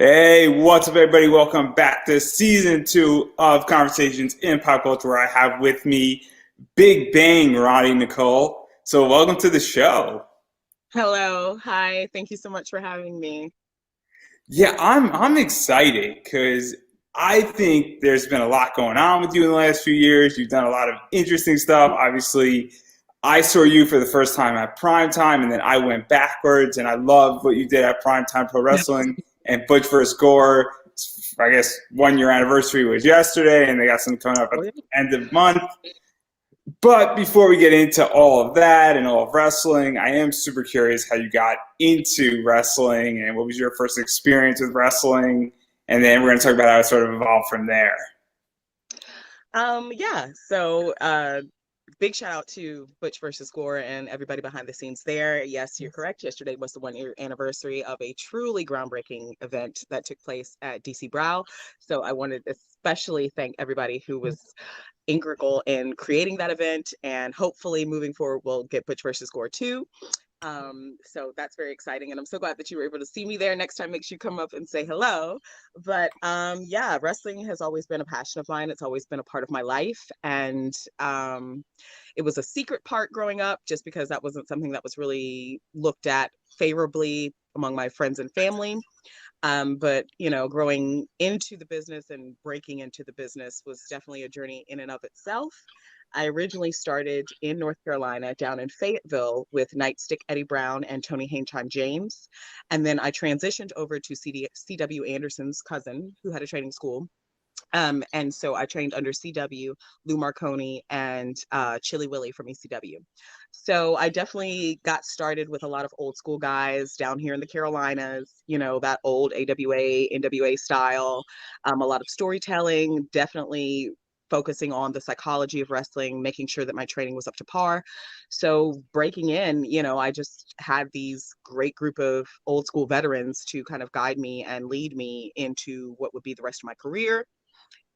Hey, what's up, everybody? Welcome back to season two of Conversations in Pop Culture, where I have with me Big Bang Roni Nicole. So, welcome to the show. Hello. Hi. Thank you so much for having me. Yeah, I'm excited because I think there's been a lot going on with you in the last few years. You've done a lot of interesting stuff. Obviously, I saw you for the first time at Primetime, and then I went backwards, and I loved what you did at Primetime Pro Wrestling and Butch vs. Gore. I guess 1 year anniversary was yesterday, and they got some coming up at Oh, the yeah. end of the month. But before we get into all of that and all of wrestling, I am super curious how you got into wrestling and what was your first experience with wrestling. And then we're going to talk about how it sort of evolved from there. Yeah. Big shout out to Butch versus Gore and everybody behind the scenes there. Yes, you're correct. Yesterday was the 1 year anniversary of a truly groundbreaking event that took place at DC Brow. So I wanted to especially thank everybody who was integral in creating that event, and hopefully moving forward we'll get Butch versus Gore too. So that's very exciting, and I'm so glad that you were able to see me there. Next time, make sure you come up and say hello. But yeah, wrestling has always been a passion of mine. It's always been a part of my life, and it was a secret part growing up, just because that wasn't something that was really looked at favorably among my friends and family. But growing into the business and breaking into the business was definitely a journey in and of itself. I originally started in North Carolina, down in Fayetteville, with Nightstick Eddie Brown and Tony Hainchime James. And then I transitioned over to CW Anderson's cousin, who had a training school. And so I trained under CW, Lou Marconi, and Chili Willie from ECW. So I definitely got started with a lot of old school guys down here in the Carolinas, that old AWA, NWA style, a lot of storytelling, definitely focusing on the psychology of wrestling, making sure that my training was up to par. So breaking in, I just had these great group of old school veterans to kind of guide me and lead me into what would be the rest of my career.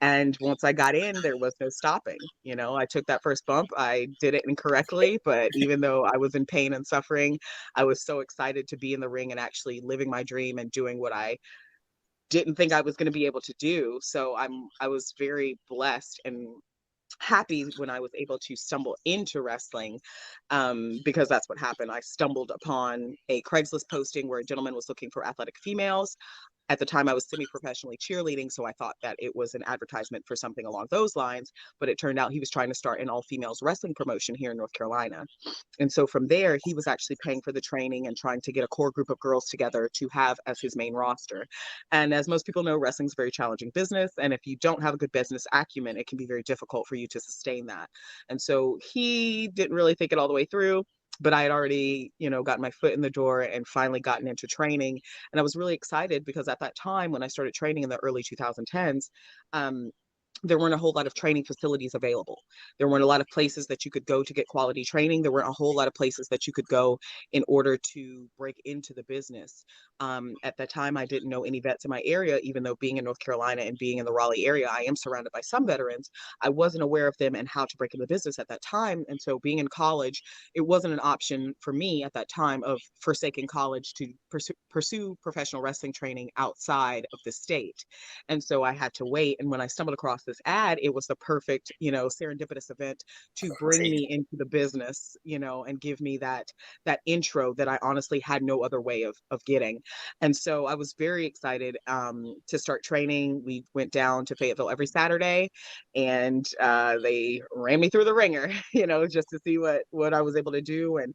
And once I got in, there was no stopping. I took that first bump. I did it incorrectly, but even though I was in pain and suffering, I was so excited to be in the ring and actually living my dream and doing what I didn't think I was going to be able to do. So I was very blessed and happy when I was able to stumble into wrestling, because that's what happened. I stumbled upon a Craigslist posting where a gentleman was looking for athletic females. At the time, I was semi-professionally cheerleading, so I thought that it was an advertisement for something along those lines, but it turned out he was trying to start an all-females wrestling promotion here in North Carolina. And so from there, he was actually paying for the training and trying to get a core group of girls together to have as his main roster. And as most people know, wrestling is a very challenging business. And if you don't have a good business acumen, it can be very difficult for you to sustain that. And so he didn't really think it all the way through. But I had already, gotten my foot in the door and finally gotten into training. And I was really excited because at that time, when I started training in the early 2010s, there weren't a whole lot of training facilities available. There weren't a lot of places that you could go to get quality training. There weren't a whole lot of places that you could go in order to break into the business. At that time, I didn't know any vets in my area, even though being in North Carolina and being in the Raleigh area, I am surrounded by some veterans. I wasn't aware of them and how to break into the business at that time. And so being in college, it wasn't an option for me at that time of forsaking college to pursue professional wrestling training outside of the state. And so I had to wait. And when I stumbled across this ad, it was the perfect, serendipitous event to bring Great. me into the business, and give me that intro that I honestly had no other way of getting. And so I was very excited to start training. We went down to Fayetteville every Saturday, and they ran me through the ringer, just to see what I was able to do. And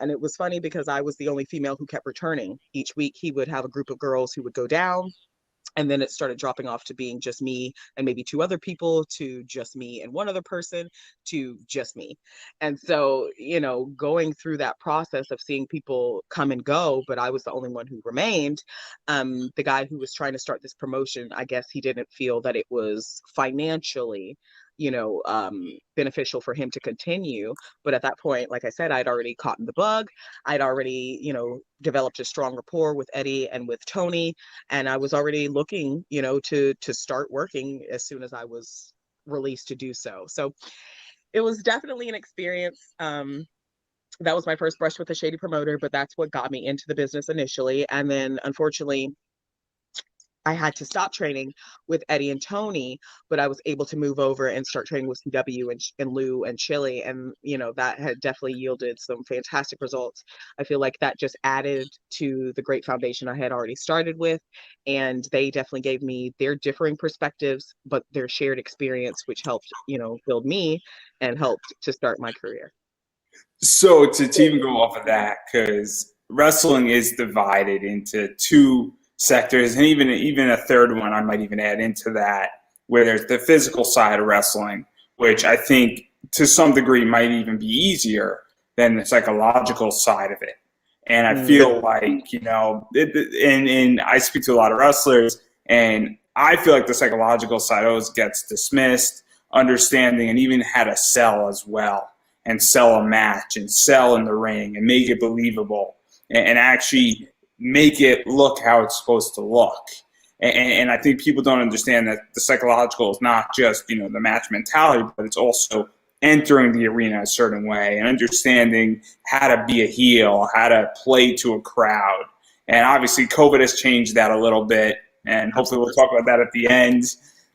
it was funny because I was the only female who kept returning. Each week he would have a group of girls who would go down, and then it started dropping off to being just me and maybe two other people, to just me and one other person, to just me. And so, going through that process of seeing people come and go, but I was the only one who remained. The guy who was trying to start this promotion, I guess he didn't feel that it was financially, beneficial for him to continue. But at that point, like I said, I'd already caught in the bug. I'd already, developed a strong rapport with Eddie and with Tony, and I was already looking, to start working as soon as I was released to do so. So it was definitely an experience. That was my first brush with a shady promoter, but that's what got me into the business initially. And then unfortunately, I had to stop training with Eddie and Tony, but I was able to move over and start training with CW and Lou and Chili. And, that had definitely yielded some fantastic results. I feel like that just added to the great foundation I had already started with. And they definitely gave me their differing perspectives, but their shared experience, which helped, build me and helped to start my career. So to even go off of that, because wrestling is divided into two sectors, and even a third one I might even add into that, where there's the physical side of wrestling, which I think to some degree might even be easier than the psychological side of it. And I Mm. feel like and I speak to a lot of wrestlers, and I feel like the psychological side always gets dismissed, understanding, and even how to sell as well and sell a match and sell in the ring and make it believable and actually make it look how it's supposed to look. And I think people don't understand that the psychological is not just, the match mentality, but it's also entering the arena a certain way and understanding how to be a heel, how to play to a crowd. And obviously COVID has changed that a little bit. And hopefully we'll talk about that at the end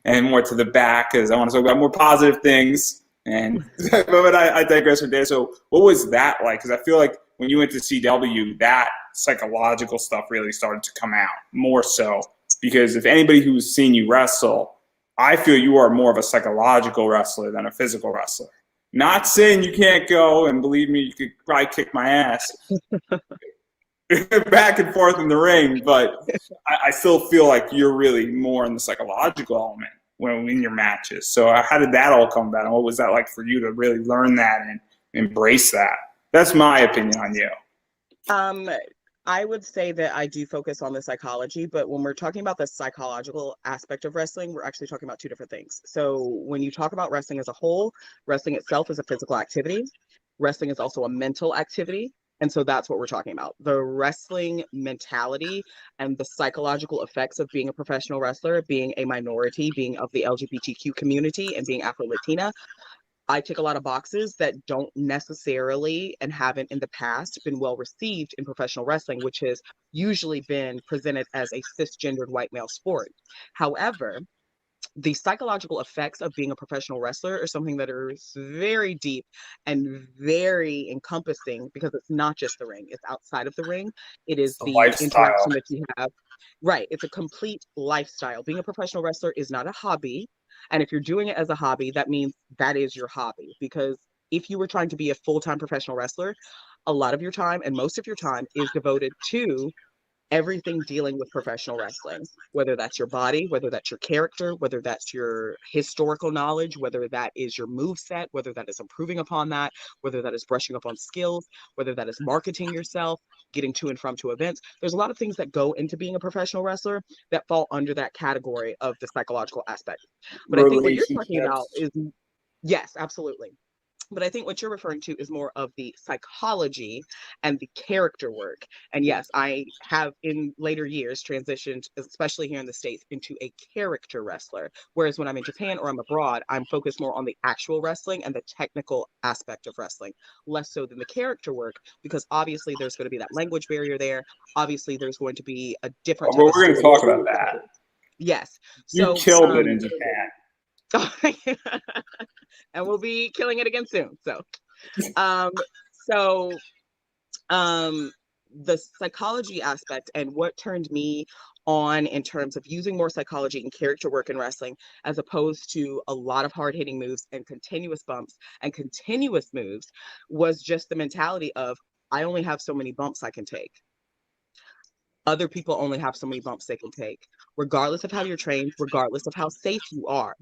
and more to the back because I want to talk about more positive things. And but I digress from there. So what was that like? Because I feel like when you went to CW, that psychological stuff really started to come out more so. Because if anybody who's seen you wrestle, I feel you are more of a psychological wrestler than a physical wrestler. Not saying you can't go, and believe me, you could probably kick my ass back and forth in the ring, but I still feel like you're really more in the psychological element when in your matches. So how did that all come about, and what was that like for you to really learn that and embrace that? That's my opinion on you. Um, I would say that I do focus on the psychology, but when we're talking about the psychological aspect of wrestling, we're actually talking about two different things. So when you talk about wrestling as a whole, wrestling itself is a physical activity. Wrestling is also a mental activity. And so that's what we're talking about. The wrestling mentality and the psychological effects of being a professional wrestler, being a minority, being of the LGBTQ community, and being Afro Latina. I tick a lot of boxes that don't necessarily and haven't in the past been well received in professional wrestling, which has usually been presented as a cisgendered white male sport. However, the psychological effects of being a professional wrestler are something that are very deep and very encompassing because it's not just the ring, it's outside of the ring. It is The the lifestyle. interaction that you have. Right. It's a complete lifestyle. Being a professional wrestler is not a hobby. And if you're doing it as a hobby, that means that is your hobby. Because if you were trying to be a full time professional wrestler, a lot of your time and most of your time is devoted to everything dealing with professional wrestling, whether that's your body, whether that's your character, whether that's your historical knowledge, whether that is your move set, whether that is improving upon that, whether that is brushing up on skills, whether that is marketing yourself, getting to and from to events. There's a lot of things that go into being a professional wrestler that fall under that category of the psychological aspect. But I think what you're talking about Relationships. is, yes, absolutely. But I think what you're referring to is more of the psychology and the character work. And yes, I have in later years transitioned, especially here in the States, into a character wrestler. Whereas when I'm in Japan or I'm abroad, I'm focused more on the actual wrestling and the technical aspect of wrestling, less so than the character work, because obviously there's going to be that language barrier there. Obviously, there's going to be a different Well, type of we're going to story. talk about that. Yes. You So, killed it in Japan. and we'll be killing it again soon. Um, so um, the psychology aspect and what turned me on in terms of using more psychology and character work in wrestling, as opposed to a lot of hard hitting moves and continuous bumps and continuous moves, was just the mentality of I only have so many bumps I can take. Other people only have so many bumps they can take, regardless of how you're trained, regardless of how safe you are.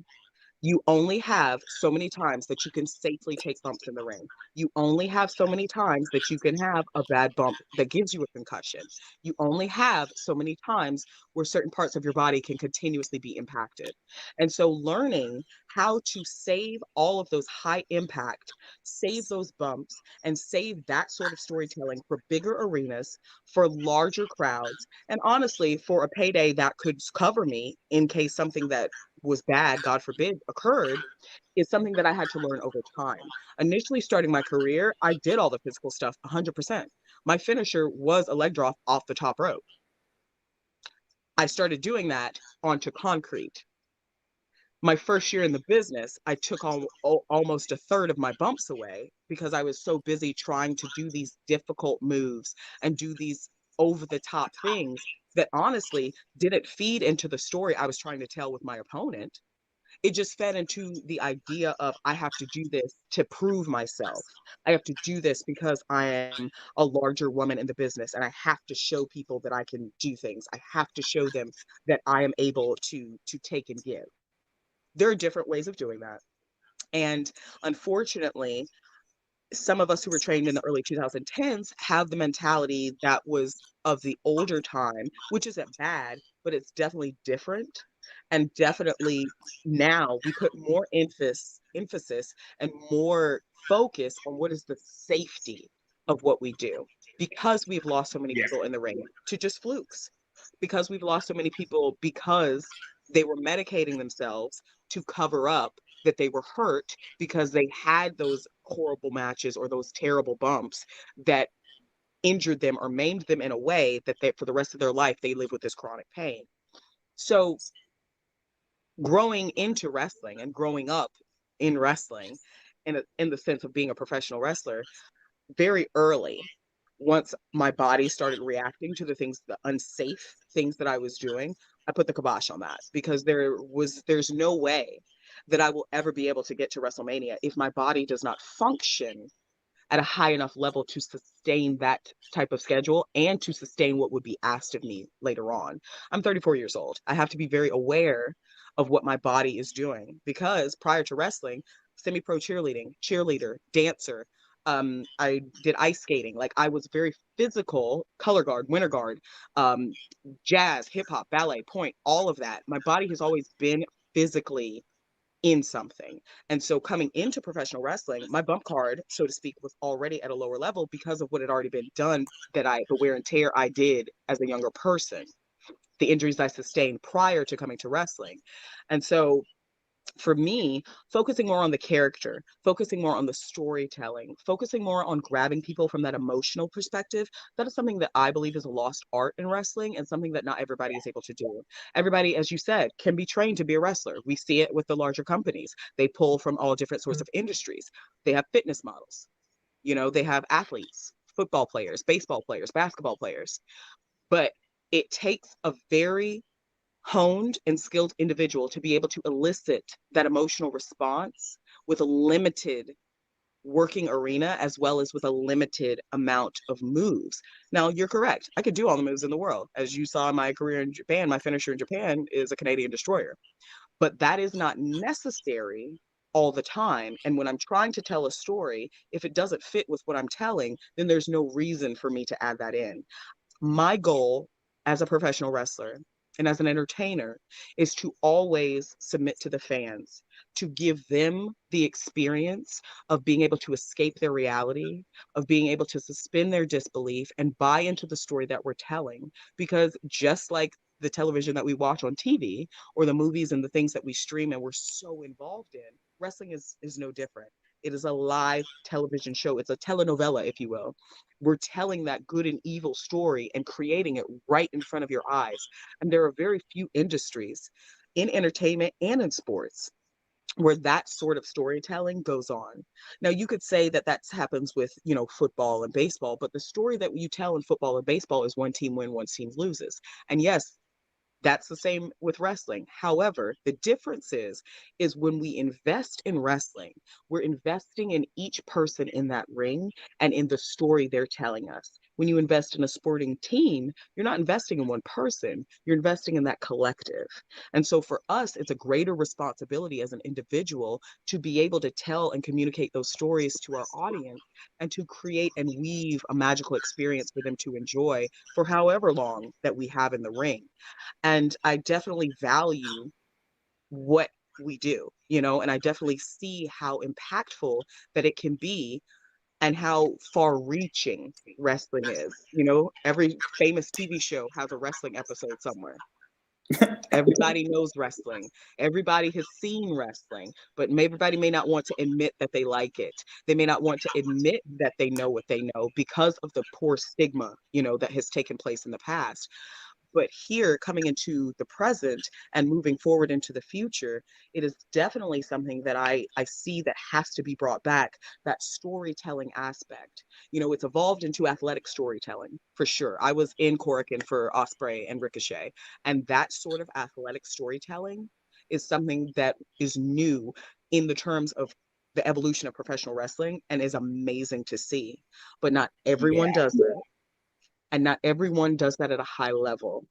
You only have so many times that you can safely take bumps in the ring. You only have so many times that you can have a bad bump that gives you a concussion. You only have so many times where certain parts of your body can continuously be impacted. And so learning how to save all of those high impact, save those bumps, and save that sort of storytelling for bigger arenas, for larger crowds, and honestly, for a payday that could cover me in case something that was bad, God forbid, occurred, is something that I had to learn over time. Initially, starting my career, I did all the physical stuff 100%. My finisher was a leg drop off the top rope. I started doing that onto concrete. My first year in the business, I took on almost a third of my bumps away because I was so busy trying to do these difficult moves and do these over the top things that honestly didn't feed into the story I was trying to tell with my opponent. It just fed into the idea of I have to do this to prove myself. I have to do this because I am a larger woman in the business and I have to show people that I can do things. I have to show them that I am able to take and give. There are different ways of doing that. And unfortunately, some of us who were trained in the early 2010s have the mentality that was of the older time, which isn't bad, but it's definitely different. And definitely now we put more emphasis and more focus on what is the safety of what we do because we've lost so many Yeah. people in the ring to just flukes, because we've lost so many people because they were medicating themselves to cover up that they were hurt because they had those horrible matches or those terrible bumps that injured them or maimed them in a way that they, for the rest of their life, they live with this chronic pain. So, growing into wrestling and growing up in wrestling, in the sense of being a professional wrestler, very early, once my body started reacting to the things, the unsafe things that I was doing, I put the kibosh on that because there's no way that I will ever be able to get to WrestleMania if my body does not function at a high enough level to sustain that type of schedule and to sustain what would be asked of me later on. I'm 34 years old. I have to be very aware of what my body is doing because prior to wrestling, semi-pro cheerleading, cheerleader, dancer, I did ice skating. Like I was very physical, color guard, winter guard, um, jazz, hip hop, ballet, point, all of that. My body has always been physically in something. And so coming into professional wrestling, my bump card, so to speak, was already at a lower level because of what had already been done the wear and tear I did as a younger person, the injuries I sustained prior to coming to wrestling. And so for me, focusing more on the character, focusing more on the storytelling, focusing more on grabbing people from that emotional perspective, that is something that I believe is a lost art in wrestling and something that not everybody is able to do. Everybody, as you said, can be trained to be a wrestler. We see it with the larger companies. They pull from all different sorts of industries. They have fitness models, they have athletes, football players, baseball players, basketball players. But it takes a very honed and skilled individual to be able to elicit that emotional response with a limited working arena as well as with a limited amount of moves. Now, you're correct. I could do all the moves in the world. As you saw in my career in Japan, my finisher in Japan is a Canadian destroyer. But that is not necessary all the time. And when I'm trying to tell a story, if it doesn't fit with what I'm telling, then there's no reason for me to add that in. My goal as a professional wrestler and as an entertainer is to always submit to the fans, to give them the experience of being able to escape their reality, of being able to suspend their disbelief and buy into the story that we're telling. Because just like the television that we watch on TV or the movies and the things that we stream and we're so involved in, wrestling is no different. It is a live television show. It's a telenovela, if you will. We're telling that good and evil story and creating it right in front of your eyes. And there are very few industries in entertainment and in sports where that sort of storytelling goes on. Now, you could say that that happens with, football and baseball, but the story that you tell in football and baseball is one team win, one team loses. And yes, that's the same with wrestling. However, the difference is when we invest in wrestling, we're investing in each person in that ring and in the story they're telling us. When you invest in a sporting team, you're not investing in one person, you're investing in that collective. And so for us, it's a greater responsibility as an individual to be able to tell and communicate those stories to our audience and to create and weave a magical experience for them to enjoy for however long that we have in the ring. And I definitely value what we do, and I definitely see how impactful that it can be and how far reaching wrestling is. Every famous TV show has a wrestling episode somewhere. Everybody knows wrestling. Everybody has seen wrestling, but everybody may not want to admit that they like it. They may not want to admit that they know what they know because of the poor stigma, that has taken place in the past. But here, coming into the present and moving forward into the future, it is definitely something that I see that has to be brought back, that storytelling aspect. You know, it's evolved into athletic storytelling for sure. I was in Korakuen for Osprey and Ricochet, and that sort of athletic storytelling is something that is new in the terms of the evolution of professional wrestling and is amazing to see. But not everyone Yeah. does it, and not everyone does that at a high level,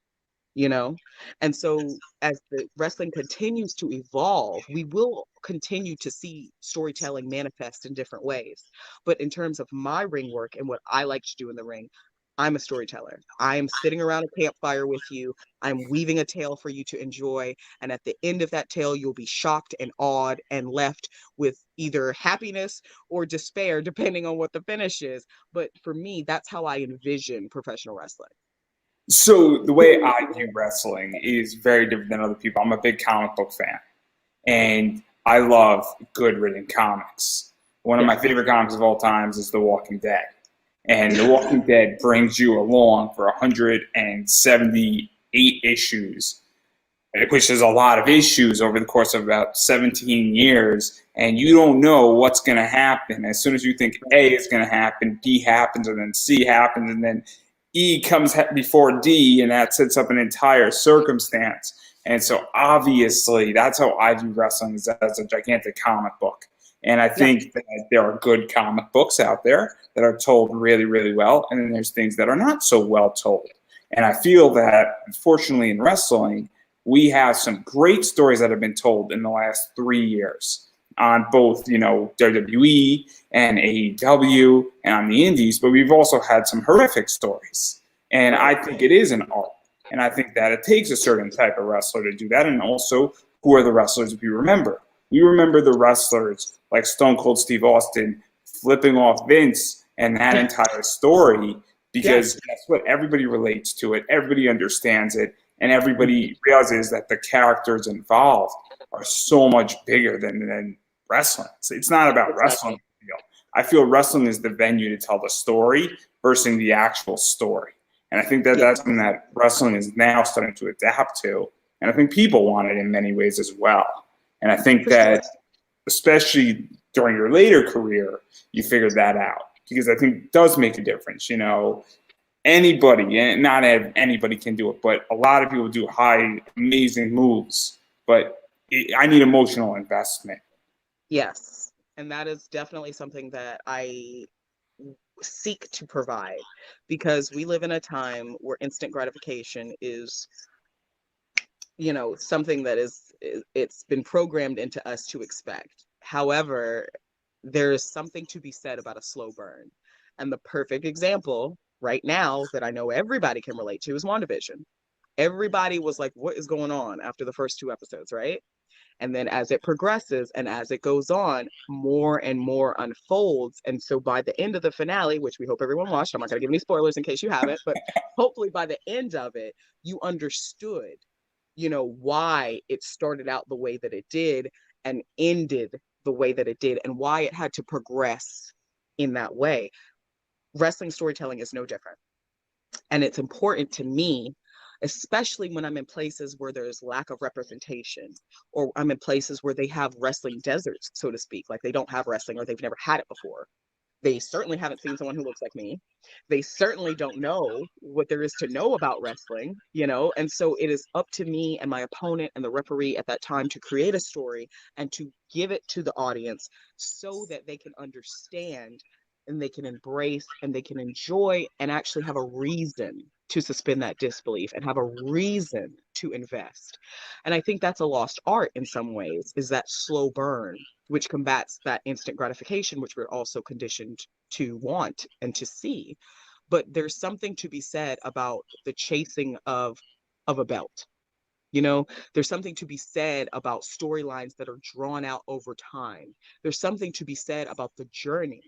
you know? And so as the wrestling continues to evolve, we will continue to see storytelling manifest in different ways. But in terms of my ring work and what I like to do in the ring, I'm a storyteller. I am sitting around a campfire with you. I'm weaving a tale for you to enjoy. And at the end of that tale, you'll be shocked and awed and left with either happiness or despair, depending on what the finish is. But for me, that's how I envision professional wrestling. So the way I view wrestling is very different than other people. I'm a big comic book fan, and I love good written comics. One of my Yes. favorite comics of all times is The Walking Dead. And The Walking Dead brings you along for 178 issues, which is a lot of issues over the course of about 17 years. And you don't know what's going to happen. As soon as you think A is going to happen, B happens, and then C happens, and then E comes before D, and that sets up an entire circumstance. And so obviously, that's how I view wrestling as a gigantic comic book. And I Yeah. think that there are good comic books out there that are told really, really well, and then there's things that are not so well told. And I feel that, unfortunately, in wrestling, we have some great stories that have been told in the last 3 years on both, WWE and AEW and on the indies, but we've also had some horrific stories. And I think it is an art. And I think that it takes a certain type of wrestler to do that. And also, who are the wrestlers we remember? We remember the wrestlers like Stone Cold Steve Austin flipping off Vince and that entire story Yeah. because that's what everybody relates to it, everybody understands it, and everybody realizes that the characters involved are so much bigger than wrestling. It's not about wrestling. Exactly. I feel wrestling is the venue to tell the story versus the actual story. And I think that Yeah. that's something that wrestling is now starting to adapt to. And I think people want it in many ways as well. And I think For sure. that, especially during your later career, you figured that out because I think it does make a difference. Anybody, and not anybody can do it, but a lot of people do high, amazing moves. But I need emotional investment. Yes. And that is definitely something that I seek to provide because we live in a time where instant gratification is, something that it's been programmed into us to expect. However, there is something to be said about a slow burn. And the perfect example right now that I know everybody can relate to is WandaVision. Everybody was like, what is going on after the first two episodes, right? And then as it progresses and as it goes on, more and more unfolds. And so by the end of the finale, which we hope everyone watched, I'm not going to give any spoilers in case you haven't, but hopefully by the end of it, you understood, why it started out the way that it did and ended the way that it did and why it had to progress in that way. Wrestling storytelling is no different. And it's important to me, especially when I'm in places where there's lack of representation, or I'm in places where they have wrestling deserts, so to speak, like they don't have wrestling or they've never had it before. They certainly haven't seen someone who looks like me. They certainly don't know what there is to know about wrestling, And so it is up to me and my opponent and the referee at that time to create a story and to give it to the audience so that they can understand and they can embrace and they can enjoy and actually have a reason to suspend that disbelief and have a reason to invest. And I think that's a lost art in some ways, is that slow burn, which combats that instant gratification, which we're also conditioned to want and to see. But there's something to be said about the chasing of a belt. There's something to be said about storylines that are drawn out over time. There's something to be said about the journey,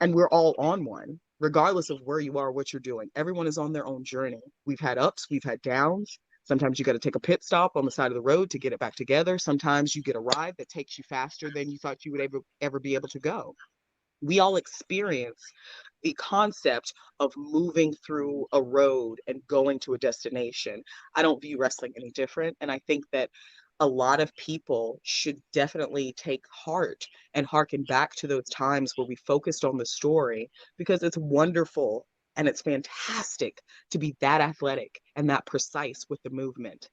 and we're all on one, regardless of where you are, what you're doing. Everyone is on their own journey. We've had ups, we've had downs. Sometimes you got to take a pit stop on the side of the road to get it back together. Sometimes you get a ride that takes you faster than you thought you would ever be able to go. We all experience the concept of moving through a road and going to a destination. I don't view wrestling any different. And I think that a lot of people should definitely take heart and harken back to those times where we focused on the story, because it's wonderful and it's fantastic to be that athletic and that precise with the movement.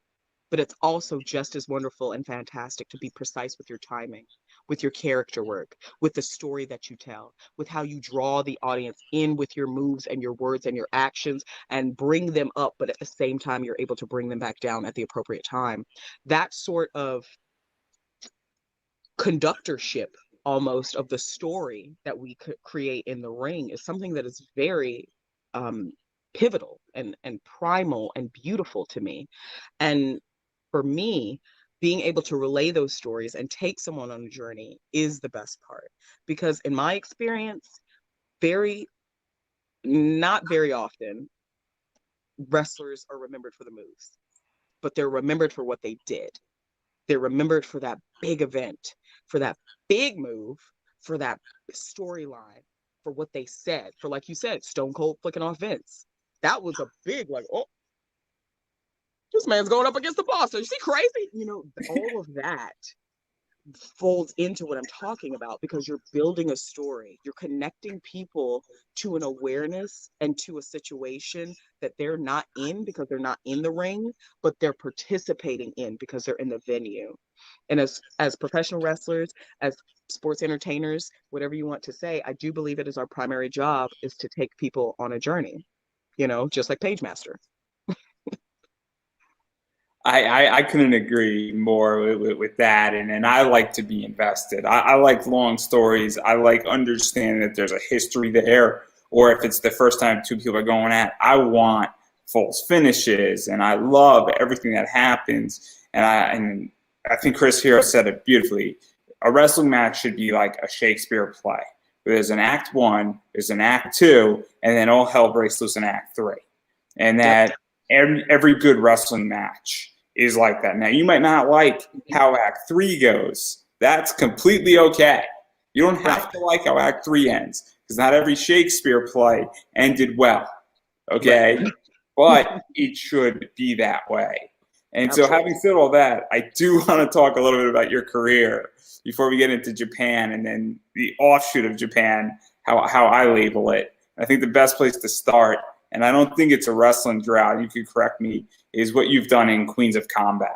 But it's also just as wonderful and fantastic to be precise with your timing, with your character work, with the story that you tell, with how you draw the audience in with your moves and your words and your actions and bring them up, but at the same time, you're able to bring them back down at the appropriate time. That sort of conductorship almost of the story that we could create in the ring is something that is very um, pivotal and primal and beautiful to me. And for me, being able to relay those stories and take someone on a journey is the best part. Because in my experience, very, not very often, wrestlers are remembered for the moves, but they're remembered for what they did. They're remembered for that big event, for that big move, for that storyline, for what they said, for, like you said, Stone Cold flicking off Vince. That was a big, like, oh, this man's going up against the boss. Is he crazy? You know, all of that folds into what I'm talking about, because you're building a story. You're connecting people to an awareness and to a situation that they're not in because they're not in the ring, but they're participating in because they're in the venue. And as professional wrestlers, as sports entertainers, whatever you want to say, I do believe it is our primary job is to take people on a journey, you know, just like Page Master. I couldn't agree more with that. And I like to be invested. I like long stories. I like understanding that there's a history there, or if it's the first time two people are going at, I want false finishes, and I love everything that happens. And I think Chris Hero said it beautifully. A wrestling match should be like a Shakespeare play. There's an act one, there's an act two, and then all hell breaks loose in act three. And that every good wrestling match is like that. Now, you might not like how Act 3 goes. That's completely okay. You don't have to like how Act 3 ends, because not every Shakespeare play ended well, okay? Right. But it should be that way. And so, Absolutely. having said all that, I do want to talk a little bit about your career before we get into Japan and then the offshoot of Japan, how I label it. I think the best place to start, and I don't think it's a wrestling drought, you could correct me, is what you've done in Queens of Combat.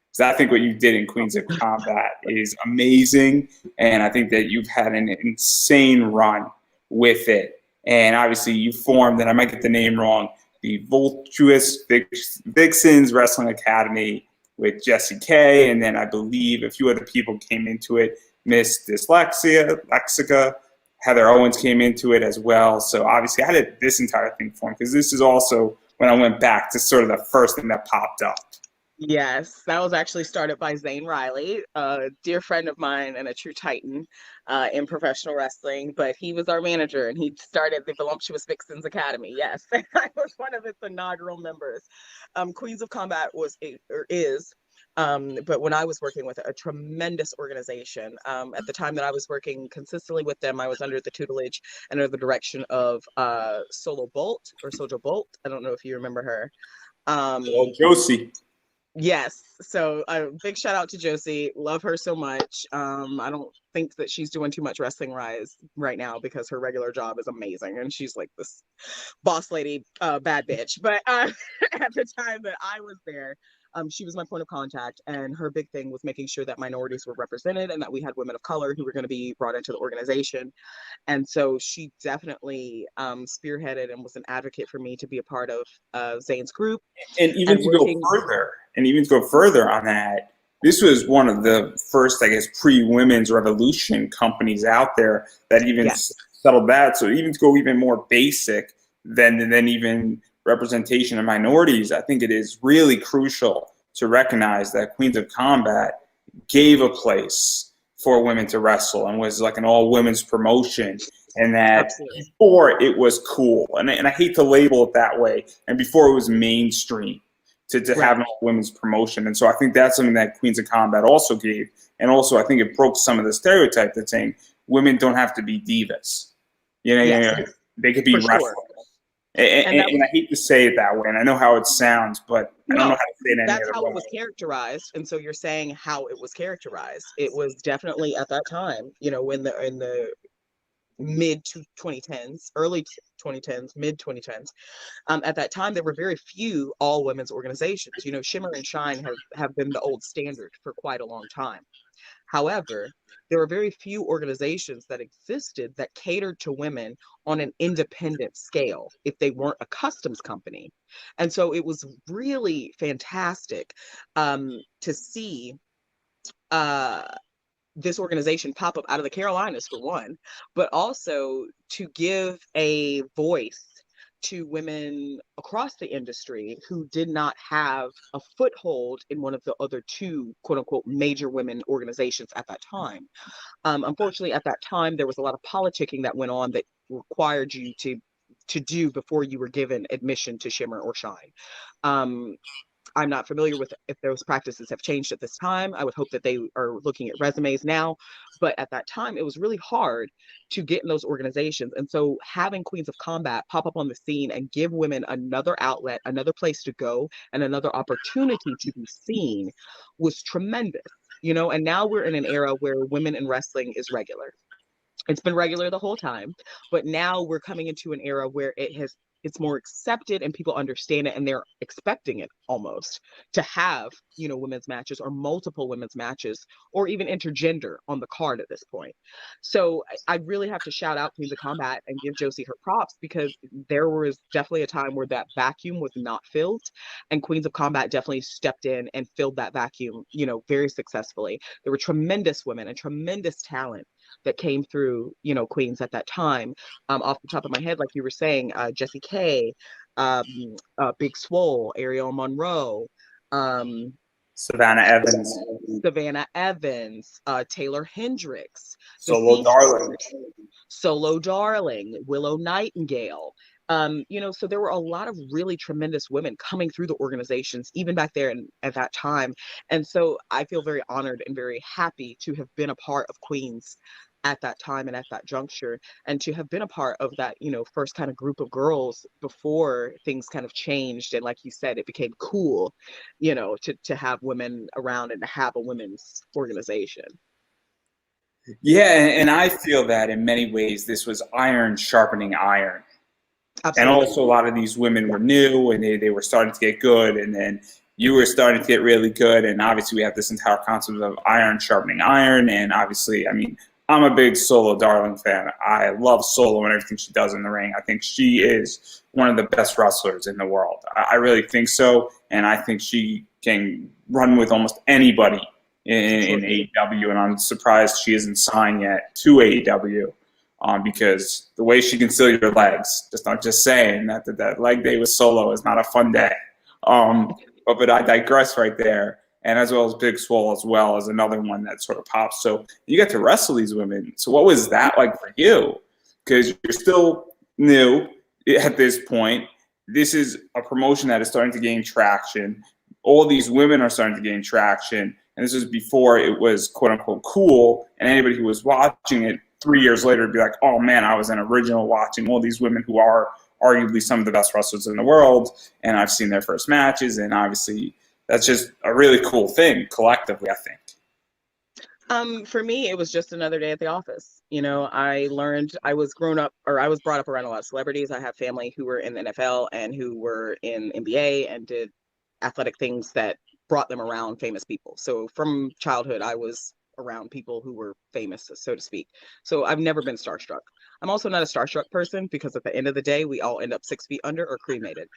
Because I think what you did in Queens of Combat is amazing, and I think that you've had an insane run with it. And obviously, you formed, and I might get the name wrong, the Voluptuous Vixens Wrestling Academy with Jessie K, and then I believe a few other people came into it. Miss Lexica, Heather Owens came into it as well. So obviously, I did this entire thing for him, because this is also when I went back to sort of the first thing that popped up. Yes, that was actually started by Zane Riley, a dear friend of mine and a true titan in professional wrestling. But he was our manager, and he started the Voluptuous Vixens Academy. Yes, I was one of its inaugural members. Queens of Combat was or is. But when I was working with a tremendous organization, at the time that I was working consistently with them, I was under the tutelage and under the direction of Solo Bolt or Soja Bolt. I don't know if you remember her. Well, Josie. Yes. So a big shout out to Josie. Love her so much. I don't think that she's doing too much wrestling rise right now, because her regular job is amazing and she's like this boss lady, bad bitch. But at the time that I was there, she was my point of contact, and her big thing was making sure that minorities were represented and that we had women of color who were going to be brought into the organization. And so she definitely spearheaded and was an advocate for me to be a part of Zane's group And even and to go working. further, on that, this was one of the first, I guess, pre-women's revolution companies out there that even Yes. settled that. So even to go even more basic than even representation of minorities, I think it is really crucial to recognize that Queens of Combat gave a place for women to wrestle and was like an all-women's promotion. And that Absolutely. before it was cool, and I hate to label it that way, and before it was mainstream to Right. have an all-women's promotion. And so I think that's something that Queens of Combat also gave. And also I think it broke some of the stereotype that's saying women don't have to be divas. Yes. they could be for sure. wrestlers. And, And and, that and was I hate to say it that way, and I know how it sounds, but I don't know no, how to say it any that's other how way. it was characterized. And so you're saying how it was characterized. It was definitely at that time, when in the mid to 2010s, early 2010s, mid 2010s. At that time, there were very few all women's organizations. Shimmer and Shine have been the old standard for quite a long time. However, there were very few organizations that existed that catered to women on an independent scale if they weren't a customs company. And so it was really fantastic to see uh, this organization pop up out of the Carolinas, for one, but also to give a voice to women across the industry who did not have a foothold in one of the other two quote unquote major women organizations at that time. Unfortunately, at that time, there was a lot of politicking that went on that required you to do before you were given admission to Shimmer or Shine. Um, I'm not familiar with if those practices have changed at this time. I would hope that they are looking at resumes now. But at that time, it was really hard to get in those organizations. And so having Queens of Combat pop up on the scene and give women another outlet, another place to go, and another opportunity to be seen was tremendous. And now we're in an era where women in wrestling is regular. It's been regular the whole time, but now we're coming into an era where it's more accepted and people understand it and they're expecting it almost to have, women's matches or multiple women's matches or even intergender on the card at this point. So I really have to shout out Queens of Combat and give Josie her props because there was definitely a time where that vacuum was not filled and Queens of Combat definitely stepped in and filled that vacuum, very successfully. There were tremendous women and tremendous talent that came through, Queens at that time. Off the top of my head, like you were saying, Jessie K, Big Swole, Ariel Monroe, um, Savannah Evans, Savannah Evans, Taylor Hendricks, the Solo Darling. Seahawks, Solo Darling, Willow Nightingale. So there were a lot of really tremendous women coming through the organizations, even back there and at that time. And so I feel very honored and very happy to have been a part of Queens at that time and at that juncture, and to have been a part of that, first kind of group of girls before things kind of changed. And like you said, it became cool, to have women around and to have a women's organization. Yeah, and I feel that in many ways this was iron sharpening iron. And Absolutely. also, a lot of these women Yeah. were new and they were starting to get good. And then you were starting to get really good. And obviously, we have this entire concept of iron sharpening iron. And obviously, I mean, I'm a big Solo Darling fan. I love Solo and everything she does in the ring. I think she is one of the best wrestlers in the world. I really think so. And I think she can run with almost anybody in Absolutely. AEW. And I'm surprised she isn't signed yet to AEW because the way she can steal your legs, just not just saying that leg day with Solo is not a fun day. But I digress right there. And as well as Big Swole as well as another one that sort of pops. So you get to wrestle these women. So what was that like for you? Because you're still new at this point. This is a promotion that is starting to gain traction. All these women are starting to gain traction. And this was before it was quote unquote cool. And anybody who was watching it 3 years later would be like, oh man, I was an original watching all these women who are arguably some of the best wrestlers in the world. And I've seen their first matches. And obviously, that's just a really cool thing collectively, I think. For me, it was just another day at the office. I learned I was brought up around a lot of celebrities. I have family who were in the NFL and who were in NBA and did athletic things that brought them around famous people. So from childhood, I was around people who were famous, so to speak. So I've never been starstruck. I'm also not a starstruck person because at the end of the day, we all end up 6 feet under or cremated.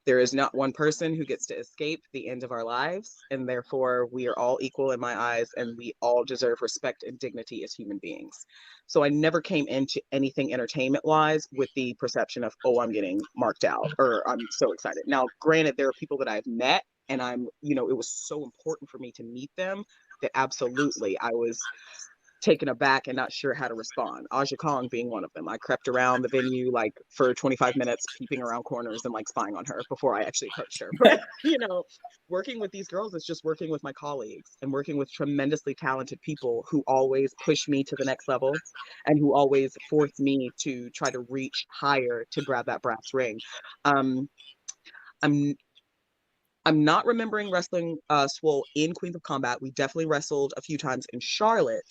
There is not one person who gets to escape the end of our lives, and therefore we are all equal in my eyes, and we all deserve respect and dignity as human beings. So I never came into anything entertainment wise with the perception of, oh, I'm getting marked out or I'm so excited. Now, granted, there are people that I've met, and it was so important for me to meet them that absolutely I was taken aback and not sure how to respond. Aja Kong being one of them. I crept around the venue like for 25 minutes, peeping around corners and like spying on her before I actually approached her. But working with these girls is just working with my colleagues and working with tremendously talented people who always push me to the next level and who always force me to try to reach higher to grab that brass ring. Um, I'm I'm not remembering wrestling Swole in Queens of Combat. We definitely wrestled a few times in Charlotte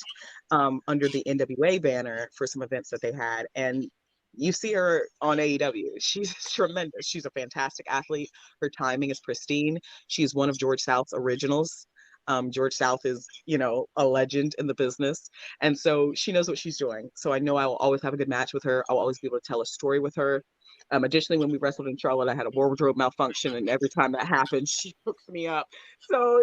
under the NWA banner for some events that they had. And you see her on AEW. She's tremendous. She's a fantastic athlete. Her timing is pristine. She's one of George South's originals. George South is, a legend in the business. And so she knows what she's doing. So I know I will always have a good match with her. I'll always be able to tell a story with her. Additionally, when we wrestled in Charlotte, I had a wardrobe malfunction, and every time that happens, she hooks me up. So,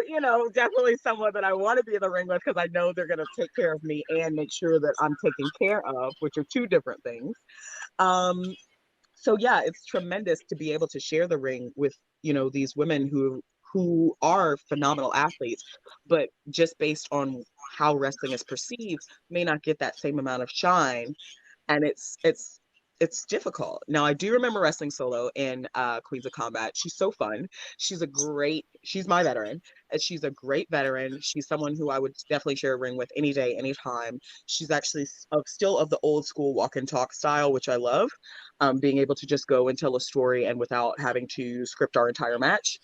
definitely someone that I want to be in the ring with because I know they're going to take care of me and make sure that I'm taken care of, which are two different things. Um, so yeah, it's tremendous to be able to share the ring with, these women who are phenomenal athletes, but just based on how wrestling is perceived, may not get that same amount of shine, and it's difficult. Now I do remember wrestling solo in Queens of Combat. She's so fun. She's my veteran, and she's a great veteran. She's someone who I would definitely share a ring with any day, anytime. She's actually still of the old school walk and talk style, which I love. Being able to just go and tell a story and without having to script our entire match.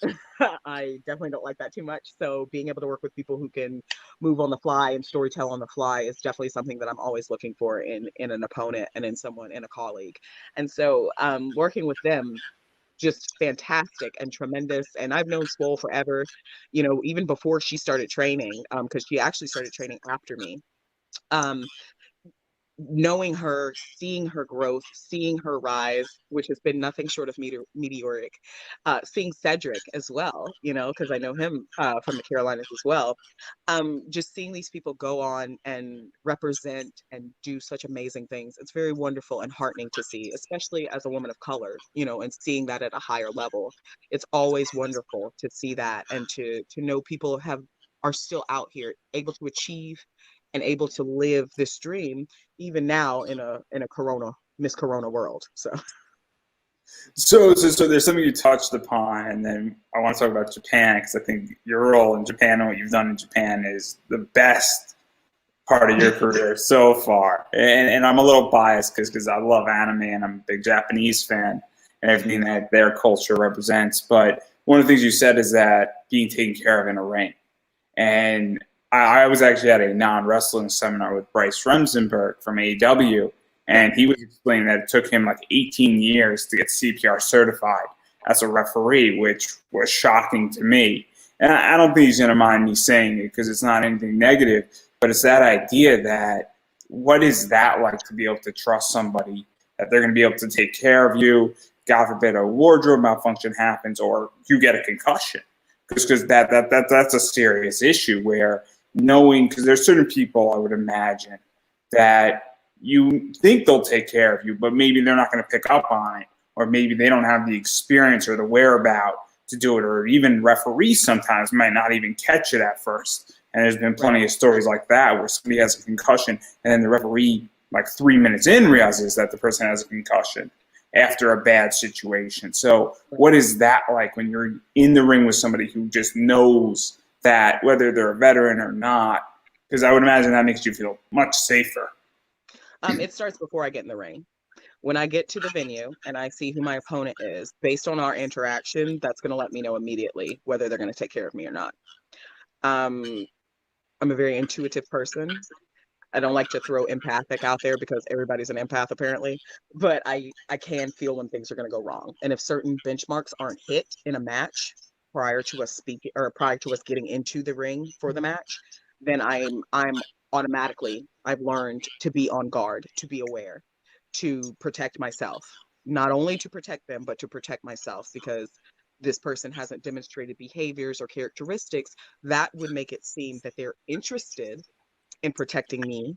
I definitely don't like that too much. So being able to work with people who can move on the fly and storytell on the fly is definitely something that I'm always looking for in an opponent and in someone in a colleague. And so working with them, just fantastic and tremendous. And I've known Swole forever, even before she started training, because she actually started training after me. Um, Knowing her, seeing her growth, seeing her rise, which has been nothing short of meteoric. Seeing Cedric as well, because I know him from the Carolinas as well. Just seeing these people go on and represent and do such amazing things. It's very wonderful and heartening to see, especially as a woman of color, and seeing that at a higher level. It's always wonderful to see that and to know people are still out here able to achieve and able to live this dream even now in a Miss Corona world. So there's something you touched upon, and then I want to talk about Japan because I think your role in Japan and what you've done in Japan is the best part of your career so far. And I'm a little biased because I love anime and I'm a big Japanese fan and everything that their culture represents. But one of the things you said is that being taken care of in a ring. And I was actually at a non-wrestling seminar with Bryce Remsenberg from AEW, and he was explaining that it took him like 18 years to get CPR certified as a referee, which was shocking to me. And I don't think he's going to mind me saying it because it's not anything negative, but it's that idea that what is that like to be able to trust somebody that they're going to be able to take care of you? God forbid a wardrobe malfunction happens or you get a concussion, because that's a serious issue where knowing, because there's certain people I would imagine that you think they'll take care of you, but maybe they're not going to pick up on it, or maybe they don't have the experience or the whereabout to do it, or even referees sometimes might not even catch it at first. And there's been plenty of stories like that where somebody has a concussion and then the referee, like 3 minutes in, realizes that the person has a concussion after a bad situation. So what is that like when you're in the ring with somebody who just knows that whether they're a veteran or not? Because I would imagine that makes you feel much safer. It starts before I get in the ring. When I get to the venue and I see who my opponent is, based on our interaction, that's going to let me know immediately whether they're going to take care of me or not. Um, I'm a very intuitive person. I don't like to throw empathic out there because everybody's an empath apparently, but I can feel when things are going to go wrong. And if certain benchmarks aren't hit in a match prior to us speaking or prior to us getting into the ring for the match, then I'm automatically I've learned to be on guard, to be aware, to protect myself. Not only to protect them, but to protect myself because this person hasn't demonstrated behaviors or characteristics that would make it seem that they're interested in protecting me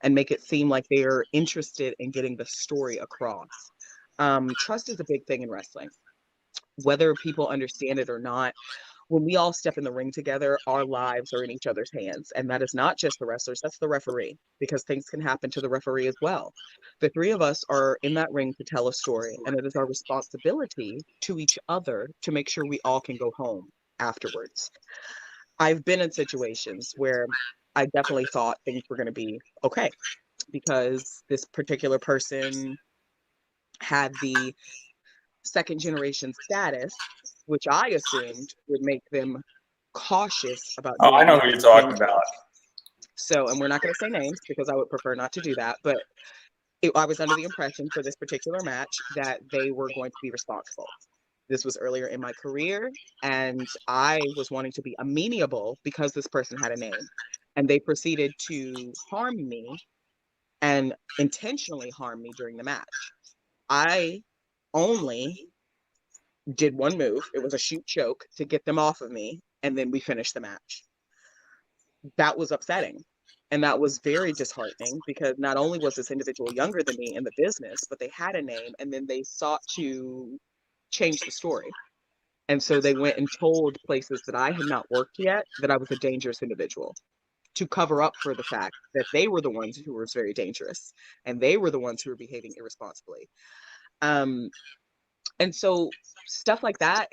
and make it seem like they're interested in getting the story across. Trust is a big thing in wrestling. Whether people understand it or not, when we all step in the ring together, our lives are in each other's hands. And that is not just the wrestlers, that's the referee, because things can happen to the referee as well. The three of us are in that ring to tell a story, and it is our responsibility to each other to make sure we all can go home afterwards. I've been in situations where I definitely thought things were going to be okay because this particular person had the second generation status, which I assumed would make them cautious about Oh, I doing know who you're anything talking about. dangerous. So, and we're not going to say names because I would prefer not to do that, but I was under the impression for this particular match that they were going to be responsible. This was earlier in my career, and I was wanting to be amenable because this person had a name. And they proceeded to harm me and intentionally harm me during the match. I only did one move. It was a shoot choke to get them off of me, and then we finished the match. That was upsetting. And that was very disheartening because not only was this individual younger than me in the business, but they had a name and then they sought to change the story. And so they went and told places that I had not worked yet that I was a dangerous individual to cover up for the fact that they were the ones who were very dangerous and they were the ones who were behaving irresponsibly. Um, and so stuff like that,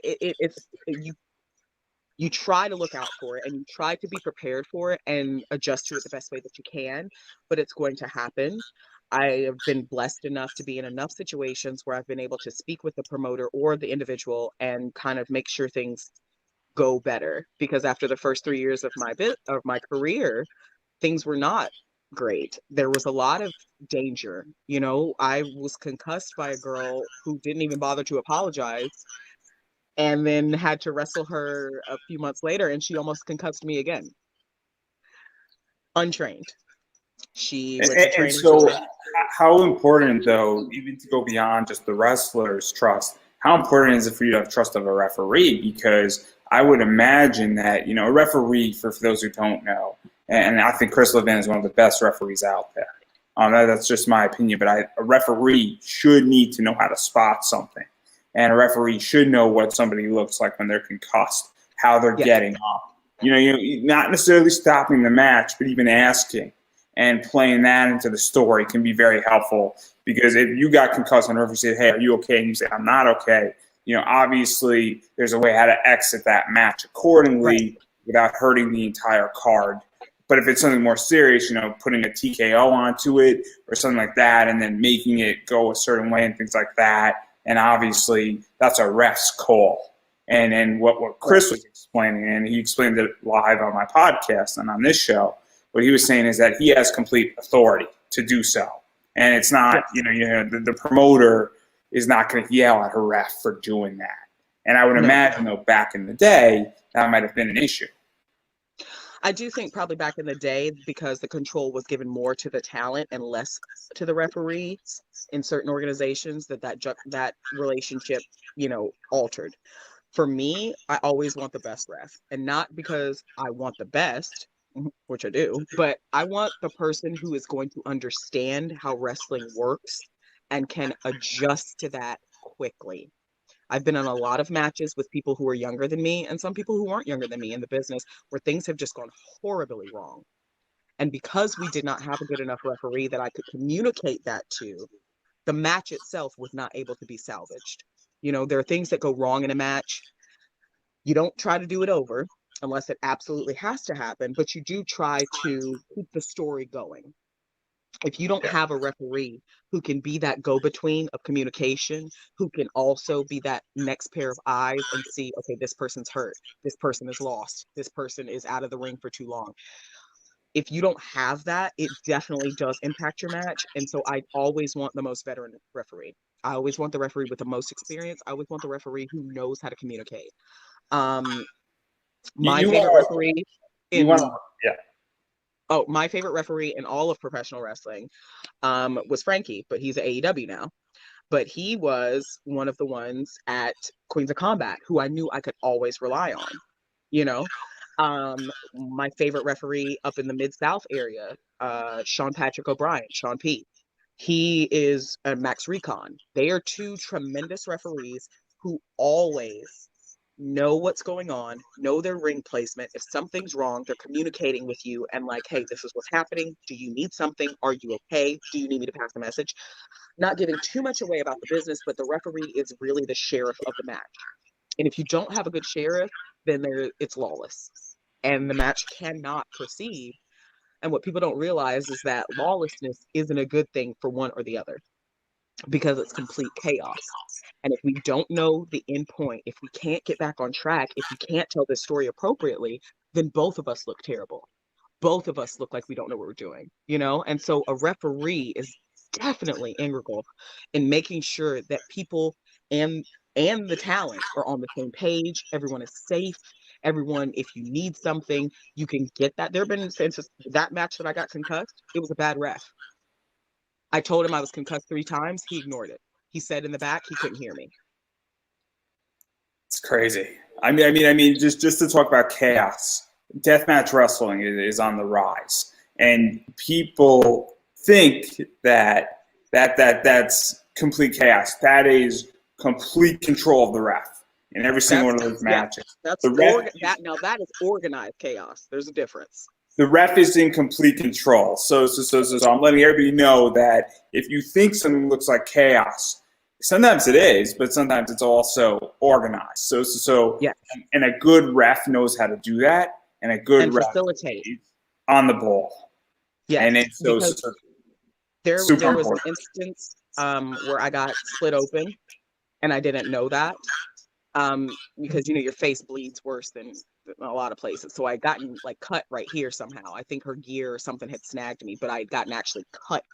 you try to look out for it and you try to be prepared for it and adjust to it the best way that you can, but it's going to happen. I have been blessed enough to be in enough situations where I've been able to speak with the promoter or the individual and kind of make sure things go better because after the first 3 years of my career, things were not great. There was a lot of danger. You know, I was concussed by a girl who didn't even bother to apologize and then had to wrestle her a few months later and she almost concussed me again. Untrained. She And, went to and training so, for how important, though, even to go beyond just the wrestler's trust, how important is it for you to have trust of a referee? Because I would imagine that, a referee, for those who don't know, and I think Chris Levin is one of the best referees out there. That's just my opinion, but a referee should need to know how to spot something. And a referee should know what somebody looks like when they're concussed, how they're yes. getting up. Not necessarily stopping the match, but even asking and playing that into the story can be very helpful because if you got concussed and the referee said, "Hey, are you okay?" and you say, "I'm not okay," obviously there's a way how to exit that match Right. accordingly without hurting the entire card. But if it's something more serious, putting a TKO onto it or something like that, and then making it go a certain way and things like that, and obviously that's a ref's call. And what Right. Chris was explaining, and he explained it live on my podcast and on this show, what he was saying is that he has complete authority to do so. And it's not, Yes. the promoter is not going to yell at a ref for doing that. And I would No. imagine, though, back in the day, that might have been an issue. I do think probably back in the day, because the control was given more to the talent and less to the referees in certain organizations, that relationship, altered. For me, I always want the best ref, and not because I want the best, which I do, but I want the person who is going to understand how wrestling works and can adjust to that quickly. I've been in a lot of matches with people who are younger than me and some people who aren't younger than me in the business where things have just gone horribly wrong. And because we did not have a good enough referee that I could communicate that to, the match itself was not able to be salvaged. There are things that go wrong in a match. You don't try to do it over unless it absolutely has to happen, but you do try to keep the story going. If you don't have a referee who can be that go-between of communication, who can also be that next pair of eyes and see, okay, this person's hurt, this person is lost, this person is out of the ring for too long. If you don't have that, it definitely does impact your match. And so I always want the most veteran referee. I always want the referee with the most experience. I always want the referee who knows how to communicate. Um, You, my you favorite want referee you want in yeah. my favorite referee in all of professional wrestling was Frankie, but he's at AEW now. But he was one of the ones at Queens of Combat who I knew I could always rely on. You know, my favorite referee up in the Mid South area, Sean Patrick O'Brien, Sean P. He is a Max Recon. They are two tremendous referees who always know what's going on, know their ring placement. If something's wrong, they're communicating with you and like, hey, this is what's happening. Do you need something? Are you okay? Do you need me to pass the message? Not giving too much away about the business, but the referee is really the sheriff of the match. And if you don't have a good sheriff, then it's lawless and the match cannot proceed. And what people don't realize is that lawlessness isn't a good thing for one or the other because it's complete chaos. And if we don't know the end point, if we can't get back on track, if we can't tell this story appropriately, then both of us look terrible. Both of us look like we don't know what we're doing, you know? And so a referee is definitely integral in making sure that people and the talent are on the same page. Everyone is safe. Everyone, if you need something, you can get that. There have been instances that match that I got concussed, it was a bad ref. I told him I was concussed 3 times. He ignored it. He said in the back he couldn't hear me. It's crazy. I mean, just to talk about chaos, deathmatch wrestling is on the rise, and people think that's complete chaos. That is complete control of the ref in every single That's one of those yeah. matches. That's The ref, that is organized chaos. There's a difference. the ref is in complete control. So I'm letting everybody know that if you think something looks like chaos, sometimes it is, but sometimes it's also organized. Yeah. And a good ref knows how to do that, and a good And ref facilitate. is on the ball, Yes. and it's Because super there was an important. instance where I got split open and I didn't know that. Because you know your face bleeds worse than a lot of places. So I had gotten like cut right here somehow. I think her gear or something had snagged me, but I had gotten actually cut.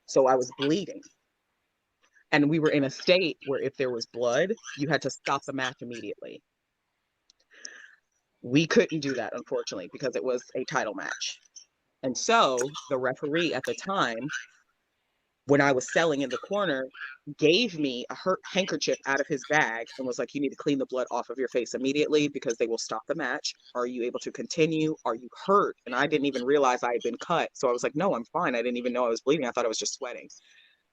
So I was bleeding. And we were in a state where if there was blood, you had to stop the match immediately. We couldn't do that, unfortunately, because it was a title match. And so the referee at the time, when I was selling in the corner, gave me a hurt handkerchief out of his bag and was like, you need to clean the blood off of your face immediately because they will stop the match. Are you able to continue? Are you hurt? And I didn't even realize I had been cut. So I was like, no, I'm fine. I didn't even know I was bleeding. I thought I was just sweating.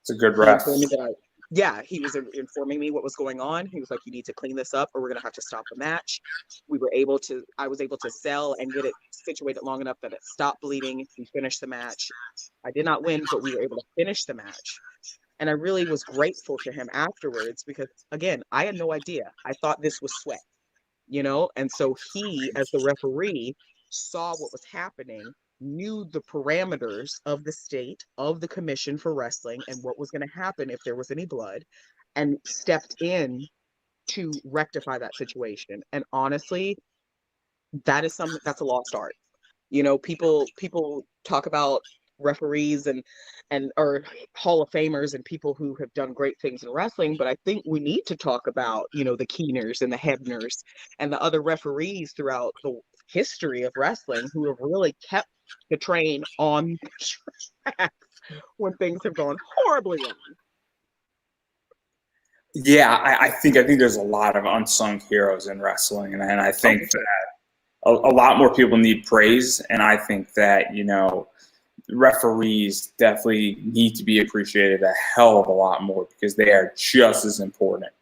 It's a good He ref. informed me that yeah, he was informing me what was going on. He was like, you need to clean this up or we're going to have to stop the match. I was able to sell and get it situated long enough that it stopped bleeding. We finished the match. I did not win, but we were able to finish the match. And I really was grateful to him afterwards because, again, I had no idea. I thought this was sweat, you know? And so he, as the referee, saw what was happening, knew the parameters of the state, of the commission for wrestling, and what was going to happen if there was any blood, and stepped in to rectify that situation. And honestly, that's a lost art. You know, people talk about referees and or Hall of Famers and people who have done great things in wrestling, but I think we need to talk about, you know, the Keeners and the Hebners and the other referees throughout the history of wrestling who have really kept the train on track when things have gone horribly wrong. Yeah, I think there's a lot of unsung heroes in wrestling, and I Oh, think for that sure. a lot more people need praise, and I think that referees definitely need to be appreciated a hell of a lot more because they are just as important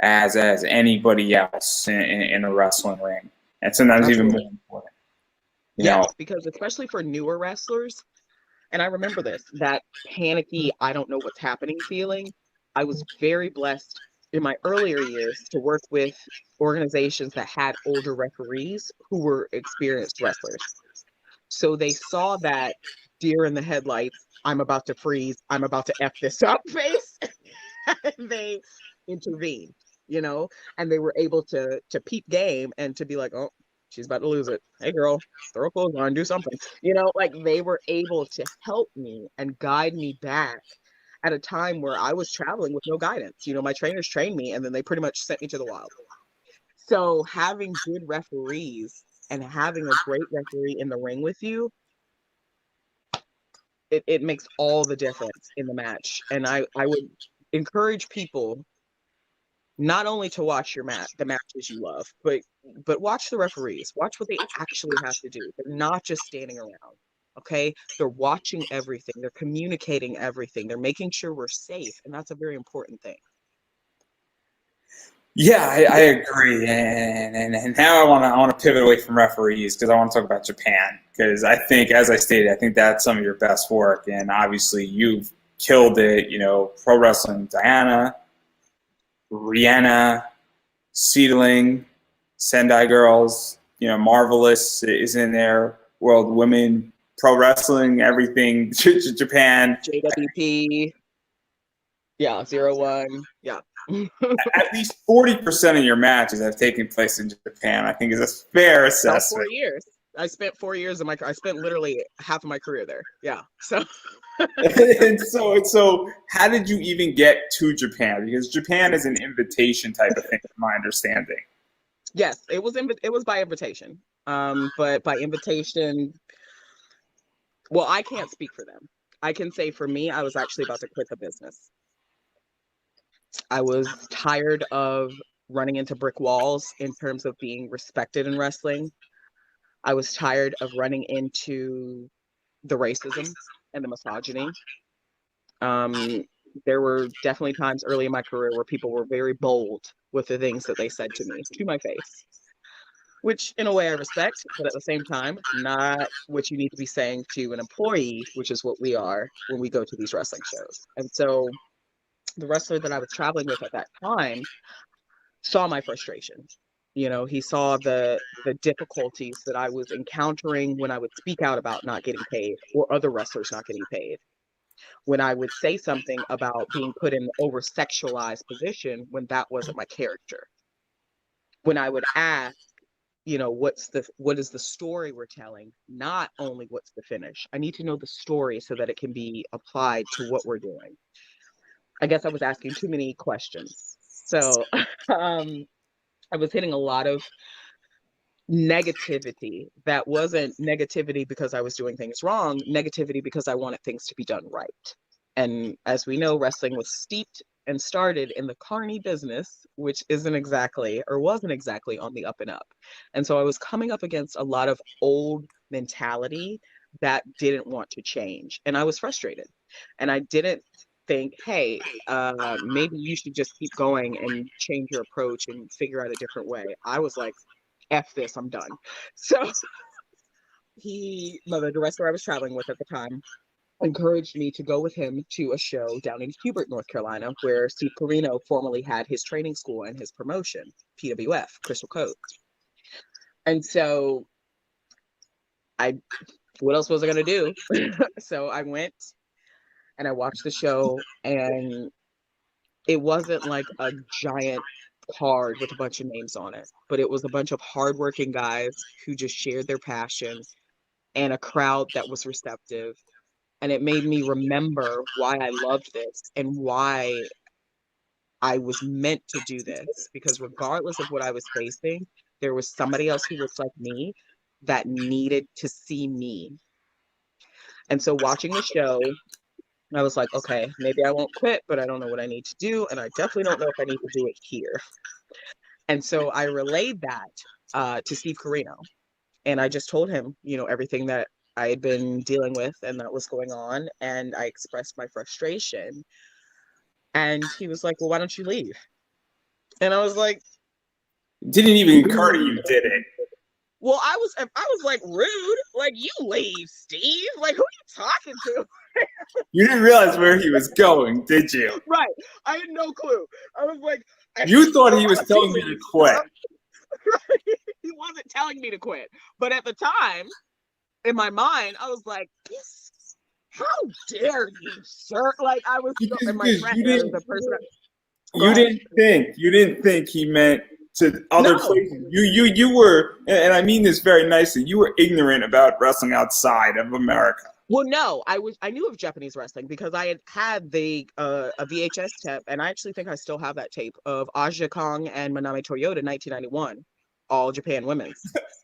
as anybody else in a wrestling ring, and sometimes even more Absolutely. important. You know, Yes, because especially for newer wrestlers, and I remember this, that panicky, I don't know what's happening feeling. I was very blessed in my earlier years to work with organizations that had older referees who were experienced wrestlers. So they saw that deer in the headlights, I'm about to freeze, I'm about to F this up face. And they intervened, you know, and they were able to peep game and to be like, oh, she's about to lose it. Hey girl, throw clothes on, do something. You know, like they were able to help me and guide me back at a time where I was traveling with no guidance. You know, my trainers trained me and then they pretty much sent me to the wild. So having good referees and having a great referee in the ring with you, it makes all the difference in the match. And I would encourage people not only to watch the matches you love, but watch the referees. Watch what they actually have to do. They're not just standing around. Okay, they're watching everything. They're communicating everything. They're making sure we're safe, and that's a very important thing. Yeah, I agree, and now I want to pivot away from referees because I want to talk about Japan because I think, as I stated, I think that's some of your best work, and obviously you've killed it. You know, pro wrestling, Diana, Rihanna, Seedling, Sendai Girls. You know, Marvelous is in there. World Women Pro Wrestling, everything. Japan. JWP, yeah, 01, yeah. At least 40% of your matches have taken place in Japan. I think is a fair About 4 assessment. years. I spent 4 years of I spent literally half of my career there. Yeah. So And so, how did you even get to Japan? Because Japan is an invitation type of thing, from my understanding. yes, it was by invitation. But by invitation, well, I can't speak for them. I can say for me, I was actually about to quit the business. I was tired of running into brick walls in terms of being respected in wrestling. I was tired of running into the racism and the misogyny. Um, there were definitely times early in my career where people were very bold with the things that they said to me to my face, which in a way I respect, but at the same time, not what you need to be saying to an employee, which is what we are when we go to these wrestling shows. And so the wrestler that I was traveling with at that time saw my frustration. You know, he saw the difficulties that I was encountering when I would speak out about not getting paid or other wrestlers not getting paid. When I would say something about being put in an over sexualized position when that wasn't my character. When I would ask, you know, what is the story we're telling, not only what's the finish. I need to know the story so that it can be applied to what we're doing. I guess I was asking too many questions. So um I was hitting a lot of negativity that wasn't negativity because I was doing things wrong, negativity because I wanted things to be done right. And as we know, wrestling was steeped and started in the carny business, which isn't exactly or wasn't exactly on the up and up. And so I was coming up against a lot of old mentality that didn't want to change. And I was frustrated. And I didn't think, hey, maybe you should just keep going and change your approach and figure out a different way. I was like, F this, I'm done. So the director I was traveling with at the time, encouraged me to go with him to a show down in Hubert, North Carolina, where Steve Carino formerly had his training school and his promotion, PWF, Crystal Coast. And so I, what else was I going to do? So I went and I watched the show, and it wasn't like a giant card with a bunch of names on it, but it was a bunch of hardworking guys who just shared their passion and a crowd that was receptive. And it made me remember why I loved this and why I was meant to do this. Because regardless of what I was facing, there was somebody else who looked like me that needed to see me. And so watching the show, I was like, okay, maybe I won't quit, but I don't know what I need to do. And I definitely don't know if I need to do it here. And so I relayed that to Steve Carino. And I just told him, you know, everything that I had been dealing with and that was going on. And I expressed my frustration. And he was like, well, why don't you leave? And I was like, Didn't even encourage you, did it? well, I was like rude. Like, you leave, Steve. Like, who are you talking to? You didn't realize where he was going, did you? Right. I had no clue. I was like, You thought he why was don't you telling you to leave, quit. sir? He wasn't telling me to quit. But at the time, in my mind, I was like, this, how dare you, sir? Like, I was so, Because, and my because friend, you didn't the person, go you ahead. didn't think he meant to other No, places. You were, and I mean this very nicely. You were ignorant about wrestling outside of America. well, no, I knew of Japanese wrestling because I had the a VHS tape, and I actually think I still have that tape of Aja Kong and Manami Toyota 1991, All Japan Women's.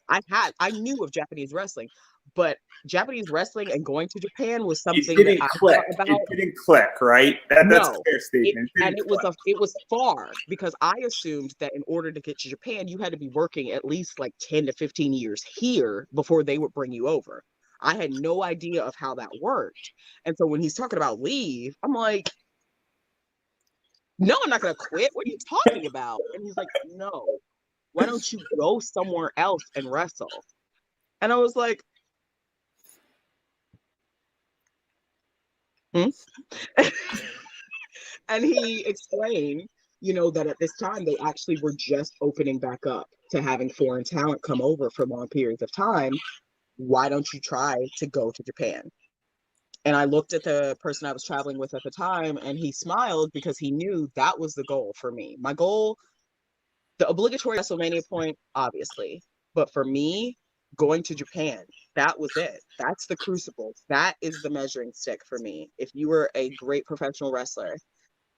I knew of Japanese wrestling, but Japanese wrestling and going to Japan was It something that didn't I click. thought It about. didn't click, right? That's a No. fair It, statement. It and didn't click. it was far because I assumed that in order to get to Japan, you had to be working at least like 10 to 15 years here before they would bring you over. I had no idea of how that worked. And so when he's talking about leave, I'm like, no, I'm not going to quit. What are you talking about? And he's like, no, why don't you go somewhere else and wrestle? And I was like, hmm? And he explained, that at this time they actually were just opening back up to having foreign talent come over for long periods of time. Why don't you try to go to Japan? And I looked at the person I was traveling with at the time, and he smiled because he knew that was the goal for me. My goal, the obligatory WrestleMania point, obviously, but for me, going to Japan, that was it. That's the crucible. That is the measuring stick for me. If you were a great professional wrestler,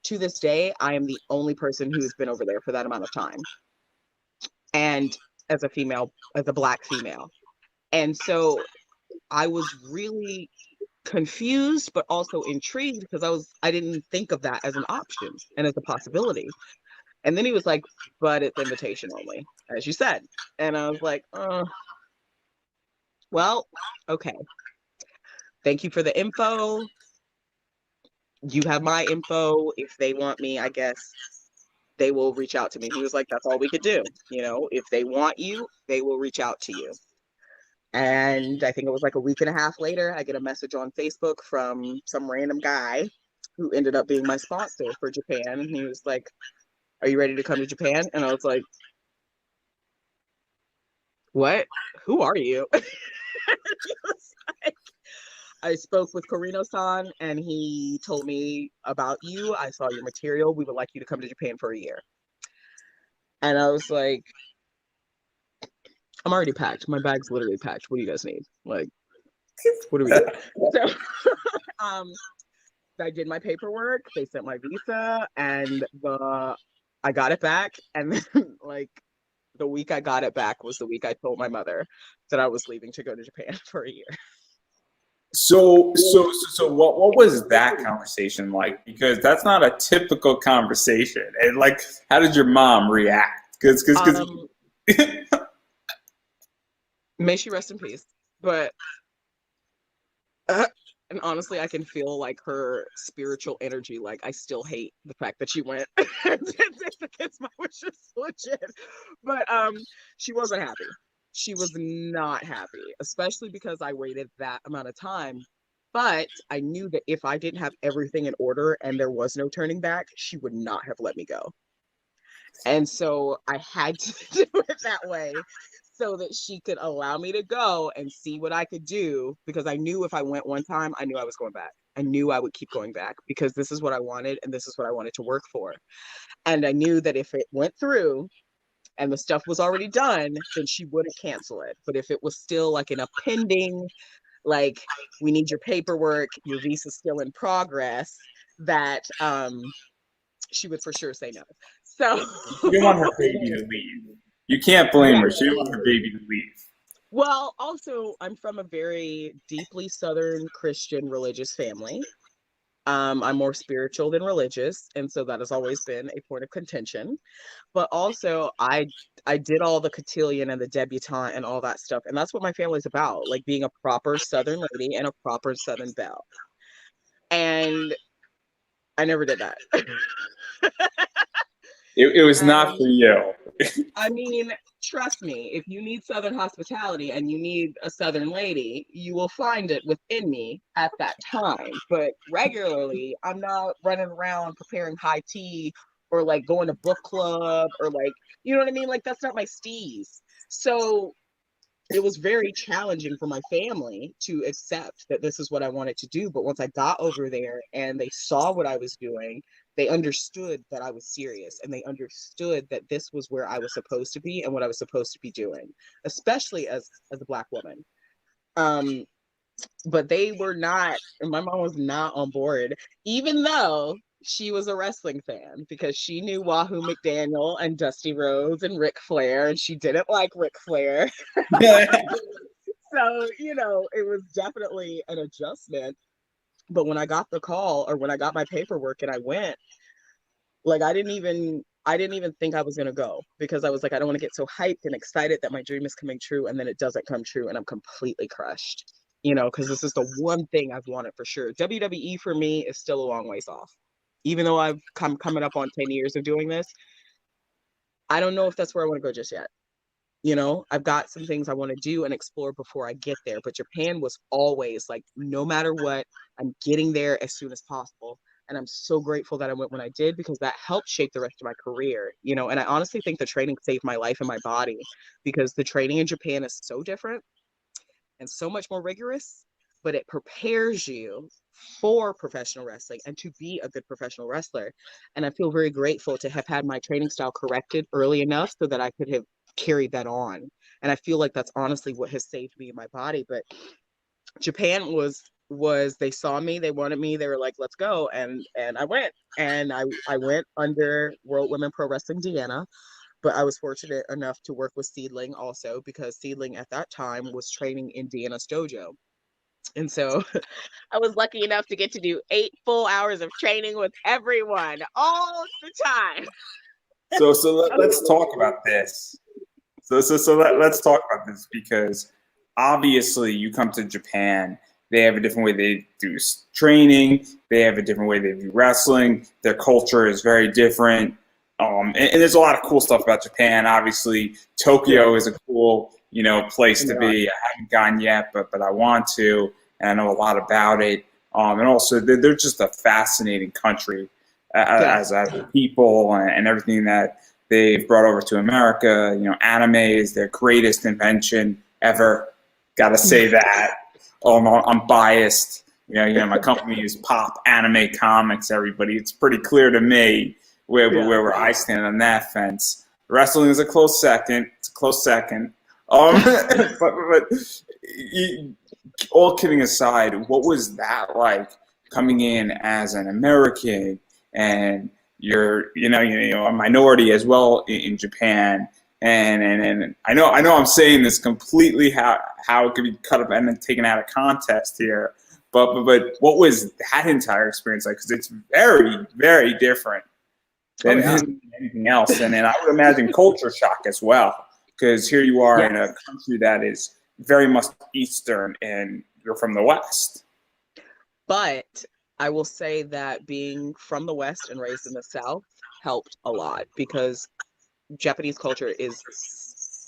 to this day, I am the only person who has been over there for that amount of time. And as a female, as a Black female. And so I was really confused, but also intrigued because I didn't think of that as an option and as a possibility. And then he was like, but it's invitation only, as you said. And I was like, well, okay. Thank you for the info. You have my info. If they want me, I guess they will reach out to me. He was like, that's all we could do. If they want you, they will reach out to you. And I think it was like a week and a half later, I get a message on Facebook from some random guy who ended up being my sponsor for Japan. And he was like, are you ready to come to Japan? And I was like, what? Who are you? Like, I spoke with Corino-san and he told me about you. I saw your material. We would like you to come to Japan for a year. And I was like, I'm already packed. My bag's literally packed. What do you guys need? Like, what do we do? So I did my paperwork. They sent my visa, and I got it back. And then, like, the week I got it back was the week I told my mother that I was leaving to go to Japan for a year. So what was that conversation like? Because that's not a typical conversation. And like, how did your mom react? Because May she rest in peace. But and honestly, I can feel like her spiritual energy. Like, I still hate the fact that she went against my wishes, legit. But she wasn't happy. She was not happy, especially because I waited that amount of time. But I knew that if I didn't have everything in order and there was no turning back, she would not have let me go. And so I had to do it that way so that she could allow me to go and see what I could do, because I knew if I went one time, I knew I was going back. I knew I would keep going back because this is what I wanted and this is what I wanted to work for. And I knew that if it went through and the stuff was already done, then she wouldn't cancel it. But if it was still like in a pending, like, we need your paperwork, your visa's still in progress, that she would for sure say no. So she didn't want her baby to leave. You can't blame yeah. her. She didn't want her baby to leave. Well, also, I'm from a very deeply Southern Christian religious family. I'm more spiritual than religious, and so that has always been a point of contention. But also, I did all the cotillion and the debutante and all that stuff, and that's what my family's about, like being a proper Southern lady and a proper Southern belle. And I never did that. It was not And for you. I mean, trust me, if you need Southern hospitality and you need a Southern lady, you will find it within me at that time. But regularly, I'm not running around preparing high tea or like going to book club or like, you know what I mean? Like, that's not my steez. So it was very challenging for my family to accept that this is what I wanted to do. But once I got over there and they saw what I was doing, they understood that I was serious and they understood that this was where I was supposed to be and what I was supposed to be doing, especially as a Black woman. Um, but they were not, and my mom was not on board, even though she was a wrestling fan because she knew Wahoo McDaniel and Dusty Rhodes and Ric Flair, and she didn't like Ric Flair. So, it was definitely an adjustment. But when I got the call or when I got my paperwork and I went, like, I didn't even think I was gonna go because I was like, I don't want to get so hyped and excited that my dream is coming true and then it doesn't come true and I'm completely crushed. Because this is the one thing I've wanted for sure. WWE for me is still a long ways off. even though I've coming up on 10 years of doing this, I don't know if that's where I want to go just yet. You know, I've got some things I want to do and explore before I get there. But Japan was always like, no matter what, I'm getting there as soon as possible. And I'm so grateful that I went when I did, because that helped shape the rest of my career, you know. And I honestly think the training saved my life and my body, because the training in Japan is so different and so much more rigorous, but it prepares you for professional wrestling and to be a good professional wrestler. And I feel very grateful to have had my training style corrected early enough so that I could have carried that on. And I feel like that's honestly what has saved me in my body. But Japan was they saw me, they wanted me, they were like, let's go. And I went. And I went under World Women Pro Wrestling Deanna, but I was fortunate enough to work with Seedling also, because Seedling at that time was training in Deanna's dojo. And so I was lucky enough to get to do 8 full hours of training with everyone all the time. Let's talk about this. Let's talk about this, because obviously you come to Japan, they have a different way they do training, they have a different way they do wrestling, their culture is very different. And there's a lot of cool stuff about Japan. Obviously, Tokyo is a cool, place to be. I haven't gone yet, but I want to, and I know a lot about it. And also, they're just a fascinating country as a people, and everything that they've brought over to America. Anime is their greatest invention ever. Got to say that. I'm biased. My company is Pop Anime Comics. Everybody, it's pretty clear to me where I stand on that fence. Wrestling is a close second. It's a close second. But all kidding aside, what was that like coming in as an American, and you're a minority as well in Japan? And I know I'm saying this completely how it could be cut up and then taken out of context here, but what was that entire experience like? Because it's very, very different than anything else, and I would imagine culture shock as well, because here you are in a country that is very much Eastern, and you're from the West. But I will say that being from the West and raised in the South helped a lot, because Japanese culture is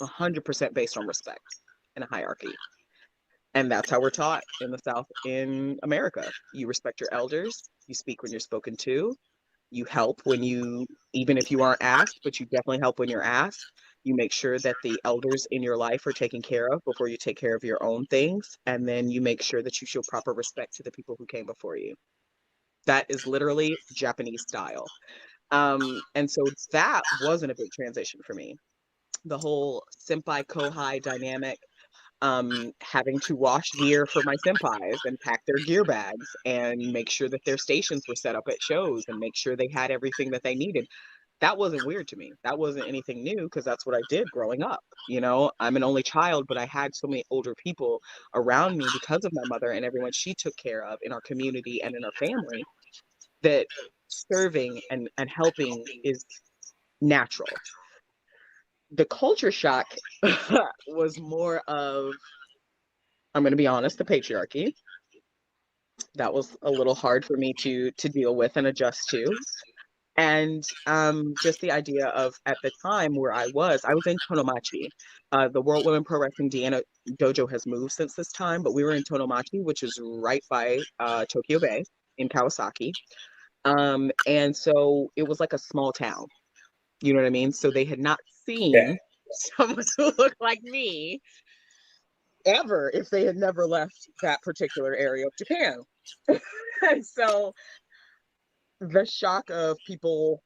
100% based on respect and a hierarchy. And that's how we're taught in the South in America. You respect your elders, you speak when you're spoken to, you help when even if you aren't asked, but you definitely help when you're asked. You make sure that the elders in your life are taken care of before you take care of your own things. And then you make sure that you show proper respect to the people who came before you. That is literally Japanese style. And so that wasn't a big transition for me. The whole senpai kohai dynamic, having to wash gear for my senpais and pack their gear bags and make sure that their stations were set up at shows and make sure they had everything that they needed. That wasn't weird to me. That wasn't anything new, because that's what I did growing up. I'm an only child, but I had so many older people around me because of my mother and everyone she took care of in our community and in our family, that serving and helping is natural. The culture shock was more of, I'm going to be honest, the patriarchy. That was a little hard for me to deal with and adjust to. And just the idea of, at the time where I was in Tonomachi. The World Women Pro Wrestling Deanna dojo has moved since this time, but we were in Tonomachi, which is right by Tokyo Bay in Kawasaki. And so it was like a small town. You know what I mean? So they had not seen someone who looked like me ever if they had never left that particular area of Japan. And so the shock of people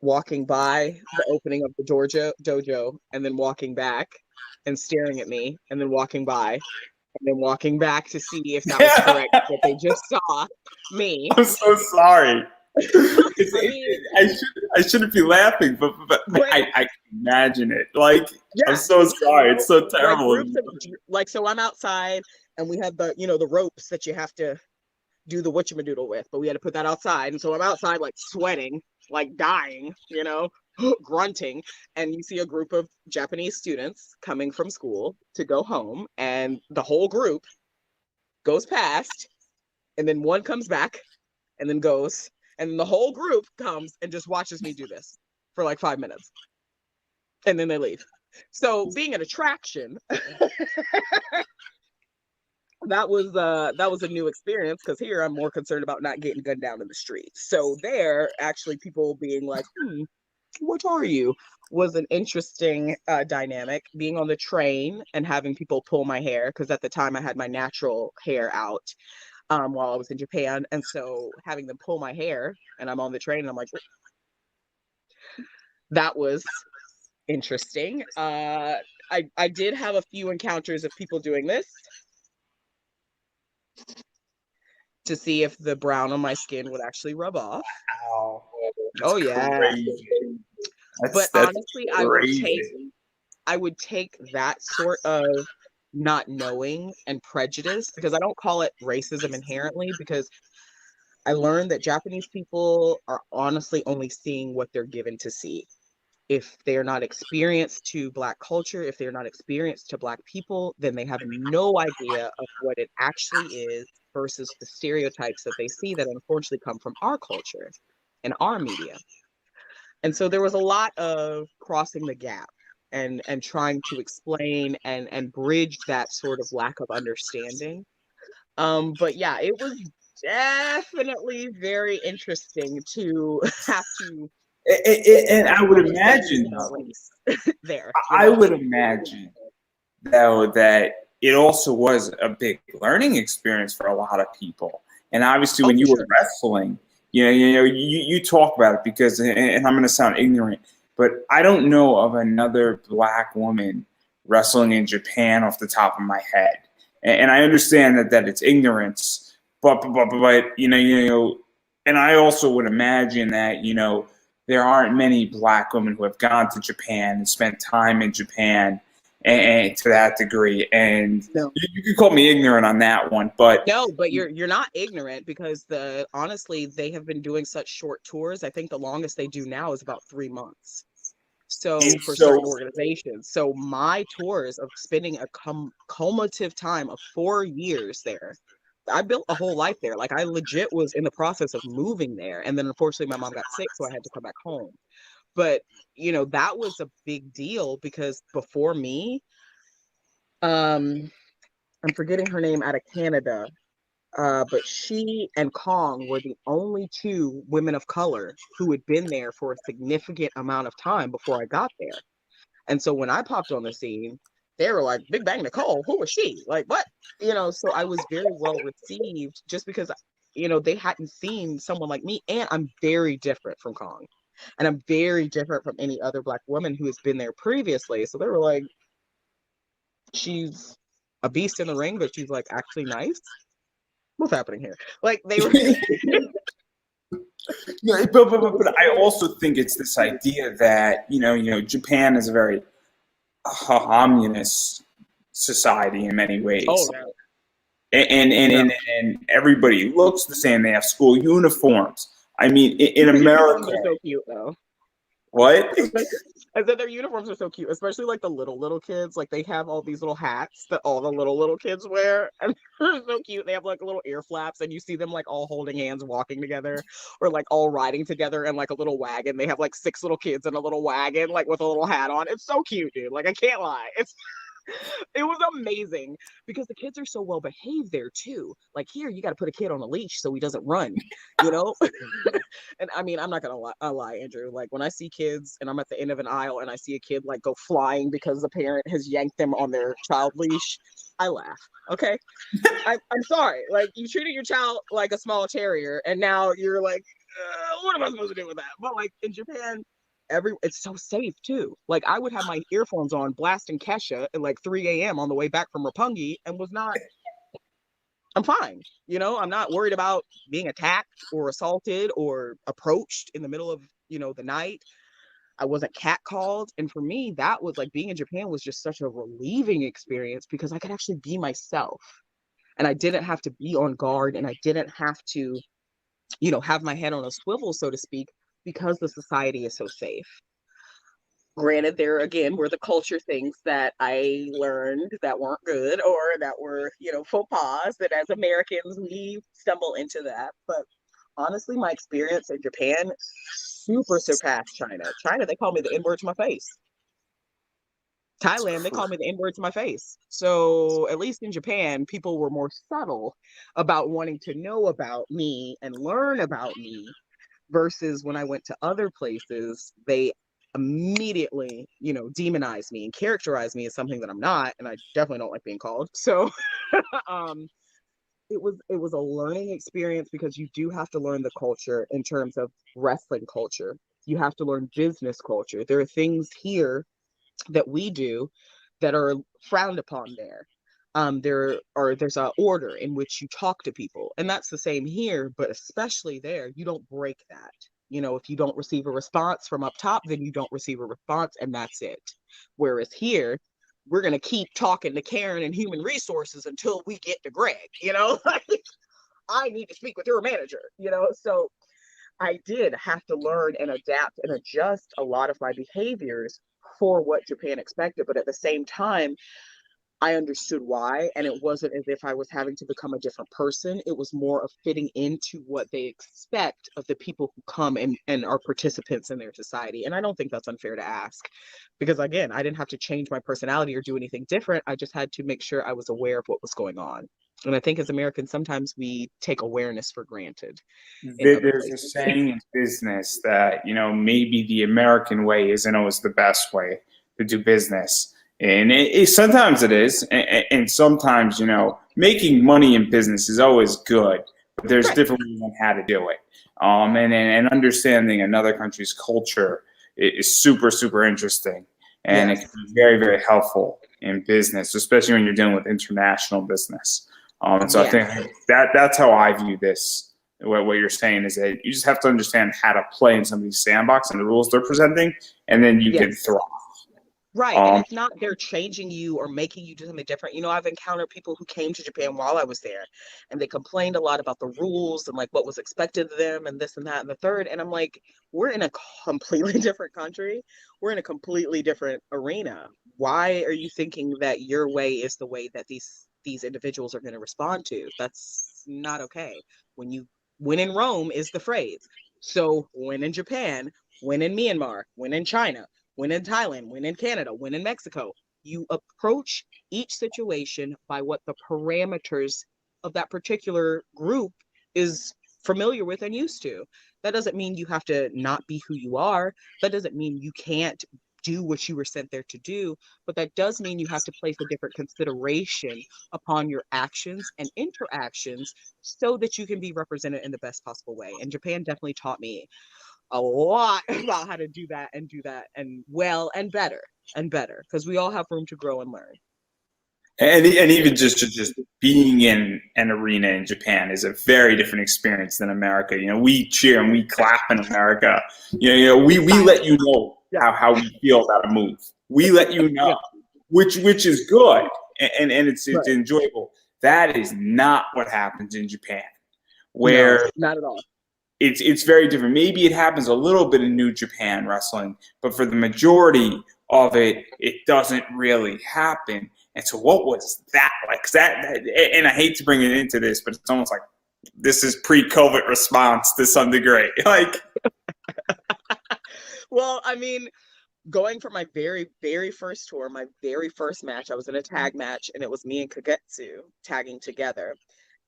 walking by the opening of the dojo and then walking back and staring at me and then walking by and then walking back to see if that was correct that they just saw me. I'm so sorry. I shouldn't be laughing, but I can imagine it. Like, I'm so sorry. It's so terrible. So I'm outside, and we have the ropes that you have to do the whatchamadoodle with, but we had to put that outside. And so I'm outside, like sweating, like dying, grunting. And you see a group of Japanese students coming from school to go home, and the whole group goes past, and then one comes back, and then goes. And the whole group comes and just watches me do this for like 5 minutes. And then they leave. So being an attraction, that was a new experience because here I'm more concerned about not getting gunned down in the street. So there, actually, people being like, what are you? Was an interesting dynamic. Being on the train and having people pull my hair because at the time I had my natural hair out while I was in Japan, and so having them pull my hair and I'm on the train and I'm like, that was interesting. I did have a few encounters of people doing this to see if the brown on my skin would actually rub off. Wow. That's Oh yeah. crazy. But That's honestly, crazy. I would take that sort of not knowing and prejudice, because I don't call it racism inherently, because I learned that Japanese people are honestly only seeing what they're given to see. If they're not experienced to Black culture, if they're not experienced to Black people, then they have no idea of what it actually is versus the stereotypes that they see that unfortunately come from our culture and our media. And so there was a lot of crossing the gap and trying to explain and bridge that sort of lack of understanding. But yeah, it was definitely very interesting to have to And I would understand imagine, though, race there, I would imagine, though, that it also was a big learning experience for a lot of people. And obviously, Oh, when for you were sure. wrestling, you talk about it because, and I'm going to sound ignorant, but I don't know of another Black woman wrestling in Japan off the top of my head. And I understand that it's ignorance, but and I also would imagine that there aren't many Black women who have gone to Japan and spent time in Japan and to that degree. And No. you can call me ignorant on that one, but No, but you're not ignorant, because honestly, they have been doing such short tours. I think the longest they do now is about 3 months. So and for certain so organizations, so my tours of spending a cumulative time of 4 years there, I built a whole life there. Like I legit was in the process of moving there, and then unfortunately my mom got sick, so I had to come back home. But that was a big deal because before me, um, I'm forgetting her name, out of Canada. But she and Kong were the only two women of color who had been there for a significant amount of time before I got there. And so when I popped on the scene, they were like, Big Bang Nicole, who was she? Like, what? So I was very well received just because, they hadn't seen someone like me. And I'm very different from Kong. And I'm very different from any other Black woman who has been there previously. So they were like, she's a beast in the ring, but she's like actually nice. What's happening here? Like they were. yeah, but I also think it's this idea that Japan is a very homogeneous society in many Oh ways, no. and everybody looks the same. They have school uniforms. I mean, in Their America, uniforms are so cute though. what? I said their uniforms are so cute, especially like the little kids. Like they have all these little hats that all the little kids wear, and they're so cute. They have like little ear flaps, and you see them like all holding hands, walking together, or like all riding together in like a little wagon. They have like six little kids in a little wagon, like with a little hat on. It's so cute, dude. Like I can't lie. It was amazing because the kids are so well behaved there too. Like here, you got to put a kid on a leash so he doesn't run, you know? And I mean, I'm not gonna lie, Andrew. Like when I see kids and I'm at the end of an aisle and I see a kid like go flying because the parent has yanked them on their child leash, I laugh. Okay, I'm sorry. Like you treated your child like a small terrier, and now you're like, what am I supposed to do with that? But like in Japan, it's so safe too. Like I would have my earphones on, blasting Kesha at like 3 a.m. on the way back from Rapungi, and was not. I'm fine. I'm not worried about being attacked or assaulted or approached in the middle of the night. I wasn't catcalled, and for me, that was like being in Japan was just such a relieving experience because I could actually be myself, and I didn't have to be on guard, and I didn't have to have my head on a swivel, so to speak, because the society is so safe. Granted, there again were the culture things that I learned that weren't good or that were, faux pas that as Americans we stumble into that. But honestly, my experience in Japan super surpassed China. China, they call me the N-word to my face. That's Thailand, they crazy. call me the N-word to my face. So at least in Japan, people were more subtle about wanting to know about me and learn about me versus when I went to other places, they immediately, demonize me and characterize me as something that I'm not, and I definitely don't like being called. So um it was a learning experience because you do have to learn the culture in terms of wrestling culture. You have to learn business culture. There are things here that we do that are frowned upon there. There's a order in which you talk to people, and that's the same here, but especially there, you don't break that. If you don't receive a response from up top, then you don't receive a response, and that's it. Whereas here, we're gonna keep talking to Karen and human resources until we get to Greg. Like, I need to speak with your manager. So I did have to learn and adapt and adjust a lot of my behaviors for what Japan expected. But at the same time, I understood why. And it wasn't as if I was having to become a different person. It was more of fitting into what they expect of the people who come and are participants in their society. And I don't think that's unfair to ask because, again, I didn't have to change my personality or do anything different. I just had to make sure I was aware of what was going on. And I think as Americans, sometimes we take awareness for granted in other There's a places. saying in business that, maybe the American way isn't always the best way to do business. And sometimes it is. And sometimes, making money in business is always good, but there's Right. different ways on how to do it. And understanding another country's culture is super, super interesting. And it can Yes. be very, very helpful in business, especially when you're dealing with international business. And so I think Yes. that's how I view this. What you're saying is that you just have to understand how to play in some of these sandbox and the rules they're presenting, and then you can Yes. thrive. Right. And Um, it's not they're changing you or making you do something different. I've encountered people who came to Japan while I was there and they complained a lot about the rules and like what was expected of them and this and that and the third. And I'm like, we're in a completely different country. We're in a completely different arena. Why are you thinking that your way is the way that these individuals are going to respond to? That's not okay. When in Rome is the phrase. So when in Japan, when in Myanmar, when in China, when in Thailand, when in Canada, when in Mexico. You approach each situation by what the parameters of that particular group is familiar with and used to. That doesn't mean you have to not be who you are. That doesn't mean you can't do what you were sent there to do, but that does mean you have to place a different consideration upon your actions and interactions so that you can be represented in the best possible way. And Japan definitely taught me a lot about how to do that and well and better because we all have room to grow and learn. and even just being in an arena in Japan is a very different experience than America. We cheer and we clap in America. We let you Silence. know Yeah. how we feel about a move. We let you know, Yeah. which is good, and it's Right. enjoyable. That is not what happens in Japan, No, where not at all. it's very different. Maybe it happens a little bit in New Japan wrestling, but for the majority of it, it doesn't really happen. And so, what was that like? 'Cause and I hate to bring it into this, but it's almost like this is pre-COVID response to some degree. Like, Well, I mean, going for my very, very first tour, my very first match, I was in a tag match and it was me and Kagetsu tagging together.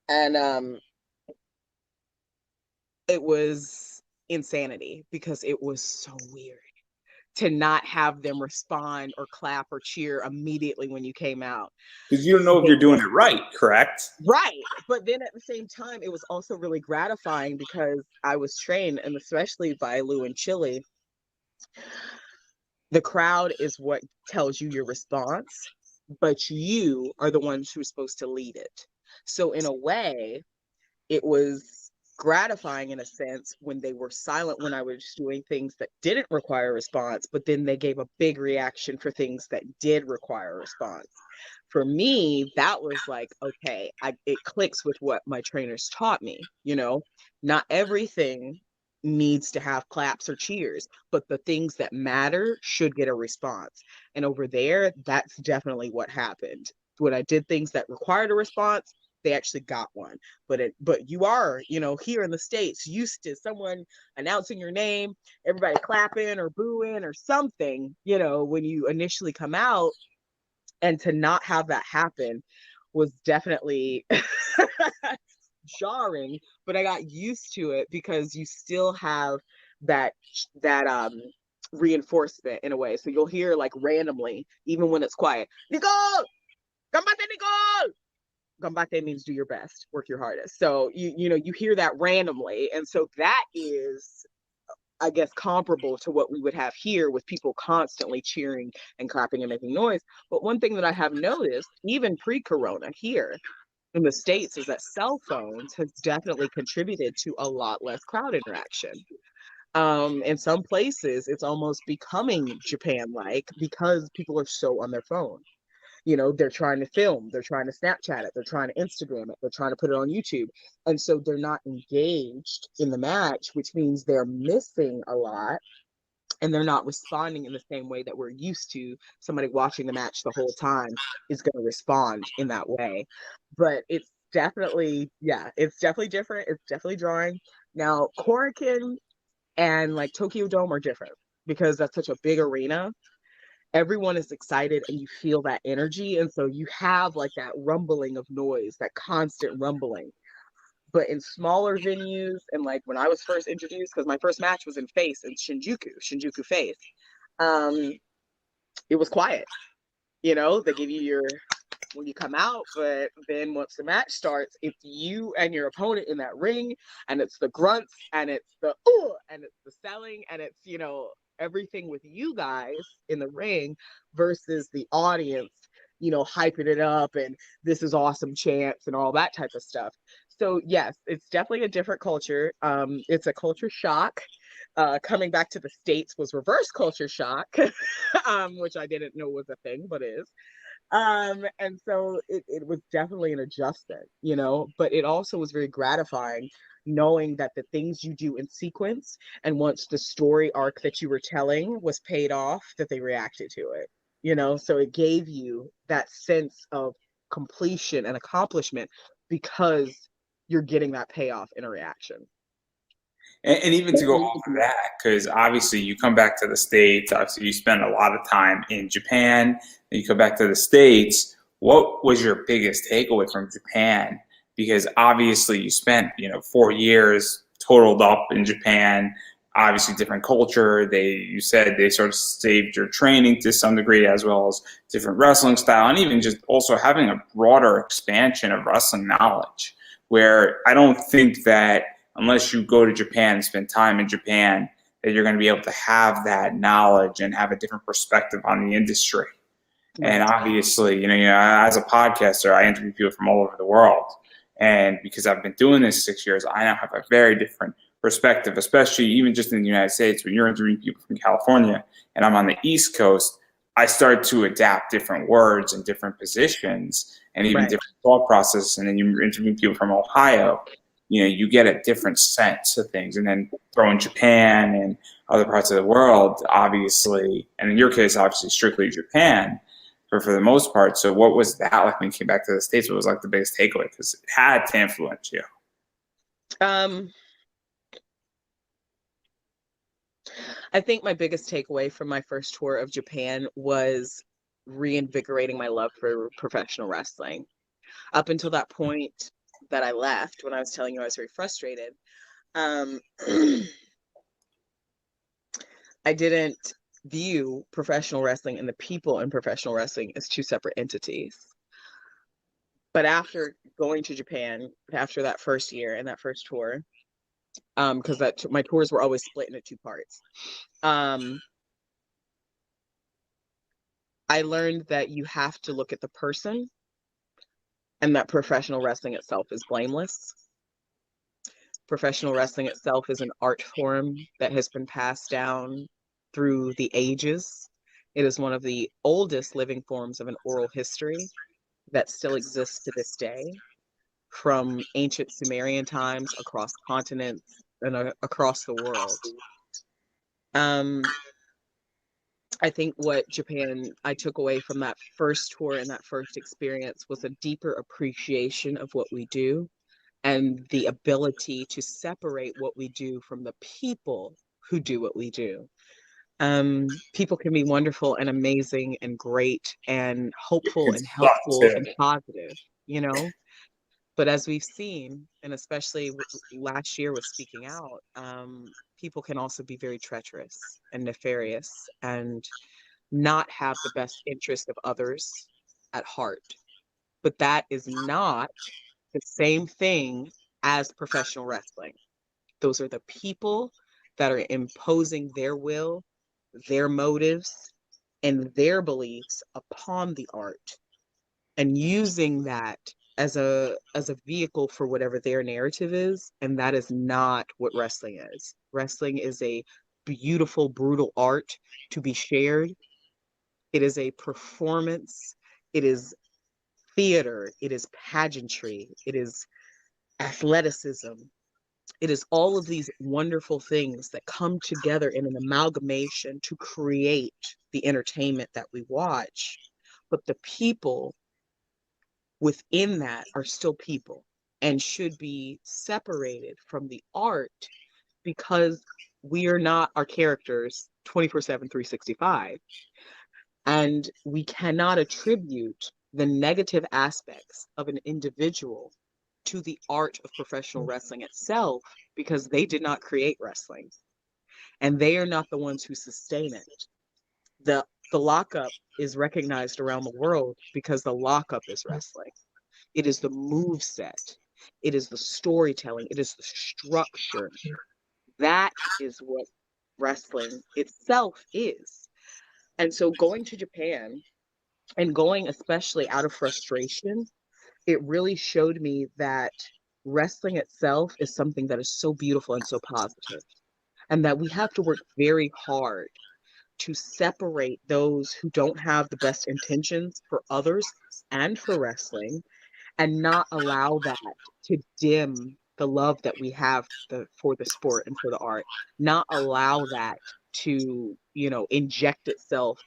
And it was insanity because it was so weird to not have them respond or clap or cheer immediately when you came out. because you don't know if They you're doing it right, correct? Right. But then at the same time, it was also really gratifying because I was trained, and especially by Lou and Chile, the crowd is what tells you your response, but you are the ones who's supposed to lead it. So in a way, it was gratifying in a sense when they were silent when I was doing things that didn't require a response, but then they gave a big reaction for things that did require a response. For me, that was like, okay, it clicks with what my trainers taught me. Not everything needs to have claps or cheers, but the things that matter should get a response. And over there, that's definitely what happened. When I did things that required a response, they actually got one. But you are, here in the States, used to someone announcing your name, everybody clapping or booing or something, when you initially come out, and to not have that happen was definitely jarring, but I got used to it because you still have that reinforcement in a way. So you'll hear like randomly, even when it's quiet, Nicole, combate Nicole. Combate means do your best, work your hardest. So you hear that randomly, and so that is, I guess, comparable to what we would have here with people constantly cheering and clapping and making noise. But one thing that I have noticed, even pre-corona here in the States, is that cell phones has definitely contributed to a lot less crowd interaction. In some places, it's almost becoming Japan-like because people are so on their phone. They're trying to film, they're trying to Snapchat it, they're trying to Instagram it, they're trying to put it on YouTube. And so they're not engaged in the match, which means they're missing a lot, and they're not responding in the same way that we're used to. Somebody watching the match the whole time is going to respond in that way. But it's definitely, yeah, it's definitely different. It's definitely drawing. Now, Korakuen and like Tokyo Dome are different because that's such a big arena. Everyone is excited and you feel that energy. And so you have like that rumbling of noise, that constant rumbling. But in smaller venues, and like when I was first introduced, because my first match was in Face in Shinjuku Face, um, it was quiet. They give you your when you come out, but then once the match starts, it's you and your opponent in that ring, and it's the grunts, and it's the and it's the selling, and it's everything with you guys in the ring versus the audience, hyping it up and this is awesome chants and all that type of stuff. So yes, it's definitely a different culture. It's a culture shock. Coming back to the States was reverse culture shock, which I didn't know was a thing, but is. And so it was definitely an adjustment, but it also was very gratifying knowing that the things you do in sequence, and once the story arc that you were telling was paid off, that they reacted to it, so it gave you that sense of completion and accomplishment because you're getting that payoff in a reaction. And even to go off of that, because obviously you come back to the States, obviously you spend a lot of time in Japan, and you come back to the States. What was your biggest takeaway from Japan? Because obviously you spent, 4 years totaled up in Japan, obviously different culture. You said they sort of saved your training to some degree, as well as different wrestling style, and even just also having a broader expansion of wrestling knowledge, where I don't think that unless you go to Japan and spend time in Japan, that you're going to be able to have that knowledge and have a different perspective on the industry. And obviously, as a podcaster, I interview people from all over the world. And because I've been doing this 6 years, I now have a very different perspective, especially even just in the United States. When you're interviewing people from California and I'm on the East Coast, I start to adapt different words and different positions and even different thought process. And then you're interviewing people from Ohio, you get a different sense of things. And then throw in Japan and other parts of the world, obviously, and in your case, obviously, strictly Japan for the most part. So what was that like when you came back to the States? What was like the biggest takeaway? Because it had to influence you. I think my biggest takeaway from my first tour of Japan was reinvigorating my love for professional wrestling. Up until that point that I left, when I was telling you I was very frustrated, I didn't view professional wrestling and the people in professional wrestling as two separate entities. But after going to Japan, after that first year and that first tour, because my tours were always split into two parts, I learned that you have to look at the person, and that professional wrestling itself is blameless. Professional wrestling itself is an art form that has been passed down through the ages. It is one of the oldest living forms of an oral history that still exists to this day, from ancient Sumerian times across continents and across the world. I think what Japan I took away from that first tour and that first experience was a deeper appreciation of what we do and the ability to separate what we do from the people who do what we do. People can be wonderful and amazing and great and It hopeful can and suck helpful too. and positive, you know? But as we've seen, and especially last year with Speaking Out, people can also be very treacherous and nefarious and not have the best interest of others at heart. But that is not the same thing as professional wrestling. Those are the people that are imposing their will, their motives, and their beliefs upon the art and using that as a vehicle for whatever their narrative is, and that is not what wrestling is. Wrestling is a beautiful brutal art to be shared. It is a performance. It is theater. It is pageantry. It is athleticism. It is all of these wonderful things that come together in an amalgamation to create the entertainment that we watch. But the people within that are still people and should be separated from the art because we are not our characters 24/7, 365. And we cannot attribute the negative aspects of an individual to the art of professional wrestling itself because they did not create wrestling and they are not the ones who sustain it. The lockup is recognized around the world because the lockup is wrestling. It is the move set. It is the storytelling. It is the structure. That is what wrestling itself is. And so going to Japan and going especially out of frustration, it really showed me that wrestling itself is something that is so beautiful and so positive, and that we have to work very hard to separate those who don't have the best intentions for others and for wrestling and not allow that to dim the love that we have for the sport and for the art, not allow that to, inject itself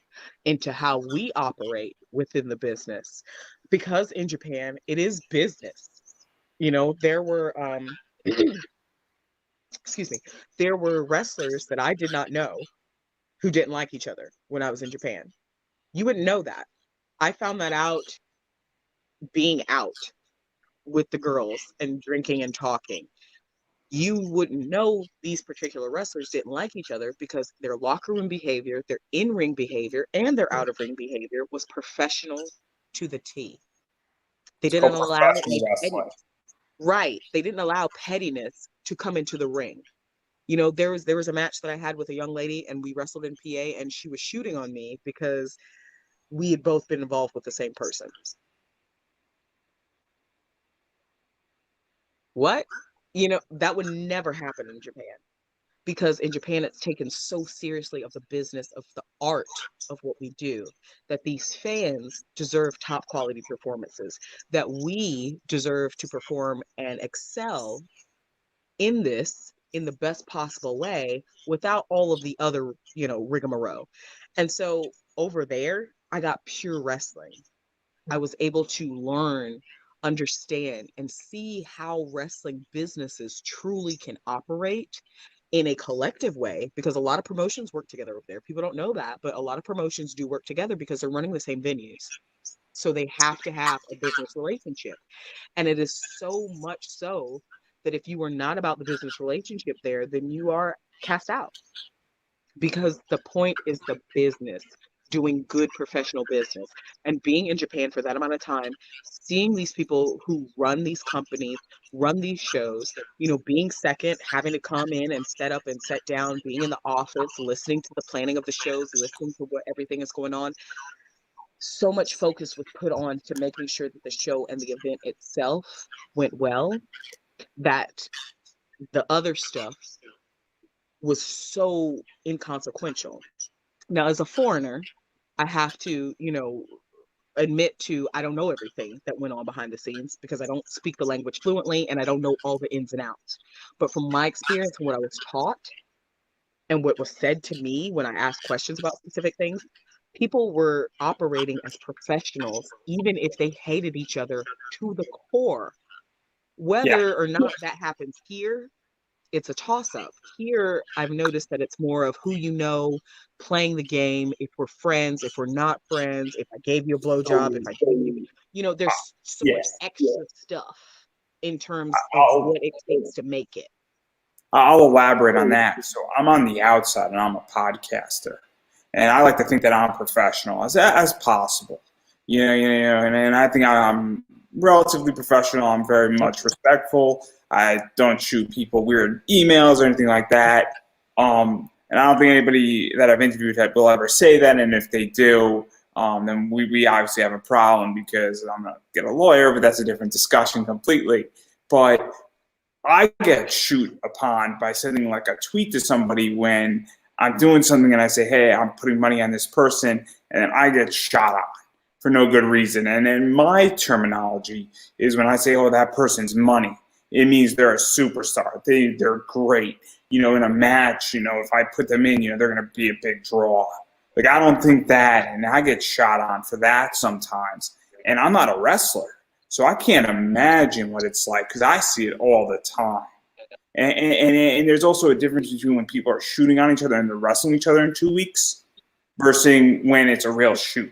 into how we operate within the business. Because in Japan, it is business. There were, excuse me, there were wrestlers that I did not know who didn't like each other when I was in Japan. You wouldn't know that. I found that out being out with the girls and drinking and talking. You wouldn't know these particular wrestlers didn't like each other because their locker room behavior, their in ring behavior, and their out of ring behavior was professional to the T. They It's didn't called allow professional any wrestling. petty, right. They didn't allow pettiness to come into the ring. There was a match that I had with a young lady and we wrestled in PA and she was shooting on me because we had both been involved with the same person. What? That would never happen in Japan because in Japan it's taken so seriously of the business of the art of what we do that these fans deserve top quality performances, that we deserve to perform and excel in this in the best possible way without all of the other, rigmarole. And so over there, I got pure wrestling. I was able to learn, understand, and see how wrestling businesses truly can operate in a collective way because a lot of promotions work together over there. People don't know that, but a lot of promotions do work together because they're running the same venues. So they have to have a business relationship. And it is so much so that if you are not about the business relationship there, then you are cast out because the point is the business, doing good professional business. And being in Japan for that amount of time, seeing these people who run these companies, run these shows, being second, having to come in and set up and set down, being in the office, listening to the planning of the shows, listening to what everything is going on. So much focus was put on to making sure that the show and the event itself went well that the other stuff was so inconsequential. Now, as a foreigner, I have to, admit to I don't know everything that went on behind the scenes because I don't speak the language fluently and I don't know all the ins and outs. But from my experience and what I was taught, and what was said to me when I asked questions about specific things, people were operating as professionals, even if they hated each other to the core. Yeah. Whether or not that happens here, it's a toss up. Here, I've noticed that it's more of who you know, playing the game, if we're friends, if we're not friends, if I gave you a blowjob, if I gave you, there's so Yeah. much extra stuff in terms of I'll, what it takes to make it. I'll elaborate on that. So I'm on the outside and I'm a podcaster. And I like to think that I'm professional as possible. And I think I'm relatively professional. I'm very much respectful. I don't shoot people weird emails or anything like that. And I don't think anybody that I've interviewed will ever say that. And if they do, then we obviously have a problem because I'm going to get a lawyer, but that's a different discussion completely. But I get shoot upon by sending like a tweet to somebody when I'm doing something and I say, hey, I'm putting money on this person, and then I get shot on for no good reason. And then my terminology is when I say, oh, that person's money, it means they're a superstar. They're great. In a match, if I put them in, they're going to be a big draw. Like, I don't think that, and I get shot on for that sometimes. And I'm not a wrestler. So I can't imagine what it's like because I see it all the time. And there's also a difference between when people are shooting on each other and they're wrestling each other in 2 weeks versus when it's a real shoot.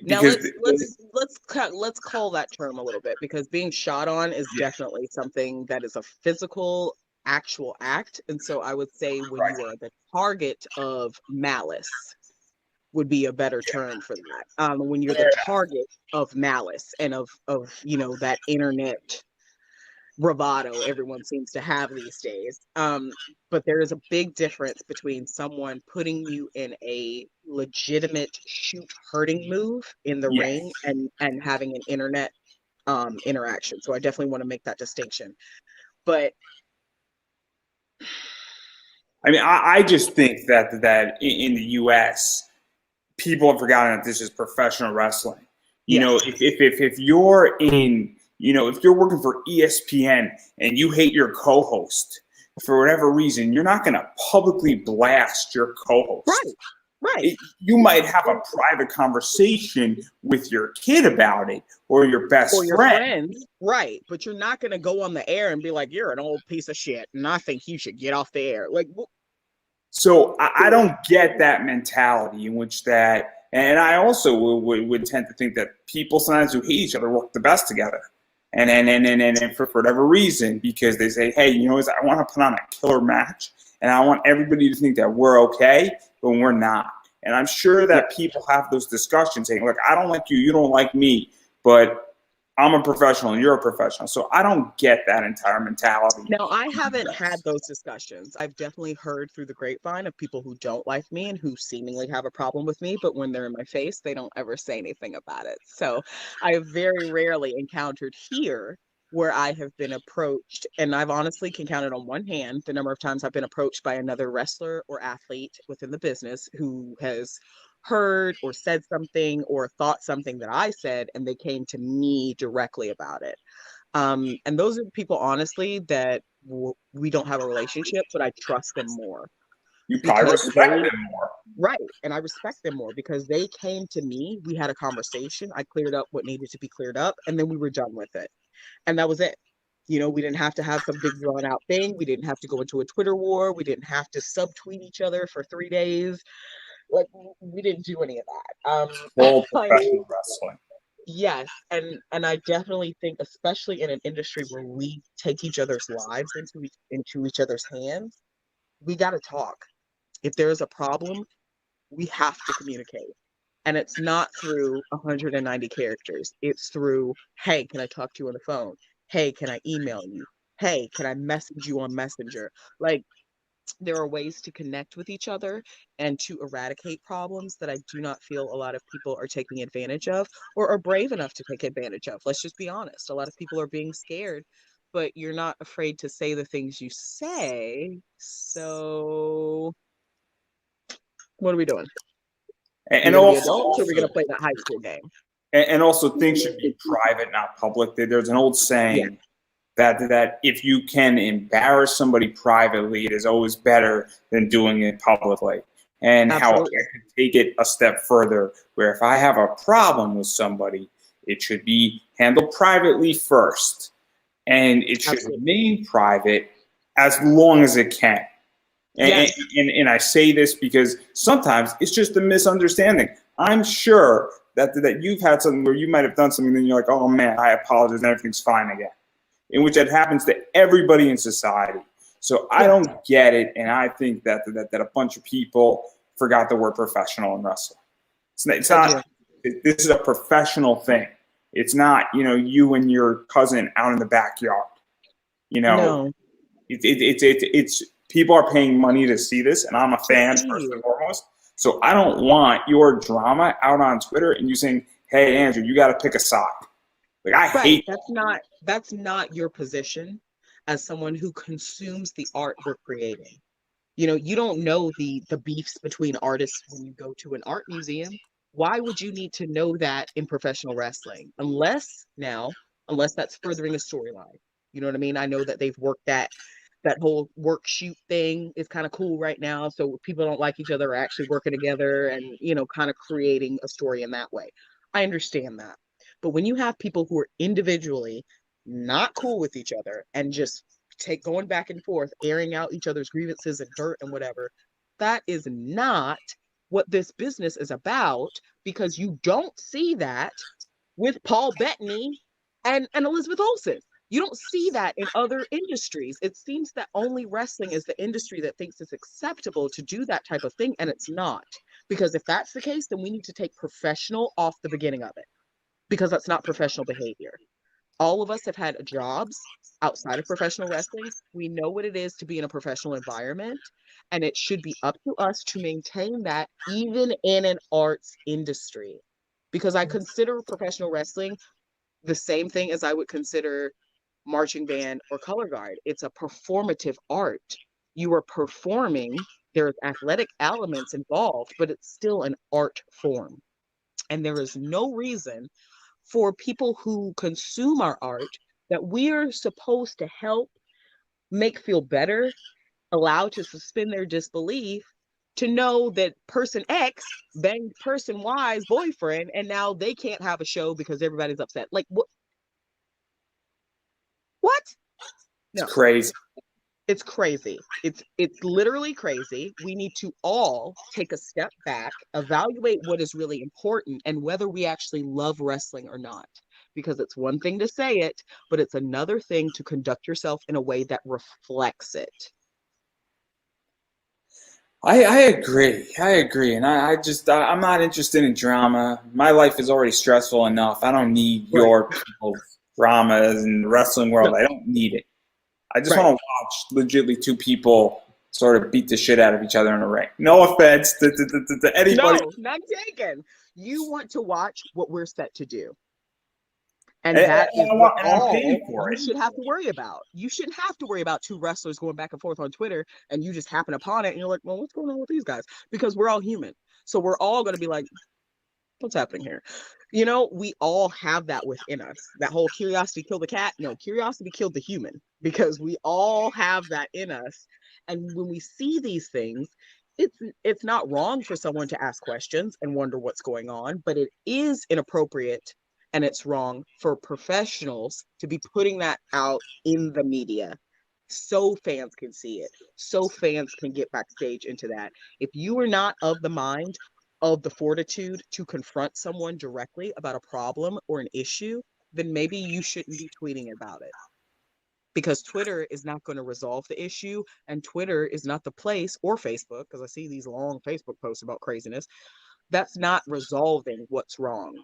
Now Because let's call that term a little bit, because being shot on is definitely something that is a physical actual act. And so I would say when you are the target of malice would be a better term for that. When you're the target of malice and of that internet bravado everyone seems to have these days. But there is a big difference between someone putting you in a legitimate shoot hurting move in the yeah, ring and having an internet interaction. So I definitely want to make that distinction. But I mean, I just think that in the U.S., people have forgotten that this is professional wrestling. yes, If you're in, if you're working for ESPN and you hate your co-host for whatever reason, you're not going to publicly blast your co-host. right, right. You might have a private conversation with your kid about it or your best Or your friend. friends, right? But you're not going to go on the air and be like, "You're an old piece of shit, and I think you should get off the air." Like, So I don't get that mentality in which that, and I also would tend to think that people sometimes who hate each other work the best together. And for whatever reason, because they say, hey, I want to put on a killer match, and I want everybody to think that we're okay, but we're not. And I'm sure that people have those discussions saying, look, I don't like you, you don't like me, but I'm a professional and you're a professional. So I don't get that entire mentality. now, I haven't had those discussions. I've definitely heard through the grapevine of people who don't like me and who seemingly have a problem with me, but when they're in my face, they don't ever say anything about it. So I have very rarely encountered here where I have been approached, and I've honestly can count it on one hand the number of times I've been approached by another wrestler or athlete within the business who has heard or said something or thought something that I said, and they came to me directly about it. And those are people, honestly, that we don't have a relationship, but I trust them more You probably because respect them more. right. And I respect them more because they came to me. We had a conversation. I cleared up what needed to be cleared up, and then we were done with it. And that was it. We didn't have to have some big drawn out thing. We didn't have to go into a Twitter war. We didn't have to subtweet each other for 3 days. Like, we didn't do any of that. Full Like, professional wrestling. yes, and I definitely think, especially in an industry where we take each other's lives into each other's hands, we got to talk. If there's a problem, we have to communicate. And it's not through 190 characters. It's through, hey, can I talk to you on the phone? Hey, can I email you? Hey, can I message you on Messenger? Like, there are ways to connect with each other and to eradicate problems that I do not feel a lot of people are taking advantage of or are brave enough to take advantage of. Let's just be honest. A lot of people are being scared, but you're not afraid to say the things you say. So, what are we doing? We're And going to be also, adults, or are we going to play that high school game? and also things should be private, not public. There's an old Yeah. saying that if you can embarrass somebody privately, it is always better than doing it publicly. And how I Absolutely. could take it a step further, where if I have a problem with somebody, it should be handled privately first, and it should Absolutely. remain private as long as it can. And, Yes. and I say this because sometimes it's just a misunderstanding. I'm sure that you've had something where you might have done something and you're like, oh man, I apologize, and everything's fine again. In which that happens to everybody in society. So I Yeah, don't get it, and I think that a bunch of people forgot the word professional in wrestling. It's I do. not. This is a professional thing. It's not, you and your cousin out in the backyard. You know, No, it's people are paying money to see this, and I'm a to fan see first and you. foremost. So I don't want your drama out on Twitter and you saying, "Hey, Andrew, you got to pick a side." Like I Right. hate that. That's not your position as someone who consumes the art we're creating. You don't know the beefs between artists when you go to an art museum. Why would you need to know that in professional wrestling? Unless that's furthering a storyline. You know what I mean? I know that they've worked that whole work shoot thing is kind of cool right now. So people don't like each other are actually working together and, kind of creating a story in that way. I understand that. But when you have people who are individually not cool with each other and just take going back and forth, airing out each other's grievances and dirt and whatever, that is not what this business is about, because you don't see that with Paul Bettany and Elizabeth Olsen. You don't see that in other industries. It seems that only wrestling is the industry that thinks it's acceptable to do that type of thing, and it's not. Because if that's the case, then we need to take professional off the beginning of it, because that's not professional behavior. All of us have had jobs outside of professional wrestling. We know what it is to be in a professional environment, and it should be up to us to maintain that even in an arts industry. Because I consider professional wrestling the same thing as I would consider marching band or color guard. It's a performative art. You are performing, there's athletic elements involved, but it's still an art form. And there is no reason for people who consume our art that we are supposed to help, make feel better, allow to suspend their disbelief, to know that person X banged person Y's boyfriend and now they can't have a show because everybody's upset. Like what? It's No. crazy. It's crazy. It's literally crazy. We need to all take a step back, evaluate what is really important and whether we actually love wrestling or not. Because it's one thing to say it, but it's another thing to conduct yourself in a way that reflects it. I agree. I agree. And I'm not interested in drama. My life is already stressful enough. I don't need Right. your people's dramas in the wrestling world. No, I don't need it. I just right. want to watch legitly two people sort of beat the shit out of each other in a ring. No offense to anybody. No, not taken. You want to watch what we're set to do. And that is And I'm all paying for you it. should have to worry about. You shouldn't have to worry about two wrestlers going back and forth on Twitter and you just happen upon it and you're like, well, what's going on with these guys? Because we're all human. So we're all going to be like, what's happening here? We all have that within us. That whole curiosity killed the cat. No, curiosity killed the human, because we all have that in us. And when we see these things, it's not wrong for someone to ask questions and wonder what's going on, but it is inappropriate and it's wrong for professionals to be putting that out in the media so fans can see it, so fans can get backstage into that. If you are not of the mind of the fortitude to confront someone directly about a problem or an issue, then maybe you shouldn't be tweeting about it, because Twitter is not going to resolve the issue. And Twitter is not the place, or Facebook, because I see these long Facebook posts about craziness. That's not resolving what's wrong.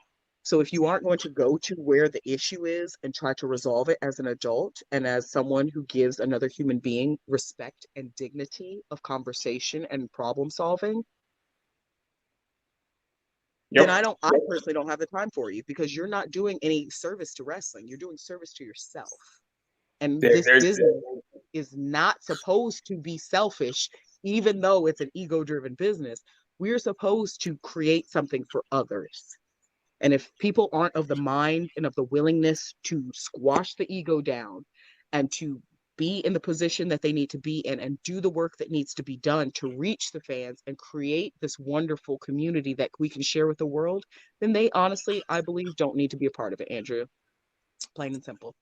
So if you aren't going to go to where the issue is and try to resolve it as an adult and as someone who gives another human being respect and dignity of conversation and problem solving, then Yep. I personally don't have the time for you, because you're not doing any service to wrestling. You're doing service to yourself. And There, this there's business is not supposed to be selfish, even though it's an ego driven business. We're supposed to create something for others. And if people aren't of the mind and of the willingness to squash the ego down and to be in the position that they need to be in and do the work that needs to be done to reach the fans and create this wonderful community that we can share with the world, then they honestly, I believe, don't need to be a part of it, Andrew. Plain and simple.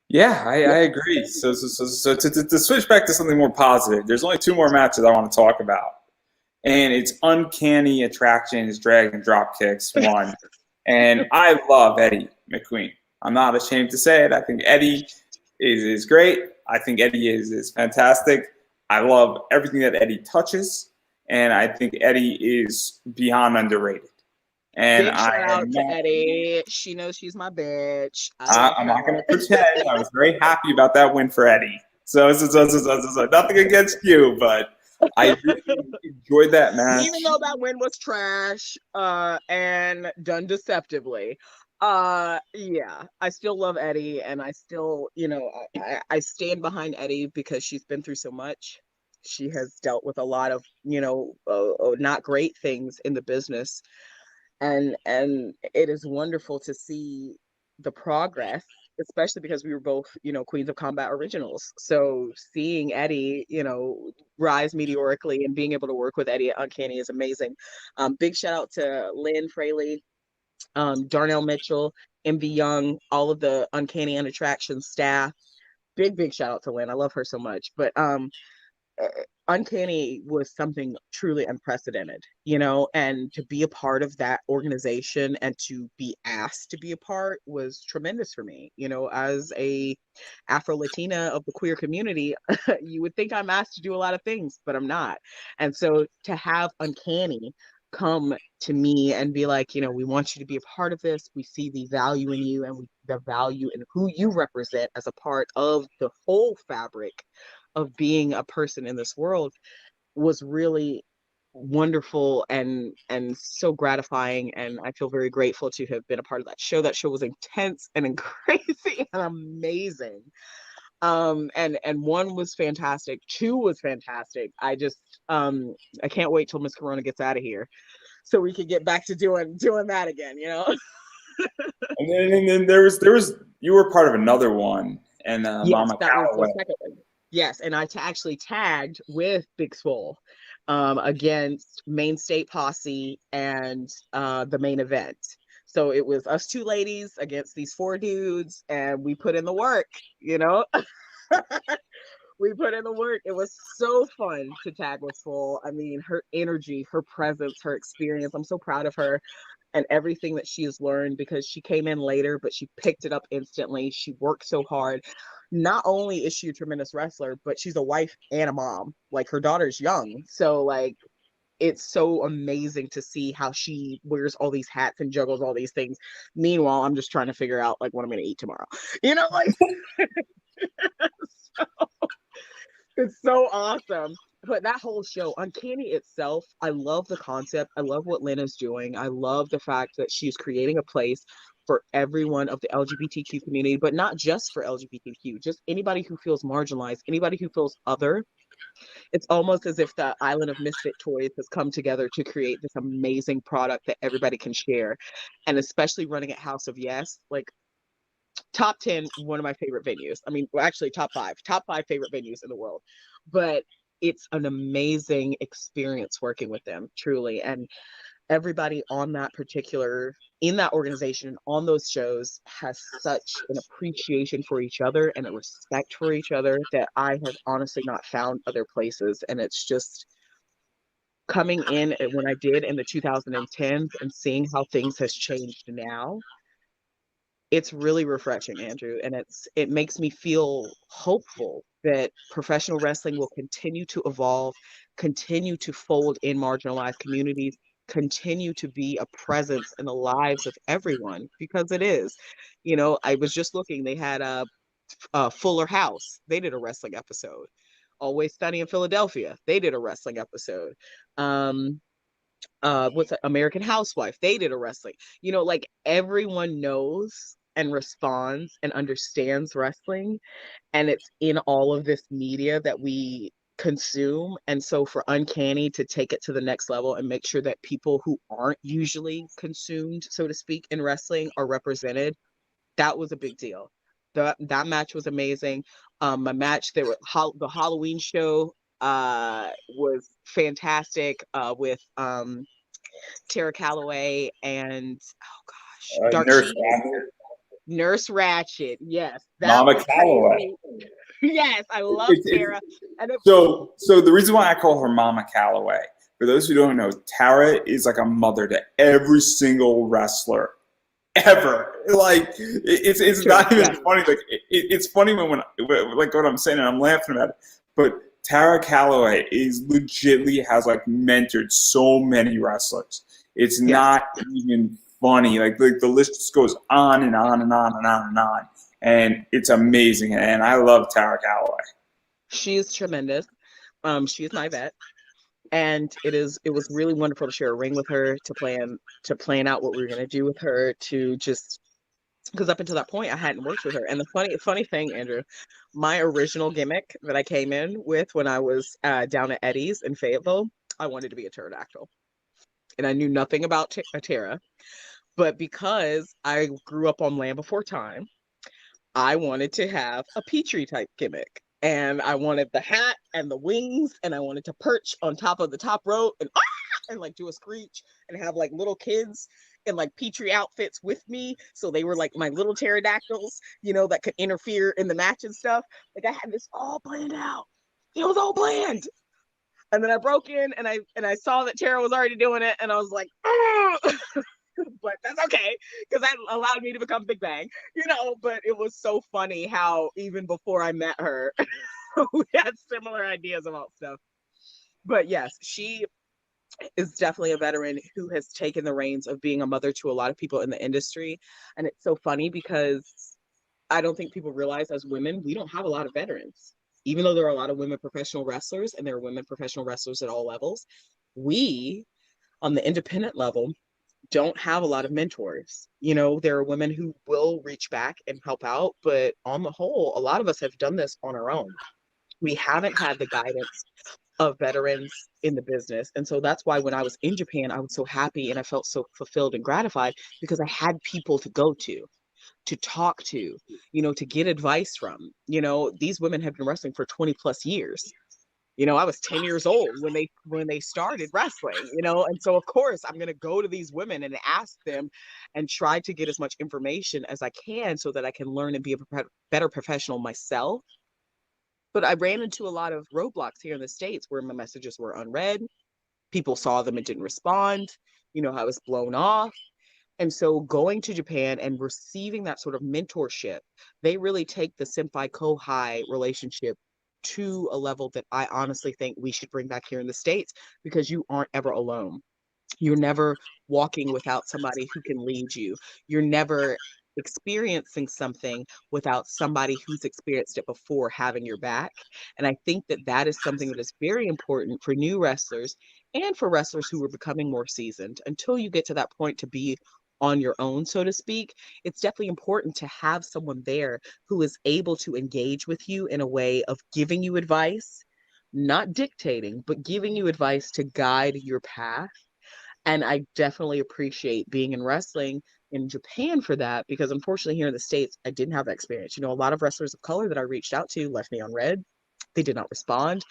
Yeah, I agree. So to switch back to something more positive, there's only two more matches I want to talk about. And it's Uncanny Attractions, Drag and Drop Kicks one. And I love Eddie McQueen. I'm not ashamed to say it. I think Eddie is great. I think Eddie is fantastic. I love everything that Eddie touches. And I think Eddie is beyond underrated. And Big I shout out am to not Eddie. She knows she's my bitch. I love I'm not going to her. pretend. I was very happy about that win for Eddie. So nothing against you, but I really enjoyed that match. Even though that win was trash, and done deceptively. Yeah, I still love Eddie, and I still, I stand behind Eddie because she's been through so much. She has dealt with a lot of, not great things in the business, and it is wonderful to see the progress, especially because we were both, Queens of Combat originals. So seeing Eddie, rise meteorically and being able to work with Eddie at Uncanny is amazing. Big shout out to Lynn Fraley, Darnell Mitchell, MV Young, all of the Uncanny and Attraction staff. Big shout out to Lynn. I love her so much. But Uncanny was something truly unprecedented, and to be a part of that organization and to be asked to be a part was tremendous for me. As a Afro Latina of the queer community, you would think I'm asked to do a lot of things, but I'm not. And so to have Uncanny come to me and be like, we want you to be a part of this. We see the value in you and the value in who you represent as a part of the whole fabric of being a person in this world was really wonderful and so gratifying, and I feel very grateful to have been a part of that show. That show was intense and crazy and amazing. And one was fantastic, two was fantastic. I can't wait till Miss Corona gets out of here so we can get back to doing that again. And then there was you were part of another one, and Yes, Mama that was the Calloway. second one. Yes, and I actually tagged with Big Swole, against Main State Posse and the main event. So it was us two ladies against these four dudes, and we put in the work. We put in the work. It was so fun to tag with Swole. I mean, her energy, her presence, her experience. I'm so proud of her and everything that she has learned, because she came in later, but she picked it up instantly. She worked so hard. Not only is she a tremendous wrestler, but she's a wife and a mom. Like, her daughter's young. So, like, it's so amazing to see how she wears all these hats and juggles all these things. Meanwhile, I'm just trying to figure out, like, what I'm going to eat tomorrow. Like, it's so awesome. But that whole show, Uncanny itself, I love the concept. I love what Lynn is doing. I love the fact that she's creating a place for everyone of the LGBTQ community, but not just for LGBTQ, just anybody who feels marginalized, anybody who feels other. It's almost as if the island of misfit toys has come together to create this amazing product that everybody can share. And especially running at House of Yes, like, top 10, one of my favorite venues. I mean, well, actually top five favorite venues in the world. But it's an amazing experience working with them, truly. And everybody on that particular, in that organization, on those shows, has such an appreciation for each other and a respect for each other that I have honestly not found other places. And it's just coming in when I did in the 2010s and seeing how things has changed now. It's really refreshing, Andrew, and it makes me feel hopeful that professional wrestling will continue to evolve, continue to fold in marginalized communities, continue to be a presence in the lives of everyone, because it is. I was just looking, they had a Fuller House. They did a wrestling episode. Always Sunny in Philadelphia. They did a wrestling episode. Um, what's that? American Housewife. They did a wrestling. Like, everyone knows and responds and understands wrestling, and it's in all of this media that we consume. And so for Uncanny to take it to the next level and make sure that people who aren't usually consumed, so to speak, in wrestling are represented, that was a big deal. That match was amazing. My match there, the Halloween show was fantastic with Tara Calloway and oh gosh, Dark Nurse Sheik, Nurse Ratchet. Yes, that Mama was Calloway. crazy. Yes, I love It's Tara. And it, so the reason why I call her Mama Calloway, for those who don't know, Tara is like a mother to every single wrestler ever. Like it's true. not even Yes, funny. Like it's funny when like what I'm saying and I'm laughing about it. But Tara Calloway is legitly has like mentored so many wrestlers. It's yes. not even funny. Like the list just goes on and on and on and on and on. And it's amazing. And I love Tara Calloway. She is tremendous. She is my vet. And it was really wonderful to share a ring with her, to plan out what we were gonna do with her, to just because up until that point I hadn't worked with her. And the funny thing, Andrew, my original gimmick that I came in with when I was down at Eddie's in Fayetteville, I wanted to be a pterodactyl, and I knew nothing about a Terra, but because I grew up on Land Before Time, I wanted to have a Petrie type gimmick. And I wanted the hat and the wings, and I wanted to perch on top of the top rope and and like do a screech and have like little kids in like Petrie outfits with me. So they were like my little pterodactyls, that could interfere in the match and stuff. Like I had this all planned out. It was all planned. And then I broke in and I saw that Tara was already doing it, and I was like, oh! But that's okay because that allowed me to become Big Bang, But it was so funny how even before I met her, we had similar ideas about stuff. But yes, she is definitely a veteran who has taken the reins of being a mother to a lot of people in the industry. And it's so funny because I don't think people realize as women, we don't have a lot of veterans. Even though there are a lot of women professional wrestlers and there are women professional wrestlers at all levels, we on the independent level don't have a lot of mentors. There are women who will reach back and help out, but on the whole, a lot of us have done this on our own. We haven't had the guidance of veterans in the business. And so that's why when I was in Japan, I was so happy and I felt so fulfilled and gratified because I had people to go to talk to get advice from. These women have been wrestling for 20 plus years. I was 10 years old when they started wrestling, and so of course I'm going to go to these women and ask them and try to get as much information as I can so that I can learn and be a better professional myself. But I ran into a lot of roadblocks here in the States where my messages were unread. People saw them and didn't respond. I was blown off. And so going to Japan and receiving that sort of mentorship, they really take the senpai kohai relationship to a level that I honestly think we should bring back here in the States because you aren't ever alone. You're never walking without somebody who can lead you. You're never experiencing something without somebody who's experienced it before having your back. And I think that that is something that is very important for new wrestlers and for wrestlers who are becoming more seasoned. Until you get to that point to be on your own, so to speak, it's definitely important to have someone there who is able to engage with you in a way of giving you advice, not dictating, but giving you advice to guide your path. And I definitely appreciate being in wrestling in Japan for that because unfortunately here in the States, I didn't have that experience. A lot of wrestlers of color that I reached out to left me on red. They did not respond.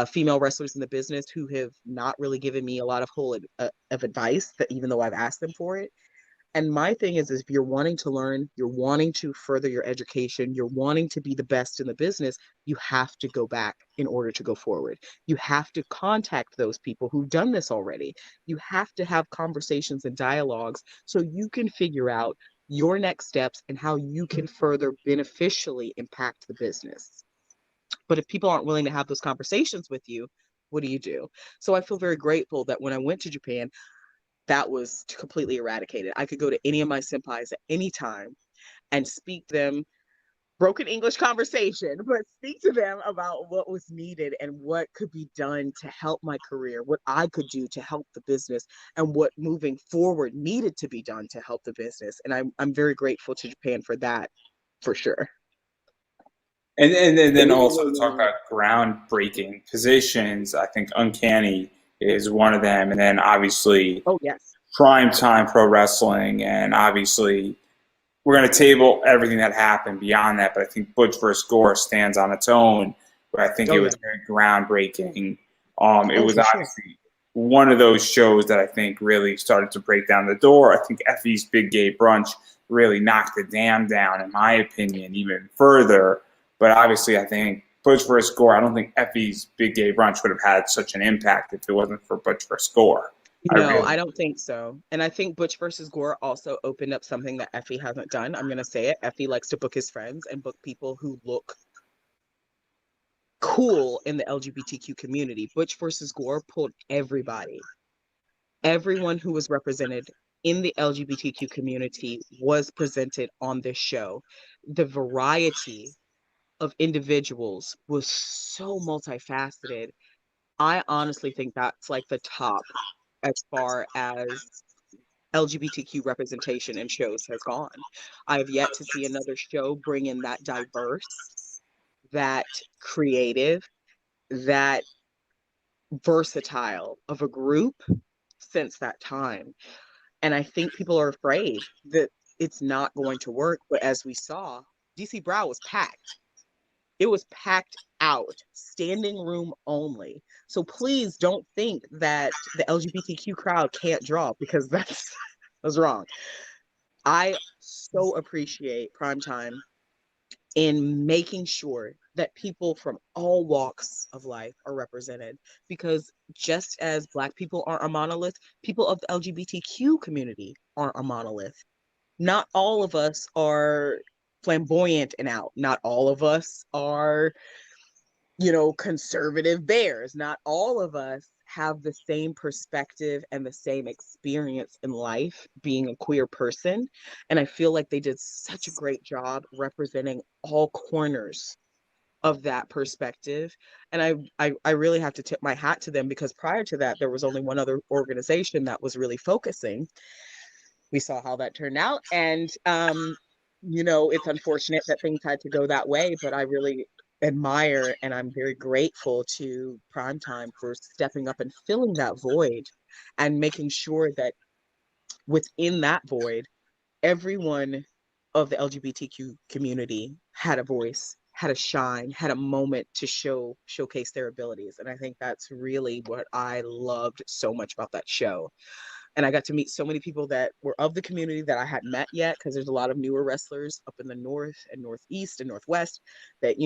Female wrestlers in the business who have not really given me a lot of of advice that even though I've asked them for it. And my thing is if you're wanting to learn, you're wanting to further your education, you're wanting to be the best in the business, you have to go back in order to go forward. You have to contact those people who've done this already. You have to have conversations and dialogues so you can figure out your next steps and how you can further beneficially impact the business. But if people aren't willing to have those conversations with you, what do you do? So I feel very grateful that when I went to Japan, that was completely eradicated. I could go to any of my senpais at any time and speak to them broken English conversation, but speak to them about what was needed and what could be done to help my career, what I could do to help the business, and what moving forward needed to be done to help the business. And I'm very grateful to Japan for that, for sure. And then also to talk about groundbreaking positions, I think Uncanny is one of them. And then obviously Oh, yes. prime time pro wrestling and obviously we're going to table everything that happened beyond that, but I think Butch vs. Gore stands on its own. But I think Oh it yeah. was very groundbreaking. It Oh, was for sure. obviously one of those shows that I think really started to break down the door. I think Effie's Big Gay Brunch really knocked the dam down, in my opinion, even further. But obviously, I think Butch vs. Gore, I don't think Effie's Big Gay Brunch would have had such an impact if it wasn't for Butch vs. Gore. I No, really I don't think so. And I think Butch versus Gore also opened up something that Effie hasn't done. I'm gonna say it. Effie likes to book his friends and book people who look cool in the LGBTQ community. Butch versus Gore pulled everybody. Everyone who was represented in the LGBTQ community was presented on this show. The variety of individuals was so multifaceted. I honestly think that's like the top as far as LGBTQ representation in shows has gone. I have yet to see another show bring in that diverse, that creative, that versatile of a group since that time. And I think people are afraid that it's not going to work. But as we saw, DC Brow was packed. It was packed out, standing room only. So please don't think that the LGBTQ crowd can't draw because that's wrong. I so appreciate Primetime in making sure that people from all walks of life are represented because just as Black people aren't a monolith, people of the LGBTQ community aren't a monolith. Not all of us are flamboyant and out. Not all of us are, conservative bears. Not all of us have the same perspective and the same experience in life being a queer person. And I feel like they did such a great job representing all corners of that perspective. And I really have to tip my hat to them because prior to that, there was only one other organization that was really focusing. We saw how that turned out. And, it's unfortunate that things had to go that way, but I really admire and I'm very grateful to Primetime for stepping up and filling that void and making sure that within that void, everyone of the LGBTQ community had a voice, had a shine, had a moment to showcase their abilities. And I think that's really what I loved so much about that show. And I got to meet so many people that were of the community that I hadn't met yet because there's a lot of newer wrestlers up in the north and northeast and northwest that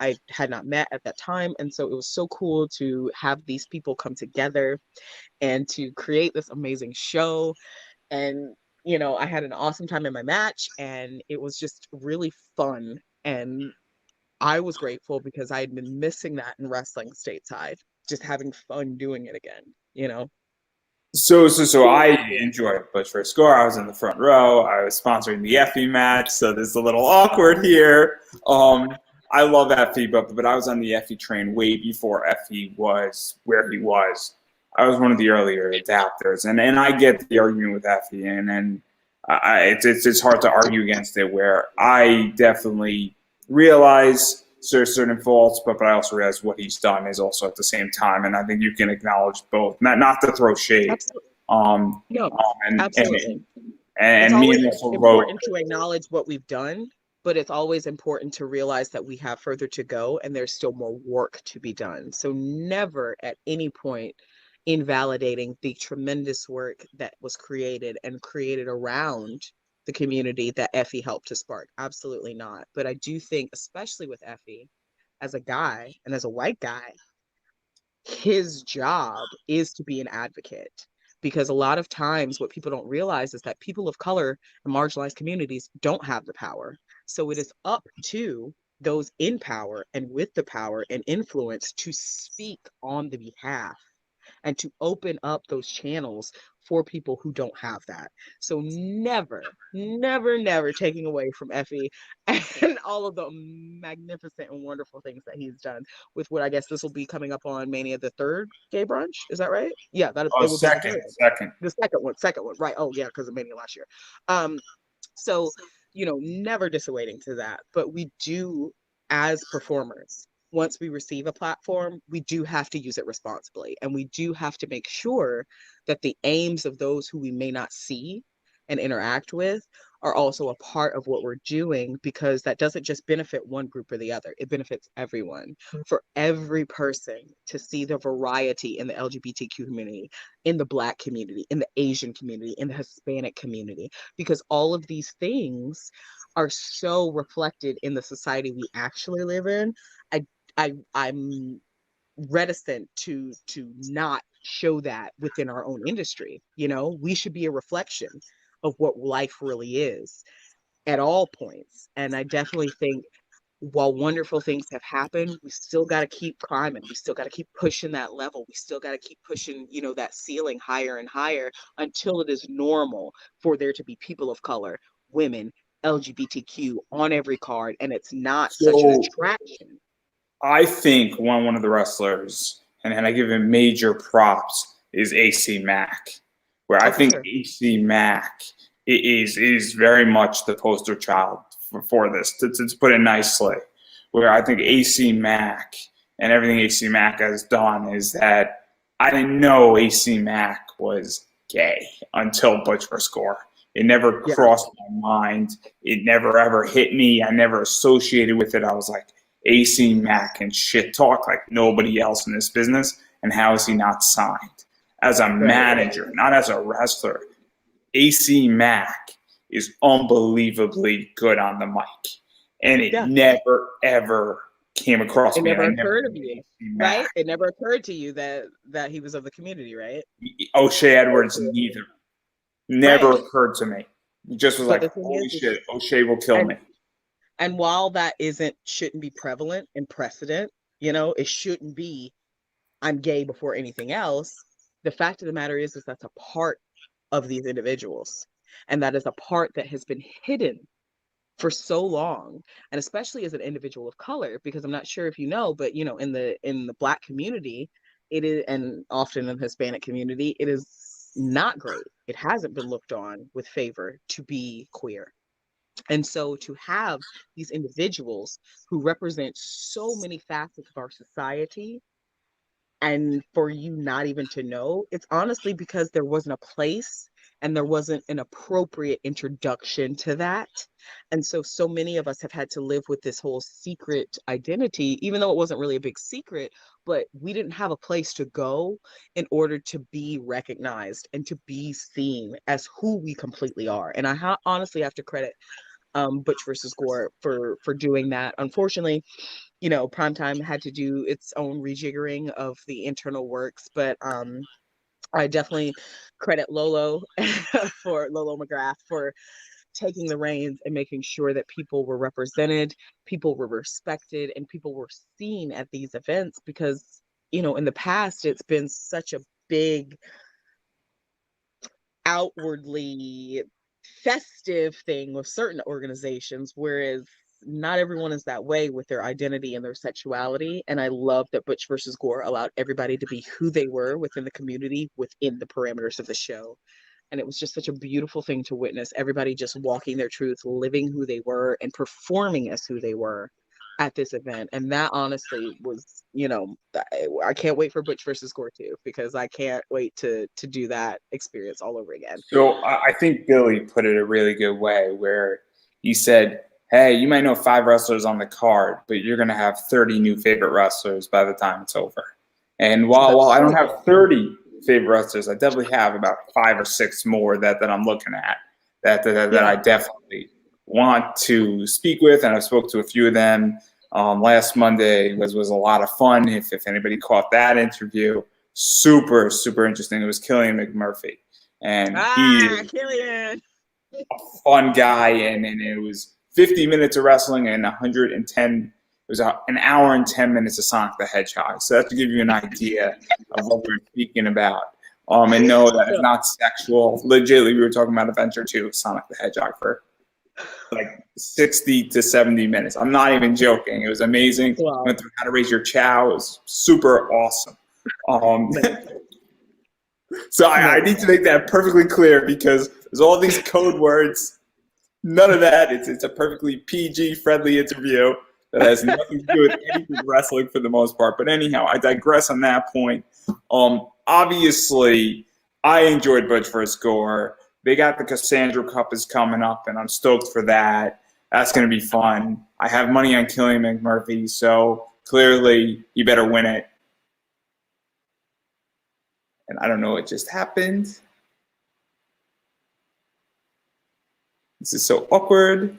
I had not met at that time. And so it was so cool to have these people come together and to create this amazing show. And I had an awesome time in my match and it was just really fun. And I was grateful because I had been missing that in wrestling stateside, just having fun doing it again. So I enjoyed Butch vs. Gore. I was in the front row. I was sponsoring the Effie match, so this is a little awkward here. I love Effie, but I was on the Effie train way before Effie was where he was. I was one of the earlier adapters, and I get the argument with Effie, and it's hard to argue against it. Where I definitely realize there's certain faults, but I also realize what he's done is also at the same time, and I think you can acknowledge both. Not to throw shade, Absolutely. um, No, and absolutely. It's me always and Russell wrote. important to acknowledge what we've done, but it's always important to realize that we have further to go and there's still more work to be done. So never at any point invalidating the tremendous work that was created and created around the community that Effie helped to spark. Absolutely not. But I do think, especially with Effie, as a guy and as a white guy, his job is to be an advocate because a lot of times what people don't realize is that people of color and marginalized communities don't have the power. So it is up to those in power and with the power and influence to speak on the behalf and to open up those channels for people who don't have that. So never, never, never taking away from Effie and all of the magnificent and wonderful things that he's done with what I guess this will be coming up on Mania the third gay brunch. Is that right? Yeah, that Oh, it would be the second, third. second. The second one, right? Oh yeah, because of Mania last year. Um, so, never dissuading to that. But we do, as performers, once we receive a platform, we do have to use it responsibly. And we do have to make sure that the aims of those who we may not see and interact with are also a part of what we're doing, because that doesn't just benefit one group or the other. It benefits everyone. For every person to see the variety in the LGBTQ community, in the Black community, in the Asian community, in the Hispanic community, because all of these things are so reflected in the society we actually live in. I'm reticent to not show that within our own industry. You know, we should be a reflection of what life really is at all points. And I definitely think while wonderful things have happened, we still got to keep climbing. We still got to keep pushing that level. We still got to keep pushing, you know, that ceiling higher and higher until it is normal for there to be people of color, women, LGBTQ on every card, and it's not such an So attraction. I think one of the wrestlers, and I give him major props, is AC Mack, where I Oh, for think sure. AC Mack is very much the poster child for this, to put it nicely. Where I think AC Mack and everything AC Mack has done is that I didn't know AC Mack was gay until Butch vs. Gore. It never Yeah. crossed my mind. It never ever hit me. I never associated with it. I was like, AC Mack can shit talk like nobody else in this business, and how is he not signed? As a Right. manager, not as a wrestler, AC Mack is unbelievably good on the mic. And it Yeah. never, ever came across It me. And never I never occurred of knew you, AC right? Mack. It never occurred to you that he was of the community, right? O'Shea Edwards, neither. Never Right. occurred to me. It just was But like, the thing holy is shit, O'Shea will kill and me. and while that isn't shouldn't be prevalent in precedent, you know, it shouldn't be I'm gay before anything else. The fact of the matter is that's a part of these individuals. And that is a part that has been hidden for so long, and especially as an individual of color, because I'm not sure if you know, but you know, in the Black community, it is, and often in the Hispanic community, it is not great. It hasn't been looked on with favor to be queer. And so to have these individuals who represent so many facets of our society, and for you not even to know, it's honestly because there wasn't a place and there wasn't an appropriate introduction to that. And so so many of us have had to live with this whole secret identity, even though it wasn't really a big secret, but we didn't have a place to go in order to be recognized and to be seen as who we completely are. And honestly have to credit Butch versus Gore for doing that. Unfortunately, you know, Primetime had to do its own rejiggering of the internal works, but I definitely credit Lolo for Lolo McGrath for taking the reins and making sure that people were represented, people were respected, and people were seen at these events, because, you know, in the past it's been such a big outwardly festive thing with certain organizations, whereas not everyone is that way with their identity and their sexuality. And I love that Butch versus Gore allowed everybody to be who they were within the community, within the parameters of the show. And it was just such a beautiful thing to witness, everybody just walking their truth, living who they were, and performing as who they were at this event. And that honestly was, you know, I can't wait for Butch versus Gore 2, because I can't wait to do that experience all over again. So I think Billy put it a really good way where he said, hey, you might know 5 wrestlers on the card, but you're going to have 30 new favorite wrestlers by the time it's over. And while That's I don't true. have 30 favorite wrestlers, I definitely have about 5 or 6 more that I'm looking at that Yeah. I definitely want to speak with. And I spoke to a few of them last Monday. Was a lot of fun. If anybody caught that interview, super, super interesting. It was Killian McMurphy. And he Ah, is Killian. a fun guy, and it was 50 minutes of wrestling and 110. It was an hour and 10 minutes of Sonic the Hedgehog. So that to give you an idea of what we were speaking about. And no, that is not sexual. Legitimately, we were talking about Adventure 2, Sonic the Hedgehog, for like 60 to 70 minutes. I'm not even joking. It was amazing. Wow. Went through how to raise your chow. It was super awesome. So I need to make that perfectly clear, because there's all these code words. None of that. It's a perfectly PG friendly interview that has nothing to do with anything wrestling for the most part. But anyhow, I digress on that point. Obviously, I enjoyed Butch vs. Gore. they got the Cassandra Cup is coming up, and I'm stoked for that. That's going to be fun. I have money on Killian McMurphy, so clearly he better win it. And I don't know what just happened. This is so awkward.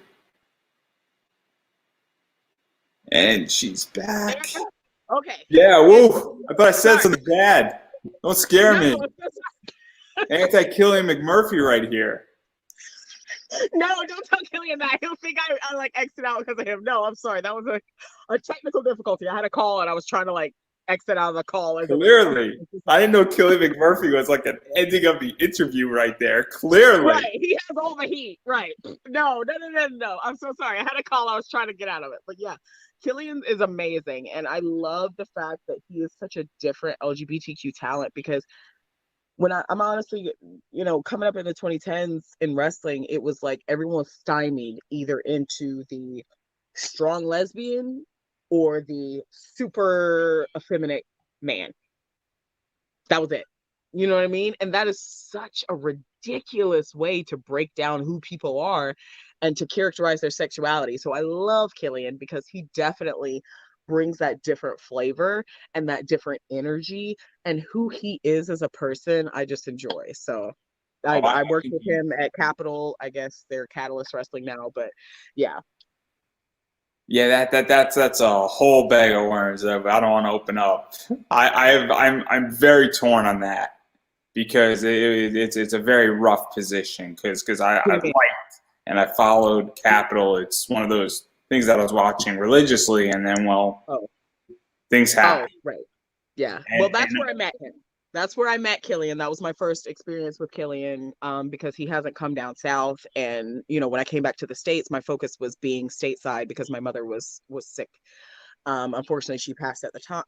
And she's back. Okay. Yeah, woo. I thought I said something bad. Don't scare me. No, Anti-Killian McMurphy right here. no, don't tell Killian that. He'll think I like exit out because of him. No, I'm sorry. That was a technical difficulty. I had a call and I was trying to like exit out of the call. Clearly. I didn't know Killian McMurphy was like an ending of the interview right there. Clearly. Right. He has all the heat. Right. No. I'm so sorry. I had a call. I was trying to get out of it. But yeah, Killian is amazing. And I love the fact that he is such a different LGBTQ talent because when I'm honestly, coming up in the 2010s in wrestling, it was like everyone was stymied either into the strong lesbian or the super effeminate man. That was it. You know what I mean? And that is such a ridiculous way to break down who people are and to characterize their sexuality. So I love Killian because he definitely brings that different flavor and that different energy, and who he is as a person, I just enjoy. So I worked with him at Capitol. I guess they're Catalyst Wrestling now, but yeah. Yeah, that's a whole bag of worms that I don't want to open up. I'm very torn on that because it's a very rough position because I liked and I followed Capitol. It's one of those things that I was watching religiously, and then things happen. Oh, right. Yeah. Well, that's where I met him. That's where I met Killian. That was my first experience with Killian, because he hasn't come down south. And when I came back to the States, my focus was being stateside because my mother was sick. Unfortunately, she passed at the time.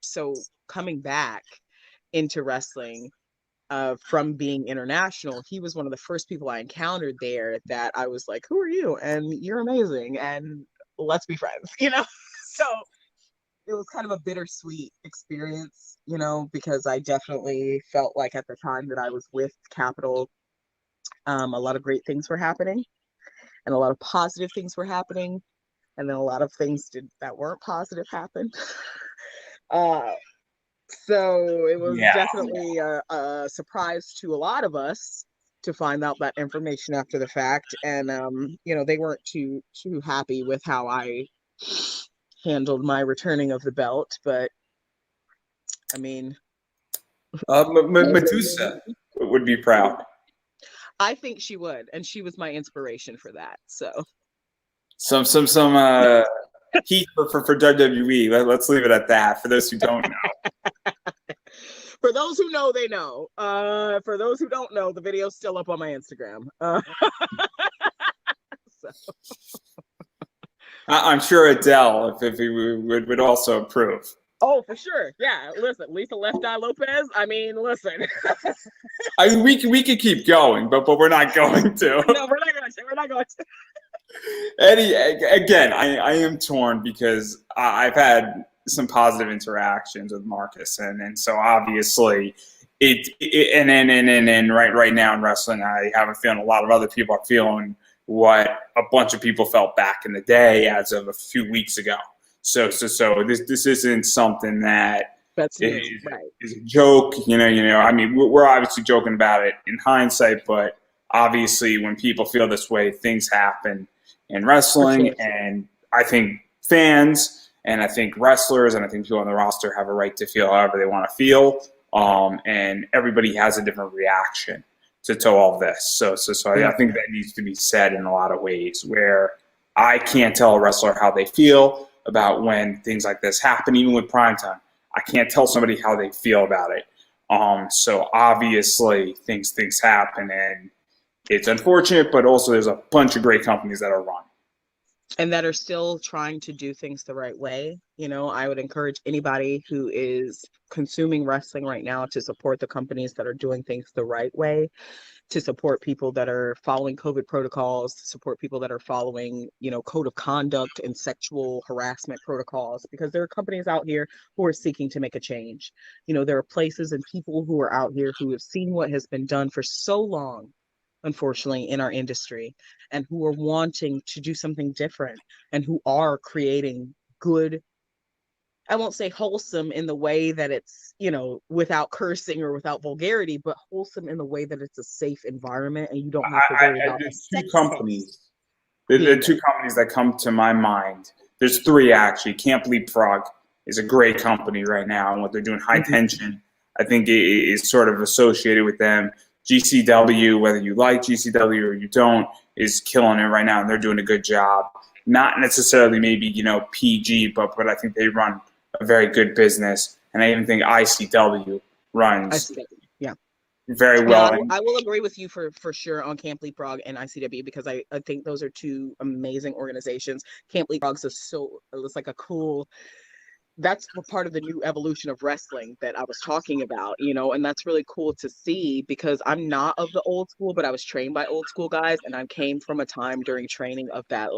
So coming back into wrestling, from being international, he was one of the first people I encountered there that I was like, who are you? And you're amazing. And let's be friends, So it was kind of a bittersweet experience, because I definitely felt like at the time that I was with Capitol, a lot of great things were happening and a lot of positive things were happening. And then a lot of things that weren't positive happen. So it was definitely a surprise to a lot of us to find out that information after the fact. And, they weren't too happy with how I handled my returning of the belt. But, I mean... Medusa would be proud. I think she would. And she was my inspiration for that. So... Some heat for WWE. Let's leave it at that. For those who don't know. For those who know, they know. For those who don't know, the video's still up on my Instagram. So. I'm sure Adele, if he would also approve. Oh, for sure. Yeah. Listen, Lisa Left Eye Lopez. I mean, listen. I mean, we could keep going, but we're not going to. No, we're not going to. Eddie, again, I am torn because I've had some positive interactions with Marcus, and so obviously and right now in wrestling, I have a feeling a lot of other people are feeling what a bunch of people felt back in the day as of a few weeks ago. So this isn't something that is a joke. I mean, we're obviously joking about it in hindsight, but obviously when people feel this way, things happen in wrestling, and I think fans and I think wrestlers and I think people on the roster have a right to feel however they want to feel, and everybody has a different reaction to all of this. So I think that needs to be said in a lot of ways, where I can't tell a wrestler how they feel about when things like this happen, even with primetime. I can't tell somebody how they feel about it. So obviously things happen, and it's unfortunate, but also there's a bunch of great companies that are run. and that are still trying to do things the right way. You know, I would encourage anybody who is consuming wrestling right now to support the companies that are doing things the right way, to support people that are following COVID protocols, to support people that are following, you know, code of conduct and sexual harassment protocols, because there are companies out here who are seeking to make a change. You know, there are places and people who are out here who have seen what has been done for so long, unfortunately, in our industry, and who are wanting to do something different, and who are creating good, I won't say wholesome in the way that it's, you know, without cursing or without vulgarity, but wholesome in the way that it's a safe environment and you don't have to worry about a There's two sex test companies. The being two made. companies that come to my mind. There's three actually. Camp Leapfrog is a great company right now, and what they're doing, high Mhm. tension, I think is sort of associated with them. GCW, whether you like GCW or you don't, is killing it right now, and they're doing a good job. Not necessarily maybe PG, but I think they run a very good business, and I even think ICW I runs see that. Yeah. very And well. And I will agree with you for sure on Camp Leapfrog and ICW, because I think those are two amazing organizations. Camp Leapfrog's it's like a cool, that's part of the new evolution of wrestling that I was talking about, you know, and that's really cool to see, because I'm not of the old school, but I was trained by old school guys, and I came from a time during training of that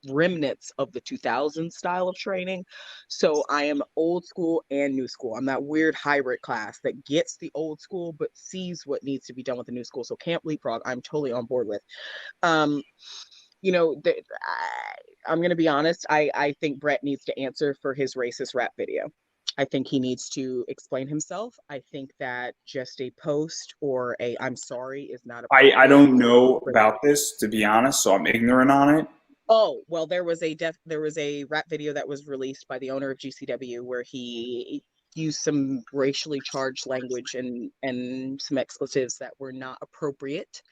remnants of the 2000s style of training. So I am old school and new school. I'm that weird hybrid class that gets the old school but sees what needs to be done with the new school. So Camp Leapfrog, I'm totally on board with. Um, you know, I'm going to be honest. I think Brett needs to answer for his racist rap video. I think he needs to explain himself. I think that just a post or a "I'm sorry" is not I appropriate. don't know about this, to be honest, so I'm ignorant on it. Oh, well, there was a rap video that was released by the owner of GCW where he used some racially charged language and some expletives that were not appropriate.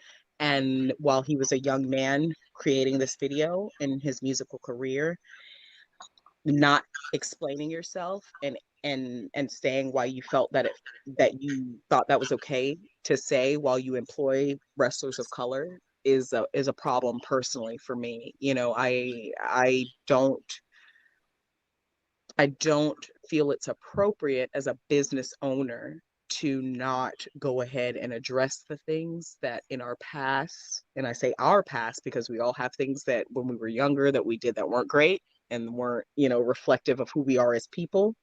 And while he was a young man creating this video in his musical career, not explaining yourself and saying why you felt that you thought that was okay to say while you employ wrestlers of color is a problem personally for me. You know, I don't feel it's appropriate as a business owner to not go ahead and address the things that in our past, and I say our past because we all have things that when we were younger that we did that weren't great and weren't, you know, reflective of who we are as people.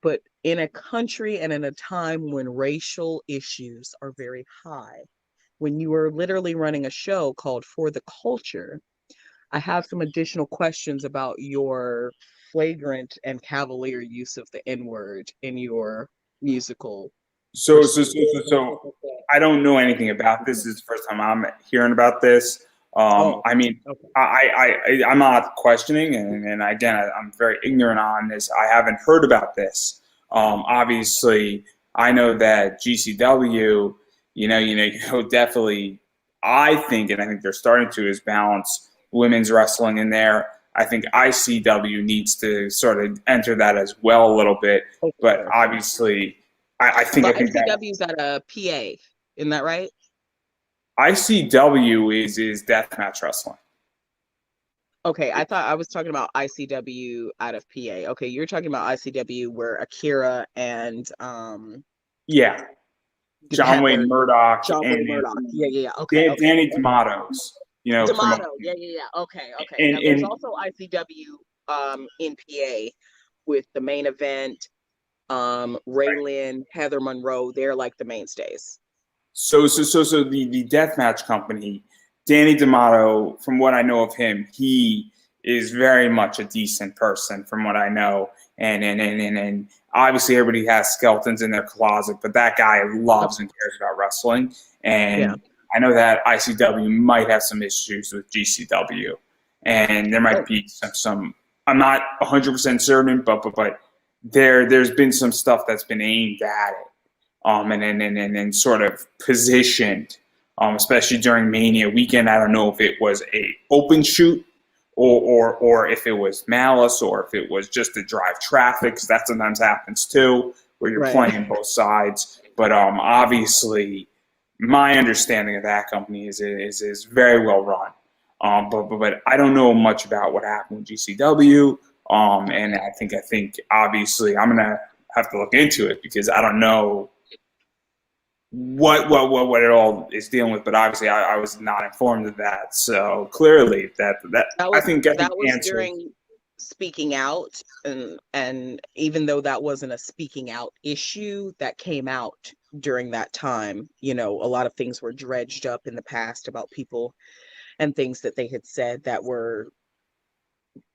But in a country and in a time when racial issues are very high, when you are literally running a show called For the Culture, I have some additional questions about your flagrant and cavalier use of the N word in your musical So, so, pursuit. so, so, so I don't know anything about this. This is the first time I'm hearing about this. Oh, I mean, okay. I'm not questioning, and again, I'm very ignorant on this. I haven't heard about this. Obviously, I know that GCW, definitely. I think, and I think they're starting to, is balance women's wrestling in there. I think ICW needs to sort of enter that as well a little bit, Oh, for but sure. obviously. I think that ICW is at a PA, isn't that right? ICW is deathmatch wrestling. Okay, I thought I was talking about ICW out of PA. Okay, you're talking about ICW where Akira and Yeah, John had Wayne their Murdoch John Wayne and Murdoch. Yeah, yeah, yeah. Okay, okay. Danny D'Amato's. From what, D'Amato. Yeah, yeah, yeah. Okay, okay. and Now there's and also ICW in PA with the main event, Raylan, Heather Monroe. They're like the mainstays. so the deathmatch company, Danny D'Amato. From what I know of him, he is very much a decent person. From what I know, and obviously everybody has skeletons in their closet, but that guy loves and cares about wrestling. Yeah. And I know that ICW might have some issues with GCW, and there might Oh, be some. I'm not 100% certain, but there's been some stuff that's been aimed at it, and sort of positioned, especially during Mania weekend. I don't know if it was a open shoot or if it was malice or if it was just to drive traffic, because that sometimes happens too, where you're right. playing both sides. But obviously, my understanding of that company is very well run. But I don't know much about what happened with GCW. And I think obviously I'm gonna have to look into it because I don't know what it all is dealing with. But obviously I was not informed of that. So clearly that That I was think that was answers. during speaking out, and even though that wasn't a speaking out issue that came out during that time, a lot of things were dredged up in the past about people and things that they had said that were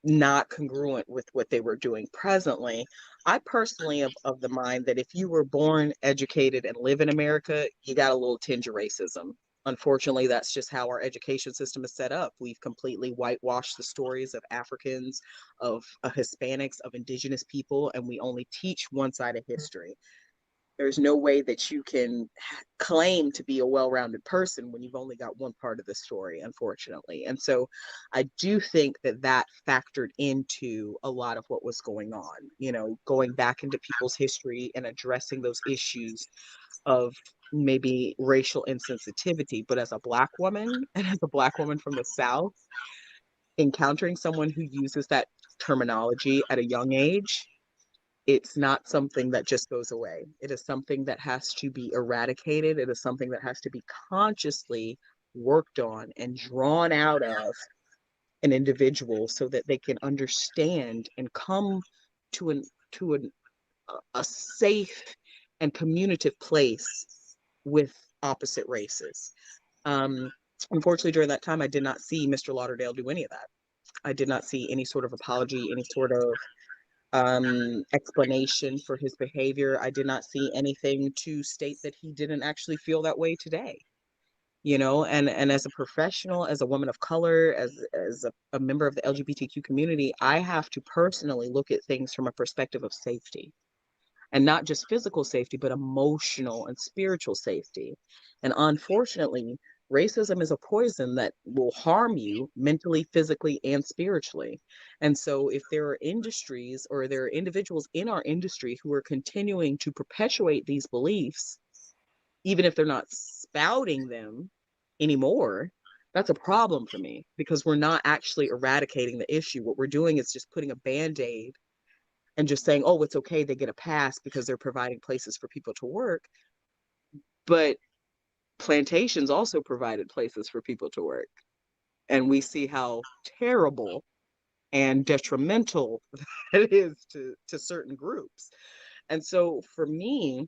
not congruent with what they were doing presently. I personally of the mind that if you were born, educated, and live in America, you got a little tinge of racism. Unfortunately, that's just how our education system is set up. We've completely whitewashed the stories of Africans, of Hispanics, of indigenous people, and we only teach one side of history. There's no way that you can claim to be a well-rounded person when you've only got one part of the story, unfortunately. And so I do think that that factored into a lot of what was going on, going back into people's history and addressing those issues of maybe racial insensitivity. But as a Black woman, and as a Black woman from the South, encountering someone who uses that terminology at a young age, it's not something that just goes away. It is something that has to be eradicated. It is something that has to be consciously worked on and drawn out of an individual so that they can understand and come to an to an, a safe and communicative place with opposite races. Um, Unfortunately, during that time, I did not see Mr. Lauderdale do any of that. I did not see any sort of apology, any sort of explanation for his behavior. I did not see anything to state that he didn't actually feel that way today. And as a professional, as a woman of color, as a member of the LGBTQ community, I have to personally look at things from a perspective of safety, and not just physical safety, but emotional and spiritual safety. And unfortunately, racism is a poison that will harm you mentally, physically, and spiritually. And so, if there are industries or there are individuals in our industry who are continuing to perpetuate these beliefs, even if they're not spouting them anymore, that's a problem for me because we're not actually eradicating the issue. What we're doing is just putting a band aid and just saying, oh, it's okay, they get a pass because they're providing places for people to work. But plantations also provided places for people to work. And we see how terrible and detrimental that is to certain groups. And so for me,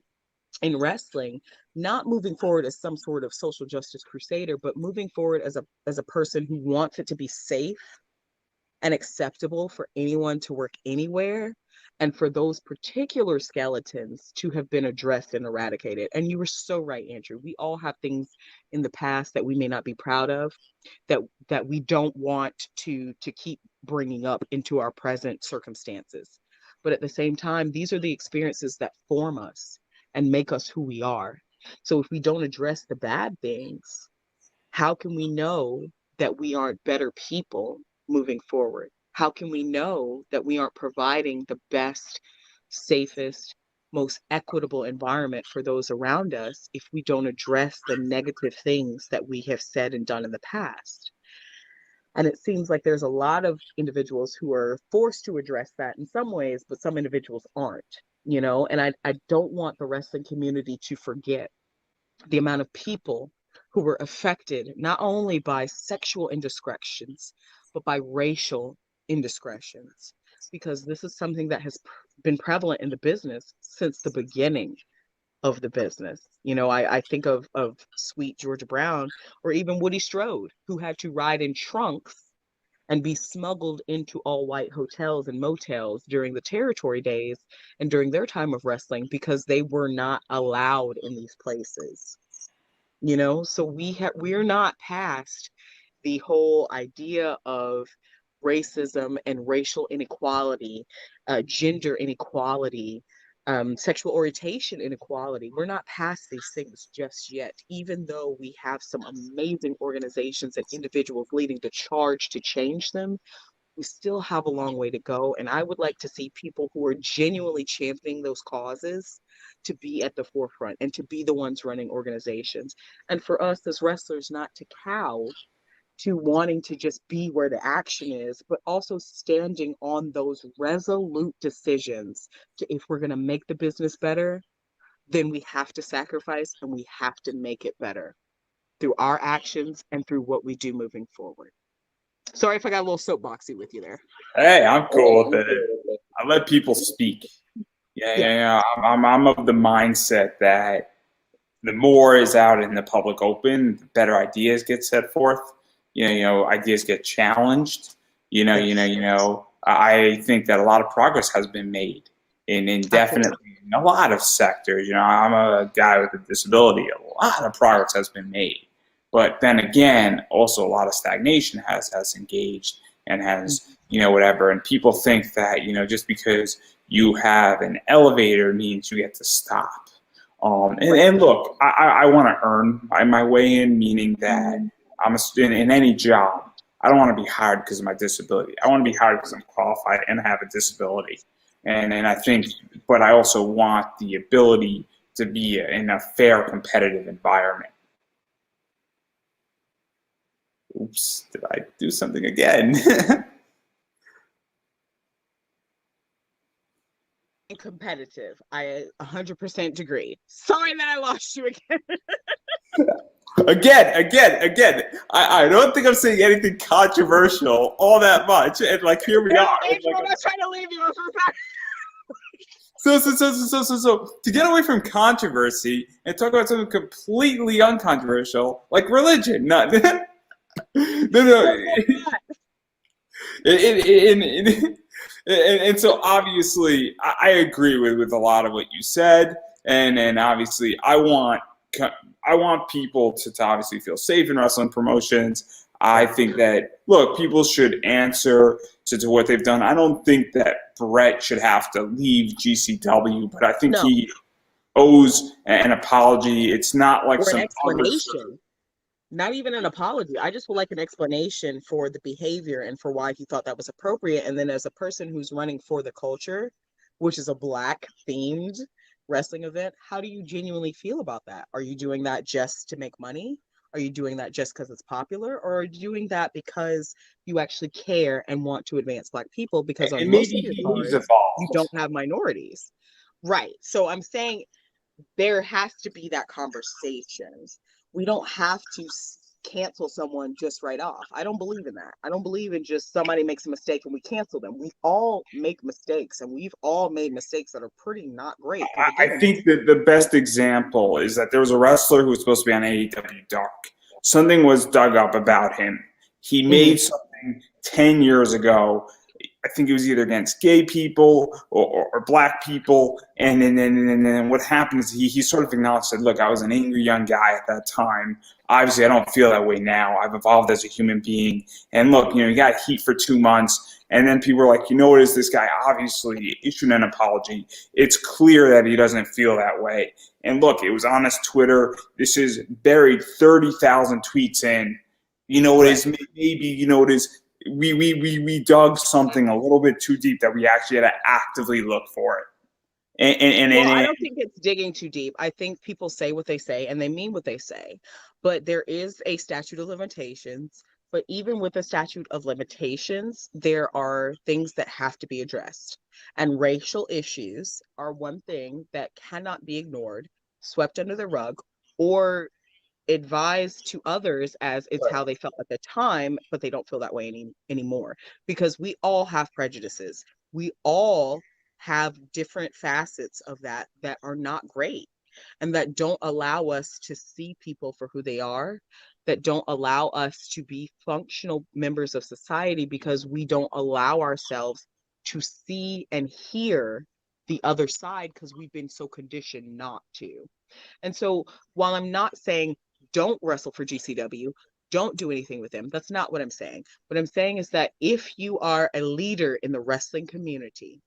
in wrestling, not moving forward as some sort of social justice crusader, but moving forward as a person who wants it to be safe and acceptable for anyone to work anywhere, and for those particular skeletons to have been addressed and eradicated. And you were so right, Andrew. We all have things in the past that we may not be proud of, that we don't want to keep bringing up into our present circumstances. But at the same time, these are the experiences that form us and make us who we are. So if we don't address the bad things, how can we know that we aren't better people moving forward? How can we know that we aren't providing the best, safest, most equitable environment for those around us if we don't address the negative things that we have said and done in the past? And it seems like there's a lot of individuals who are forced to address that in some ways, but some individuals aren't, and I don't want the wrestling community to forget the amount of people who were affected not only by sexual indiscretions, but by racial indiscretions, because this is something that has been prevalent in the business since the beginning of the business. I think of Sweet Georgia Brown, or even Woody Strode, who had to ride in trunks and be smuggled into all white hotels and motels during the territory days and during their time of wrestling because they were not allowed in these places. So we're not past the whole idea of racism and racial inequality, gender inequality, sexual orientation inequality. We're not past these things just yet, even though we have some amazing organizations and individuals leading the charge to change them. We still have a long way to go. And I would like to see people who are genuinely championing those causes to be at the forefront and to be the ones running organizations. And for us as wrestlers, not to cow to wanting to just be where the action is, but also standing on those resolute decisions to, if we're going to make the business better, then we have to sacrifice and we have to make it better through our actions and through what we do moving forward. Sorry if I got a little soapboxy with you there. Hey, I'm cool with it. I let people speak. Yeah, Yeah. yeah, yeah. I'm of the mindset that the more is out in the public open, the better ideas get set forth. Ideas get challenged. Yes. I think that a lot of progress has been made in Absolutely. definitely in a lot of sectors. I'm a guy with a disability. A lot of progress has been made, but then again, also a lot of stagnation has engaged and has whatever. And people think that just because you have an elevator means you get to stop. And look, I want to earn my way in, meaning that I'm a student in any job. I don't want to be hired because of my disability. I want to be hired because I'm qualified and have a disability. And I think, but I also want the ability to be in a fair, competitive environment. Oops, did I do something again? Competitive. I 100% agree. Sorry that I lost you again. Again. I don't think I'm saying anything controversial all that much. And like, here we No, are. Angel, I'm not trying to leave you. I'm so sorry. So to get away from controversy and talk about something completely uncontroversial, like religion. No, no. And so obviously, I agree with a lot of what you said, and obviously, I want people to obviously feel safe in wrestling promotions. I think that look, people should answer to what they've done. I don't think that Brett should have to leave GCW, but I think No, he owes an apology. It's not like or an some understood. explanation. Not even an apology. I just would like an explanation for the behavior and for why he thought that was appropriate. And then, as a person who's running for the culture, which is a Black themed wrestling event, how do you genuinely feel about that? Are you doing that just to make money? Are you doing that just because it's popular? Or are you doing that because you actually care and want to advance Black people? Because on And most maybe of your he's cards, you evolved. don't have minorities. Right. So I'm saying there has to be that conversation. We don't have to cancel someone just right off. I don't believe in that. I don't believe in just somebody makes a mistake and we cancel them. We all make mistakes and we've all made mistakes that are pretty not great from I beginning. think that the best example is that there was a wrestler who was supposed to be on AEW Dark. Something was dug up about him. He Mm-hmm. made something 10 years ago. I think it was either against gay people or black people. And then what happened is he sort of acknowledged, said, look, I was an angry young guy at that time. Obviously, I don't feel that way now. I've evolved as a human being. And look, he got heat for 2 months. And then people were like, what is this guy? Obviously issued an apology. It's clear that he doesn't feel that way. And look, it was on his Twitter. This is buried 30,000 tweets in. It Right. is maybe, it is we dug something a little bit too deep that we actually had to actively look for it. Well, I don't think it's digging too deep. I think people say what they say and they mean what they say. But there is a statute of limitations. But even with a statute of limitations, there are things that have to be addressed. And racial issues are one thing that cannot be ignored, swept under the rug, or advised to others as it's how they felt at the time, but they don't feel that way anymore. Because we all have prejudices. We all have different facets of that are not great and that don't allow us to see people for who they are, that don't allow us to be functional members of society because we don't allow ourselves to see and hear the other side because we've been so conditioned not to. And so while I'm not saying don't wrestle for GCW, don't do anything with them, that's not what I'm saying. What I'm saying is that if you are a leader in the wrestling community,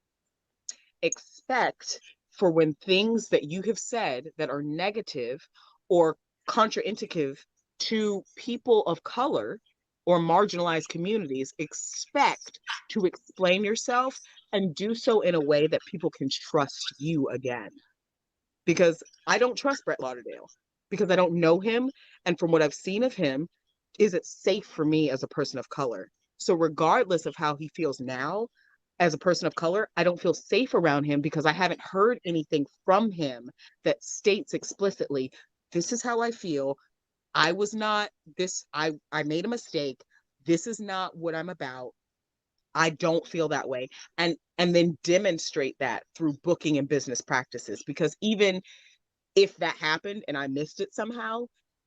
expect for when things that you have said that are negative or contraindicative to people of color or marginalized communities, expect to explain yourself and do so in a way that people can trust you again. Because I don't trust Brett Lauderdale because I don't know him. And from what I've seen of him, is it safe for me as a person of color? So regardless of how he feels now as a person of color, I don't feel safe around him because I haven't heard anything from him that states explicitly, this is how I feel. I was not this, I made a mistake. This is not what I'm about. I don't feel that way. And then demonstrate that through booking and business practices. Because even if that happened and I missed it somehow,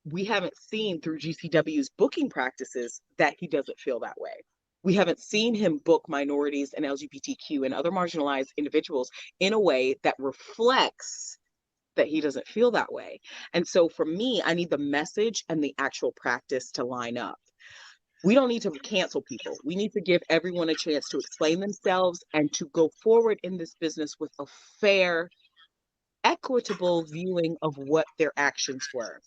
we haven't seen through GCW's booking practices that he doesn't feel that way. We haven't seen him book minorities and LGBTQ and other marginalized individuals in a way that reflects that he doesn't feel that way. And so for me, I need the message and the actual practice to line up. We don't need to cancel people. We need to give everyone a chance to explain themselves and to go forward in this business with a fair, equitable viewing of what their actions were,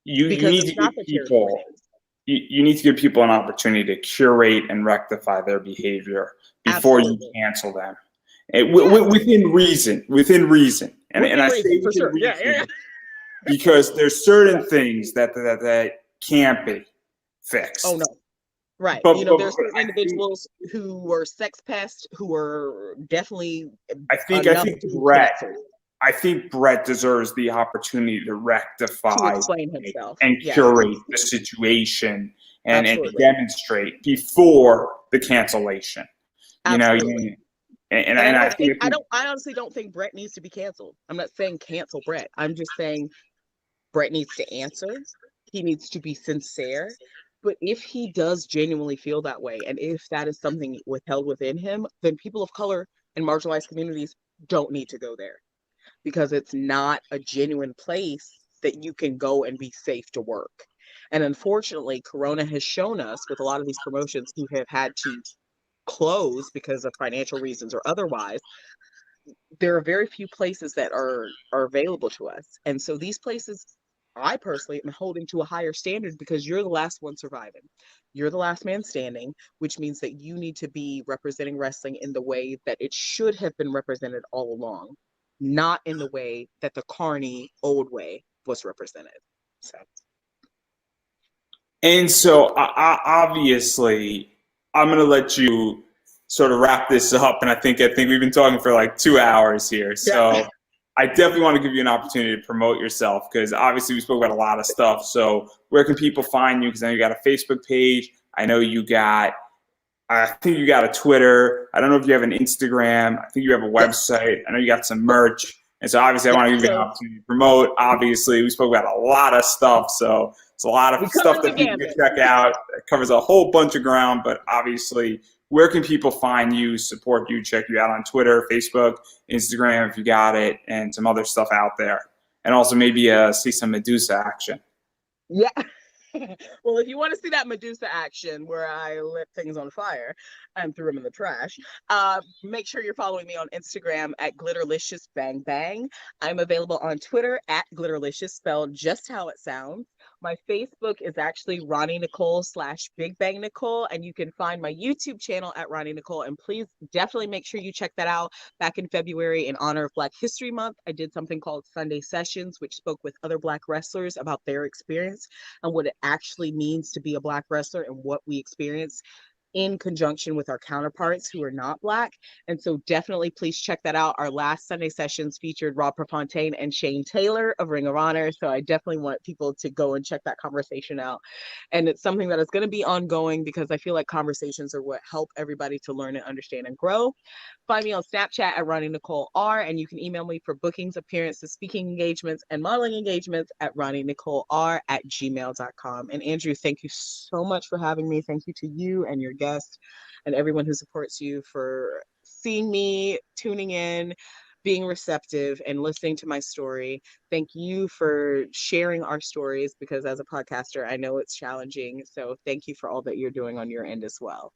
You because need it's to give not the charitable people things. you need to give people an opportunity to curate and rectify their behavior before you Absolutely. cancel them. Yes, Within reason, and within I say reason, for within sure. Yeah, yeah, reason because there's certain yeah. things that can't be Oh fixed. no. Right. But You know, but, there's but certain individuals who were sex pests who were definitely I enough think to be Brett canceled I think Brett deserves the opportunity to to rectify explain himself. and Yes, curate the situation and absolutely. demonstrate before the cancellation. You know, Absolutely. And and I think if you, I honestly don't think Brett needs to be canceled. I'm not saying cancel Brett. I'm just saying Brett needs to answer. He needs to be sincere. But if he does genuinely feel that way, and if that is something withheld within him, then people of color and marginalized communities don't need to go there because it's not a genuine place that you can go and be safe to work. And unfortunately, Corona has shown us with a lot of these promotions who have had to close because of financial reasons or otherwise, there are very few places that are available to us. And so these places, I personally am holding to a higher standard because you're the last one surviving. You're the last man standing, which means that you need to be representing wrestling in the way that it should have been represented all along, not in the way that the carny old way was represented. So and so obviously I'm going to let you sort of wrap this up, and I think we've been talking for like 2 hours here, yeah. so I definitely want to give you an opportunity to promote yourself because obviously we spoke about a lot of stuff. So where can people find you? Because I know you got a Facebook page. I think you got a Twitter. I don't know if you have an Instagram. I think you have a Yep. website. I know you got some merch. And so obviously I Yep. want to give you an So opportunity to promote. Obviously, we spoke about a lot of stuff. So it's a lot we of stuff covered the that people can gambit. check out. It covers a whole bunch of ground, but obviously, where can people find you, support you, check you out on Twitter, Facebook, Instagram if you got it, and some other stuff out there. And also maybe see some Medusa action. Yeah. Well, if you want to see that Medusa action where I lit things on fire and threw them in the trash, make sure you're following me on Instagram at Glitterlicious Bang Bang. I'm available on Twitter at Glitterlicious, spelled just how it sounds. My Facebook is actually Roni Nicole / Big Bang Nicole, and you can find my YouTube channel at Roni Nicole. And please definitely make sure you check that out. Back in February, in honor of Black History Month, I did something called Sunday Sessions, which spoke with other Black wrestlers about their experience and what it actually means to be a Black wrestler and what we experience in conjunction with our counterparts who are not Black. And so definitely please check that out. Our last Sunday sessions featured Rob Prefontaine and Shane Taylor of Ring of Honor. So I definitely want people to go and check that conversation out. And it's something that is going to be ongoing because I feel like conversations are what help everybody to learn and understand and grow. Find me on Snapchat at Roni Nicole R, and you can email me for bookings, appearances, speaking engagements, and modeling engagements at RoniNicoleR@gmail.com. And Andrew, thank you so much for having me. Thank you to you and your guests and everyone who supports you for seeing me, tuning in, being receptive, and listening to my story. Thank you for sharing our stories because as a podcaster, I know it's challenging. So thank you for all that you're doing on your end as well.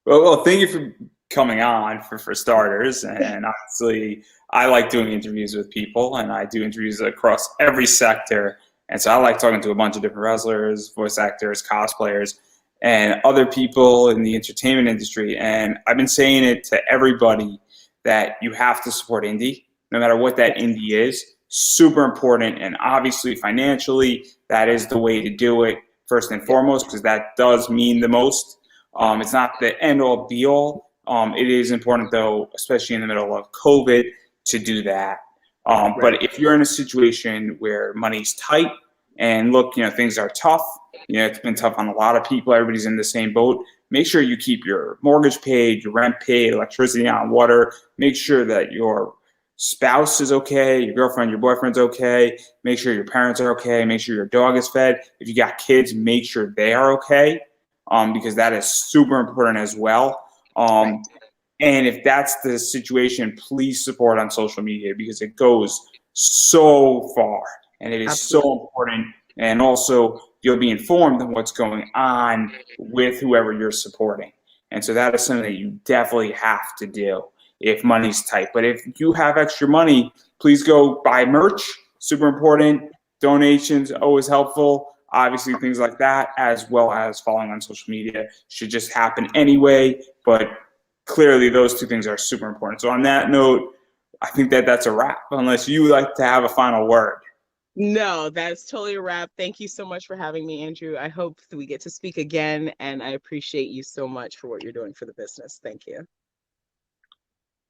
Well, thank you for coming on for starters. And obviously, I like doing interviews with people, and I do interviews across every sector. And so I like talking to a bunch of different wrestlers, voice actors, cosplayers, and other people in the entertainment industry. And I've been saying it to everybody that you have to support indie, no matter what that Yes. indie is. Super important. And obviously, financially, that is the way to do it. first and Yep. foremost, because that does mean the most. It's not the end all be all. It is important though, especially in the middle of COVID, to do that. Right. But if you're in a situation where money's tight and look, things are tough, it's been tough on a lot of people. Everybody's in the same boat. Make sure you keep your mortgage paid, your rent paid, electricity on, water. Make sure that your spouse is okay, your girlfriend, your boyfriend's okay. Make sure your parents are okay. Make sure your dog is fed. If you got kids, make sure they are okay, because that is super important as well. Right. And if that's the situation, please support on social media because it goes so far and it is Absolutely. so important. And also, you'll be informed of what's going on with whoever you're supporting. And so that is something that you definitely have to do if money's tight. But if you have extra money, please go buy merch. Super important. Donations, always helpful. Obviously, things like that, as well as following on social media, should just happen anyway. But clearly, those two things are super important. So, on that note, I think that that's a wrap, unless you would like to have a final word. No, that's totally a wrap. Thank you so much for having me, Andrew. I hope that we get to speak again, and I appreciate you so much for what you're doing for the business. Thank you.